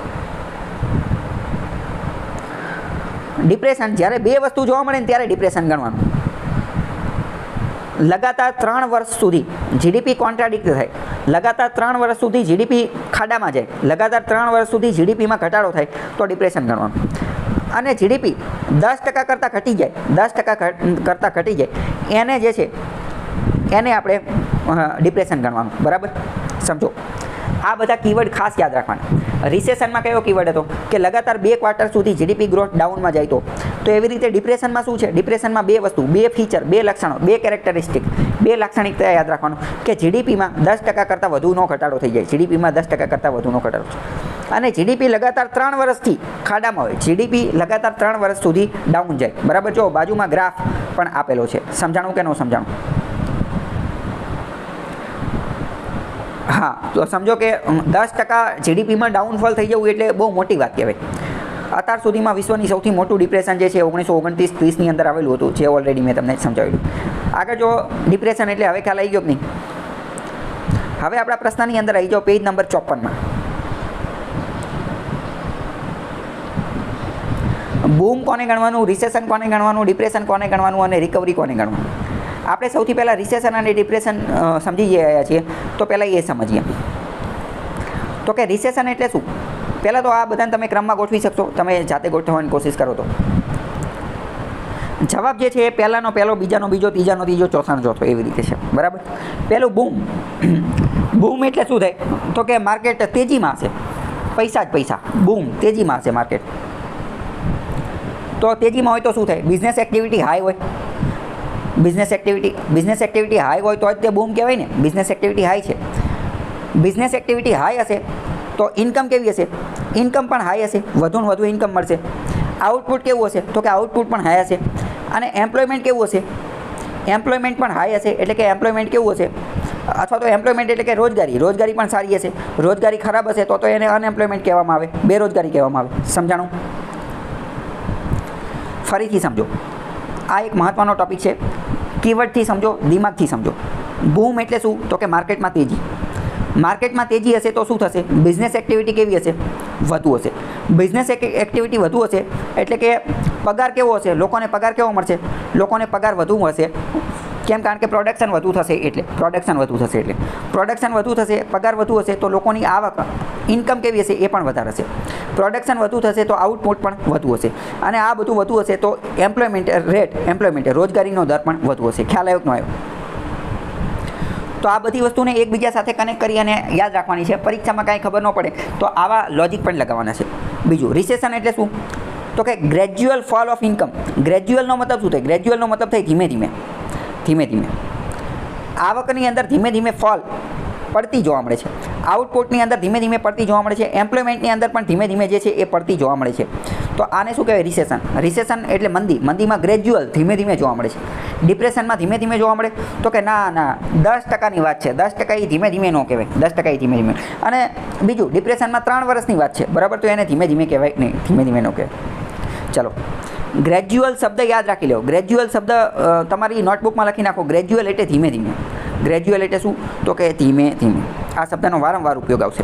ડિપ્રેશન જ્યારે 2 વસ્તુ જોવા મળે ને ત્યારે ડિપ્રેશન ગણવાનું. લગાતાર 3 વર્ષ સુધી જીડીપી કોન્ટ્રાડિક્ટ થાય, લગાતાર 3 વર્ષ સુધી જીડીપી ખાડામાં જાય, લગાતાર 3 વર્ષ સુધી જીડીપીમાં ઘટાડો થાય તો ડિપ્રેશન ગણવાનું. અને જીડીપી 10% કરતાં ઘટી જાય, એને જે છે એને આપણે ડિપ્રેશન ગણવાનું, બરાબર? સમજો, આ બધા કીવર્ડ ખાસ યાદ રાખવાના. રિસેશનમાં કયો કીવર્ડ હતો કે લગાતાર 2 ક્વાર્ટર સુધી જીડીપી ગ્રોથ ડાઉનમાં જાય તો એવી રીતે ડિપ્રેશનમાં શું છે? ડિપ્રેશનમાં 2 વસ્તુ, 2 ફીચર, 2 લક્ષણો, 2 કેરેક્ટરિસ્ટિક, 2 લાક્ષણિકતા યાદ રાખવાનું કે જીડીપીમાં 10% કરતાં વધુનો ઘટાડો થઈ જાય, જીડીપીમાં 10% કરતાં વધુનો ઘટાડો. અને જીડીપી લગાતાર 3 વર્ષથી ખાડામાં હોય, જીડીપી લગાતાર 3 વર્ષ સુધી ડાઉન જાય, બરાબર? જો બાજુમાં ગ્રાફ પણ આપેલો છે. સમજાણું કે ન સમજાણું? હા, તો સમજો કે 10% જીડીપીમાં ડાઉનફોલ થઈ જવું એટલે બહુ મોટી વાત કહેવાય. અત્યાર સુધીમાં વિશ્વની સૌથી મોટું ડિપ્રેશન જે છે 1929-30ની અંદર આવેલું હતું, જે ઓલરેડી મેં તમને સમજાવેલું. આગળ જો ડિપ્રેશન એટલે હવે ખ્યાલ આવી ગયો કે નહીં? હવે આપણા પ્રશ્નની અંદર આવી જાઓ પેજ નંબર 54માં. બૂમ કોને ગણવાનું, રિસેશન કોને ગણવાનું, ડિપ્રેશન કોને ગણવાનું અને રિકવરી કોને ગણવાનું? આપણે સૌથી પહેલાં રિસેશન અને ડિપ્રેશન સમજી રહ્યા છીએ, તો પહેલાં એ સમજીએ. તો કે રિસેશન એટલે શું? પહેલાં તો આ બધાને તમે ક્રમમાં ગોઠવી શકશો, તમે જાતે ગોઠવવાની કોશિશ કરો તો. જવાબ જે છે એ પહેલાંનો પહેલો, બીજાનો બીજો, ત્રીજાનો ત્રીજો, ચોથાનો ચોથો, એવી રીતે છે, બરાબર? પહેલું બૂમ. બૂમ એટલે શું થાય? તો કે માર્કેટ તેજીમાં હશે, પૈસા જ પૈસા. બૂમ, તેજીમાં હશે માર્કેટ. તો તેજીમાં હોય તો શું થાય? બિઝનેસ એક્ટિવિટી હાઈ હોય, બિઝનેસ એક્ટિવિટી હાઈ હોય તો જ તે બૂમ કહેવાય ને. બિઝનેસ એક્ટિવિટી હાઈ છે. બિઝનેસ એક્ટિવિટી હાઈ હશે તો ઇન્કમ કેવી હશે? ઇન્કમ પણ હાઈ હશે, વધુને વધુ ઇન્કમ મળશે. આઉટપુટ કેવું હશે? તો કે આઉટપુટ પણ હાઈ હશે. અને એમ્પ્લોયમેન્ટ કેવું હશે? એમ્પ્લોયમેન્ટ પણ હાઈ હશે. એટલે કે એમ્પ્લોયમેન્ટ કેવું હશે? અથવા તો એમ્પ્લોયમેન્ટ એટલે કે રોજગારી પણ સારી હશે. રોજગારી ખરાબ હશે તો એને અનએમ્પ્લોયમેન્ટ કહેવામાં આવે, બેરોજગારી કહેવામાં આવે. સમજાણું? ફરીથી સમજો, આ એક મહત્ત્વનો ટોપિક છે. કીવર્ડથી સમજો, દિમાગથી સમજો. બૂમ એટલે શું? તો કે માર્કેટમાં તેજી. માર્કેટમાં તેજી હશે તો શું થશે? બિઝનેસ એક્ટિવિટી કેવી હશે? વધુ હશે. બિઝનેસ એક્ટિવિટી વધુ હશે એટલે કે પગાર કેવો હશે? લોકોને પગાર કેવો મળશે? લોકોને પગાર વધુ મળશે. કેમ? કારણ કે પ્રોડક્શન વધુ થશે એટલે. પ્રોડક્શન વધુ થશે, પગાર વધુ હશે તો લોકોની આવક, ઇન્કમ કેવી હશે? એ પણ વધારે હશે. પ્રોડક્શન વધુ થશે તો આઉટપુટ પણ વધુ હશે. અને આ બધું વધુ હશે તો એમ્પ્લોયમેન્ટ રોજગારીનો દર પણ વધુ હશે. ખ્યાલ આવ્યો કે ન આવ્યો? તો આ બધી વસ્તુને એકબીજા સાથે કનેક્ટ કરી અને યાદ રાખવાની છે. પરીક્ષામાં કાંઈ ખબર ન પડે તો આવા લોજિક પણ લગાવવાના છે. બીજું, રિસેશન એટલે શું? તો કે ગ્રેજ્યુઅલ ફોલ ઓફ ઇન્કમ. ગ્રેજ્યુઅલનો મતલબ શું થાય? ગ્રેજ્યુઅલનો મતલબ થાય ધીમે ધીમે. આવકની અંદર ધીમે ધીમે ફોલ પડતી જોવા મળે છે. આઉટપુટની અંદર ધીમે ધીમે પડતી જોવા મળે છે. એમ્પ્લોયમેન્ટની અંદર પણ ધીમે ધીમે જે છે એ પડતી જોવા મળે છે. તો આને શું કહેવાય? રિસેશન. રિસેશન એટલે મંદીમાં ગ્રેજ્યુઅલ ધીમે ધીમે જોવા મળે છે. ડિપ્રેશનમાં ધીમે ધીમે જોવા મળે તો કે ના 10%ની વાત છે. 10% એ ધીમે ધીમે ન કહેવાય. 10% એ ધીમે ધીમે. અને બીજું, ડિપ્રેશનમાં 3 વર્ષની વાત છે, બરાબર? તો એને ધીમે ધીમે કહેવાય નહીં, ધીમે ધીમે ન કહેવાય. ચલો, ગ્રેજ્યુઅલ શબ્દ યાદ રાખી લો. ગ્રેજ્યુઅલ શબ્દ તમારી નોટબુકમાં લખી નાખો. ગ્રેજ્યુઅલ એટલે ધીમે ધીમે. ગ્રેજ્યુઅલ એટલે શું? તો કે ધીમે ધીમે. આ શબ્દનો વારંવાર ઉપયોગ આવશે.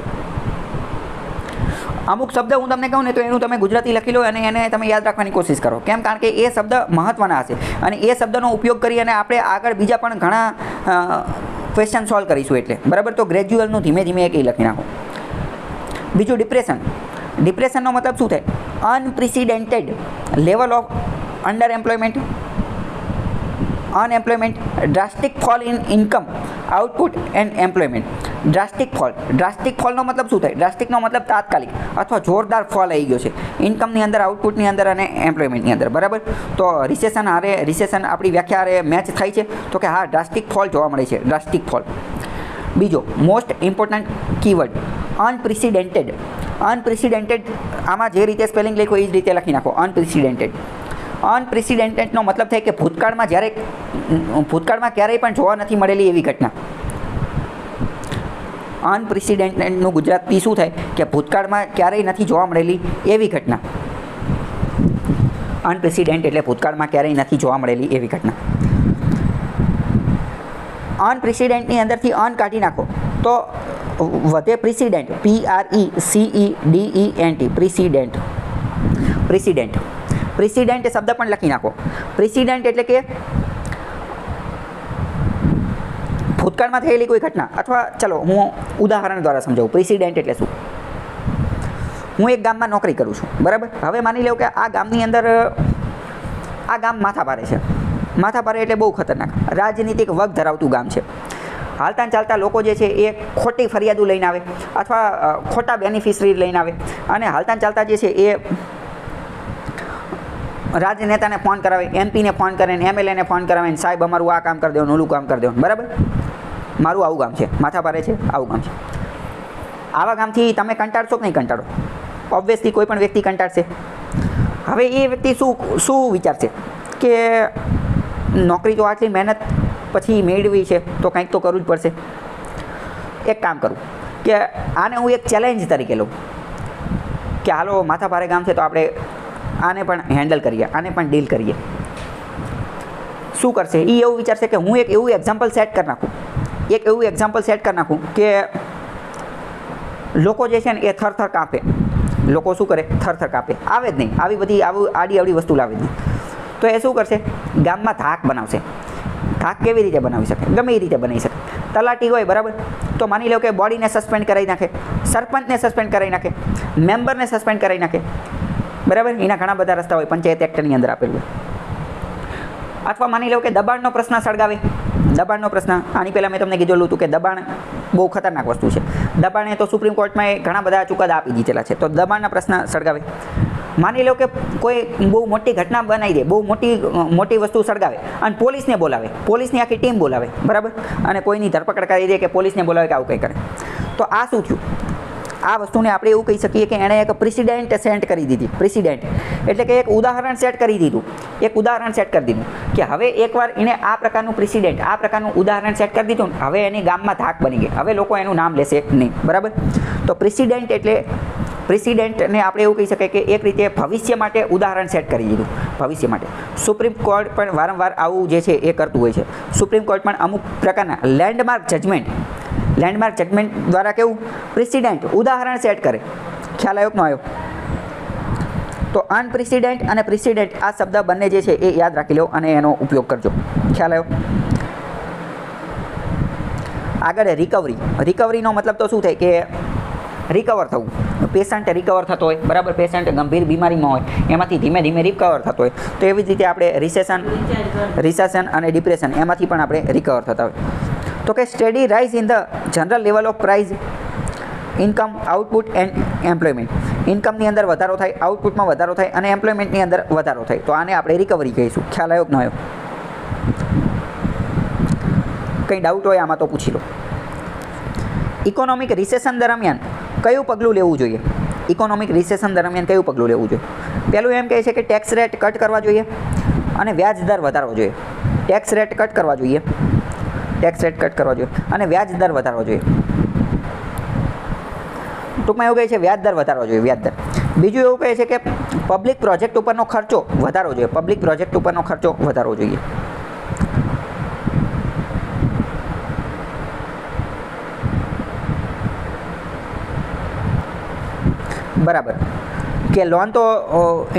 અમુક શબ્દ હું તમને કહું ને તો એનું તમે ગુજરાતી લખી લો અને એને તમે યાદ રાખવાની કોશિશ કરો. કેમ? કારણ કે એ શબ્દ મહત્ત્વના હશે અને એ શબ્દનો ઉપયોગ કરી અને આપણે આગળ બીજા પણ ઘણા ક્વેશ્ચન સોલ્વ કરીશું એટલે, બરાબર? તો ગ્રેજ્યુઅલનું ધીમે ધીમે એક લખી નાખો. બીજું, ડિપ્રેશન. ડિપ્રેશનનો મતલબ શું થાય? Unprecedented level of under employment, drastic fall in income, output and employment. Drastic ફોલનો મતલબ શું થાય? ડ્રાસ્ટિકનો મતલબ તાત્કાલિક અથવા જોરદાર ફોલ આવી ગયો છે ઇન્કમની અંદર, આઉટપુટની અંદર અને એમ્પ્લોયમેન્ટની અંદર, બરાબર? તો રિસેશન આપણી વ્યાખ્યા હારે મેચ થાય છે તો કે હા, ડ્રાસ્ટિક ફોલ જોવા મળે છે. Drastic fall. બીજો મોસ્ટ ઇમ્પોર્ટન્ટ કીવર્ડ, અનપ્રિસિડેન્ટેડ. આમાં જે રીતે સ્પેલિંગ લખ્યું એ જ રીતે લખી નાખો. અનપ્રિસિડેન્ટેડનો મતલબ થાય કે ભૂતકાળમાં ક્યારેય પણ જોવા નથી મળેલી એવી ઘટના. અનપ્રિસિડેન્ટેડનું ગુજરાતી શું થાય? કે ભૂતકાળમાં ક્યારેય નથી જોવા મળેલી એવી ઘટના. અનપ્રેસિડેન્ટ એટલે ભૂતકાળમાં ક્યારેય નથી જોવા મળેલી એવી ઘટના. અનપ્રેસિડેન્ટની અંદરથી અન કાઢી નાખો તો વધે પ્રિસિડેન્ટ. PRECEDENT. પ્રિસિડેન્ટ શબ્દ પણ લખી નાખો. પ્રિસિડેન્ટ એટલે કે ભૂતકાળમાં થયેલી કોઈ ઘટના. અથવા ચલો હું ઉદાહરણ દ્વારા સમજાવું. પ્રિસિડેન્ટ એટલે શું? હું એક ગામમાં નોકરી કરું છું, બરાબર? હવે માની લો કે આ ગામની અંદર આ ગામ માથાભારે છે. માથાભારે એટલે બહુ ખતરનાક રાજનીતિક વગ ધરાવતું ગામ છે. હાલતા ચાલતા લોકો જે છે એ ખોટી ફરિયાદો લઈને આવે અથવા ખોટા બેનિફિશરી લઈને આવે અને હાલતા ચાલતા જે છે એ રાજનેતાને ફોન કરાવે, MP ને ફોન કરે, MLA ને ફોન કરાવે, સાહેબ અમારું આ કામ કરી દેવાનું, ઓલું કામ કરી દેવાનું, બરાબર? મારું આવું ગામ છે, માથાભારે છે, આવું ગામ છે. આવા ગામથી તમે કંટાળશો કે નહીં કંટાળો? ઓબ્વિયસલી કોઈ પણ વ્યક્તિ કંટાળશે. હવે એ વ્યક્તિ શું વિચારશે કે નોકરી તો આટલી મહેનત પછી મેળવી છે તો કંઈક તો કરવું જ પડશે. એક કામ કરું કે આને હું એક ચેલેન્જ તરીકે લઉં કે હાલો માથાભારે ગામ છે તો આપણે આને પણ હેન્ડલ કરીએ, આને પણ ડીલ કરીએ. શું કરશે? એ એવું વિચારશે કે હું એક એવું એક્ઝામ્પલ સેટ કરી નાખું કે લોકો જે છે ને એ થરથર કાપે. લોકો શું કરે? થરથર કાપે. આવે જ નહીં, આવી બધી આડી વસ્તુ લાવે જ નહીં. તો એ શું કરશે? ગામમાં ધાક બનાવશે. ધાક કેવી રીતે બનાવી શકે? ગમે એ રીતે બનાવી શકે. તલાટી હોય, બરાબર? તો માની લો કે બોડીને સસ્પેન્ડ કરાવી નાખે, સરપંચને સસ્પેન્ડ કરાવી નાખે, મેમ્બરને સસ્પેન્ડ કરાવી નાખે, બરાબર? એના ઘણા બધા રસ્તા હોય, પંચાયત એક્ટની અંદર આપેલું હોય. અથવા માની લો કે દબાણનો પ્રશ્ન સળગાવે. દબાણનો પ્રશ્ન આની પહેલાં મેં તમને કીધેલું હતું કે દબાણ બહુ ખતરનાક વસ્તુ છે. દબાણે તો સુપ્રીમ કોર્ટમાં ઘણા બધા ચુકાદા આપી દીધેલા છે. તો દબાણના પ્રશ્ન સળગાવે. માની લો કે કોઈ બહુ મોટી ઘટના બનાવી દે, બહુ મોટી વસ્તુ સળગાવે અને પોલીસને બોલાવે, પોલીસની આખી ટીમ બોલાવે, બરાબર, અને કોઈની ધરપકડ કરી દે કે પોલીસને બોલાવે કે આવું કંઈ કરે, તો આ શું થયું? આ વસ્તુને આપણે એવું કહી શકીએ કે એણે એક પ્રેસિડેન્ટ સેટ કરી દીધી. પ્રેસિડેન્ટ એટલે કે એક ઉદાહરણ સેટ કરી દીધું, એક ઉદાહરણ સેટ કરી દીધું કે હવે એકવાર એણે આ પ્રકારનું પ્રેસિડેન્ટ, આ પ્રકારનું ઉદાહરણ સેટ કરી દીધું, હવે એની ગામમાં ધાક બની ગઈ, હવે લોકો એનું નામ લેશે નહીં, બરાબર. તો પ્રેસિડેન્ટ એટલે પ્રેસિડેન્ટને આપણે એવું કહી શકાય કે એક રીતે ભવિષ્ય માટે ઉદાહરણ સેટ કરી દીધું, ભવિષ્ય માટે. સુપ્રીમ કોર્ટ પણ વારંવાર આવું જે છે એ કરતું હોય છે. સુપ્રીમ કોર્ટ પણ અમુક પ્રકારના લેન્ડમાર્ક જજમેન્ટ દ્વારા કેવું પ્રેસિડેન્ટ ઉદાહરણ સેટ કરે. ખ્યાલ આવ્યો કે ન આવ્યો? તો અનપ્રેસિડેન્ટ અને પ્રેસિડેન્ટ આ શબ્દ બંને જે છે એ યાદ રાખી લો અને એનો ઉપયોગ કરજો. ખ્યાલ આવ્યો? આગળ રિકવરીનો મતલબ તો શું થાય કે રિકવર થવું. પેશન્ટ રિકવર થતો હોય, બરાબર, પેશન્ટ ગંભીર બીમારીમાં હોય એમાંથી ધીમે ધીમે રિકવર થતો હોય, તો એવી જ રીતે આપણે રિસેશન અને ડિપ્રેશન એમાંથી પણ આપણે રિકવર થતા હોય. તો કે steady rise in the general level of price, income, output and employment. ઇન્કમની અંદર વધારો થાય, આઉટપુટમાં વધારો થાય અને એમ્પ્લોયમેન્ટની અંદર વધારો થાય, તો આને આપણે રિકવરી કહીશું. ખ્યાલ આવ્યો કે ન આવ્યો? કંઈ ડાઉટ હોય આમાં તો પૂછી લો. ઇકોનોમિક રિસેશન દરમિયાન કયું પગલું લેવું જોઈએ? ઇકોનોમિક રિસેશન દરમિયાન કયું પગલું લેવું જોઈએ? પહેલું એમ કહે છે કે ટેક્સ રેટ કટ કરવા જોઈએ અને વ્યાજ દર વધારવો જોઈએ. ટેક્સ રેટ કટ કરવા જોઈએ અને વ્યાજ દર વધારવો જોઈએ. ટૂંકમાં એવું કહે છે વ્યાજ દર વધારવો જોઈએ, વ્યાજ દર. બીજું એવું કહે છે કે પબ્લિક પ્રોજેક્ટ ઉપરનો ખર્ચો વધારવો જોઈએ, પબ્લિક પ્રોજેક્ટ ઉપરનો ખર્ચો વધારવો જોઈએ. બરાબર, કે લોન તો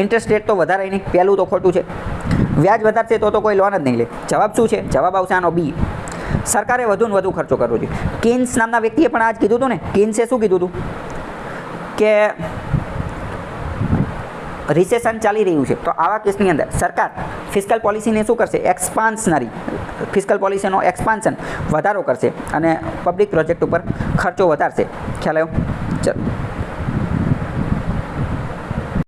ઇન્ટરેસ્ટ રેટ તો વધારાય નહીં, પહેલું તો ખોટું છે. વ્યાજ વધારશે તો કોઈ લોન જ નહીં લે. જવાબ શું છે? જવાબ આવશે આનો બી. સરકારે વધુ ને વધુ ખર્ચો કરવો જોઈએ. કિન્સ નામના વ્યક્તિએ પણ આ જ કીધું હતું ને. કિન્સે શું કીધું હતું કે રિસેશન ચાલી રહ્યું છે, તો આવા કેસની અંદર સરકાર ફિસ્કલ પોલિસીને શું કરશે? એક્સપાન્શનરી ફિસ્કલ પોલિસીનો એક્સપાન્શન વધારો કરશે અને પબ્લિક પ્રોજેક્ટ ઉપર ખર્ચો વધારશે. ખ્યાલ આવ્યો? ચલો.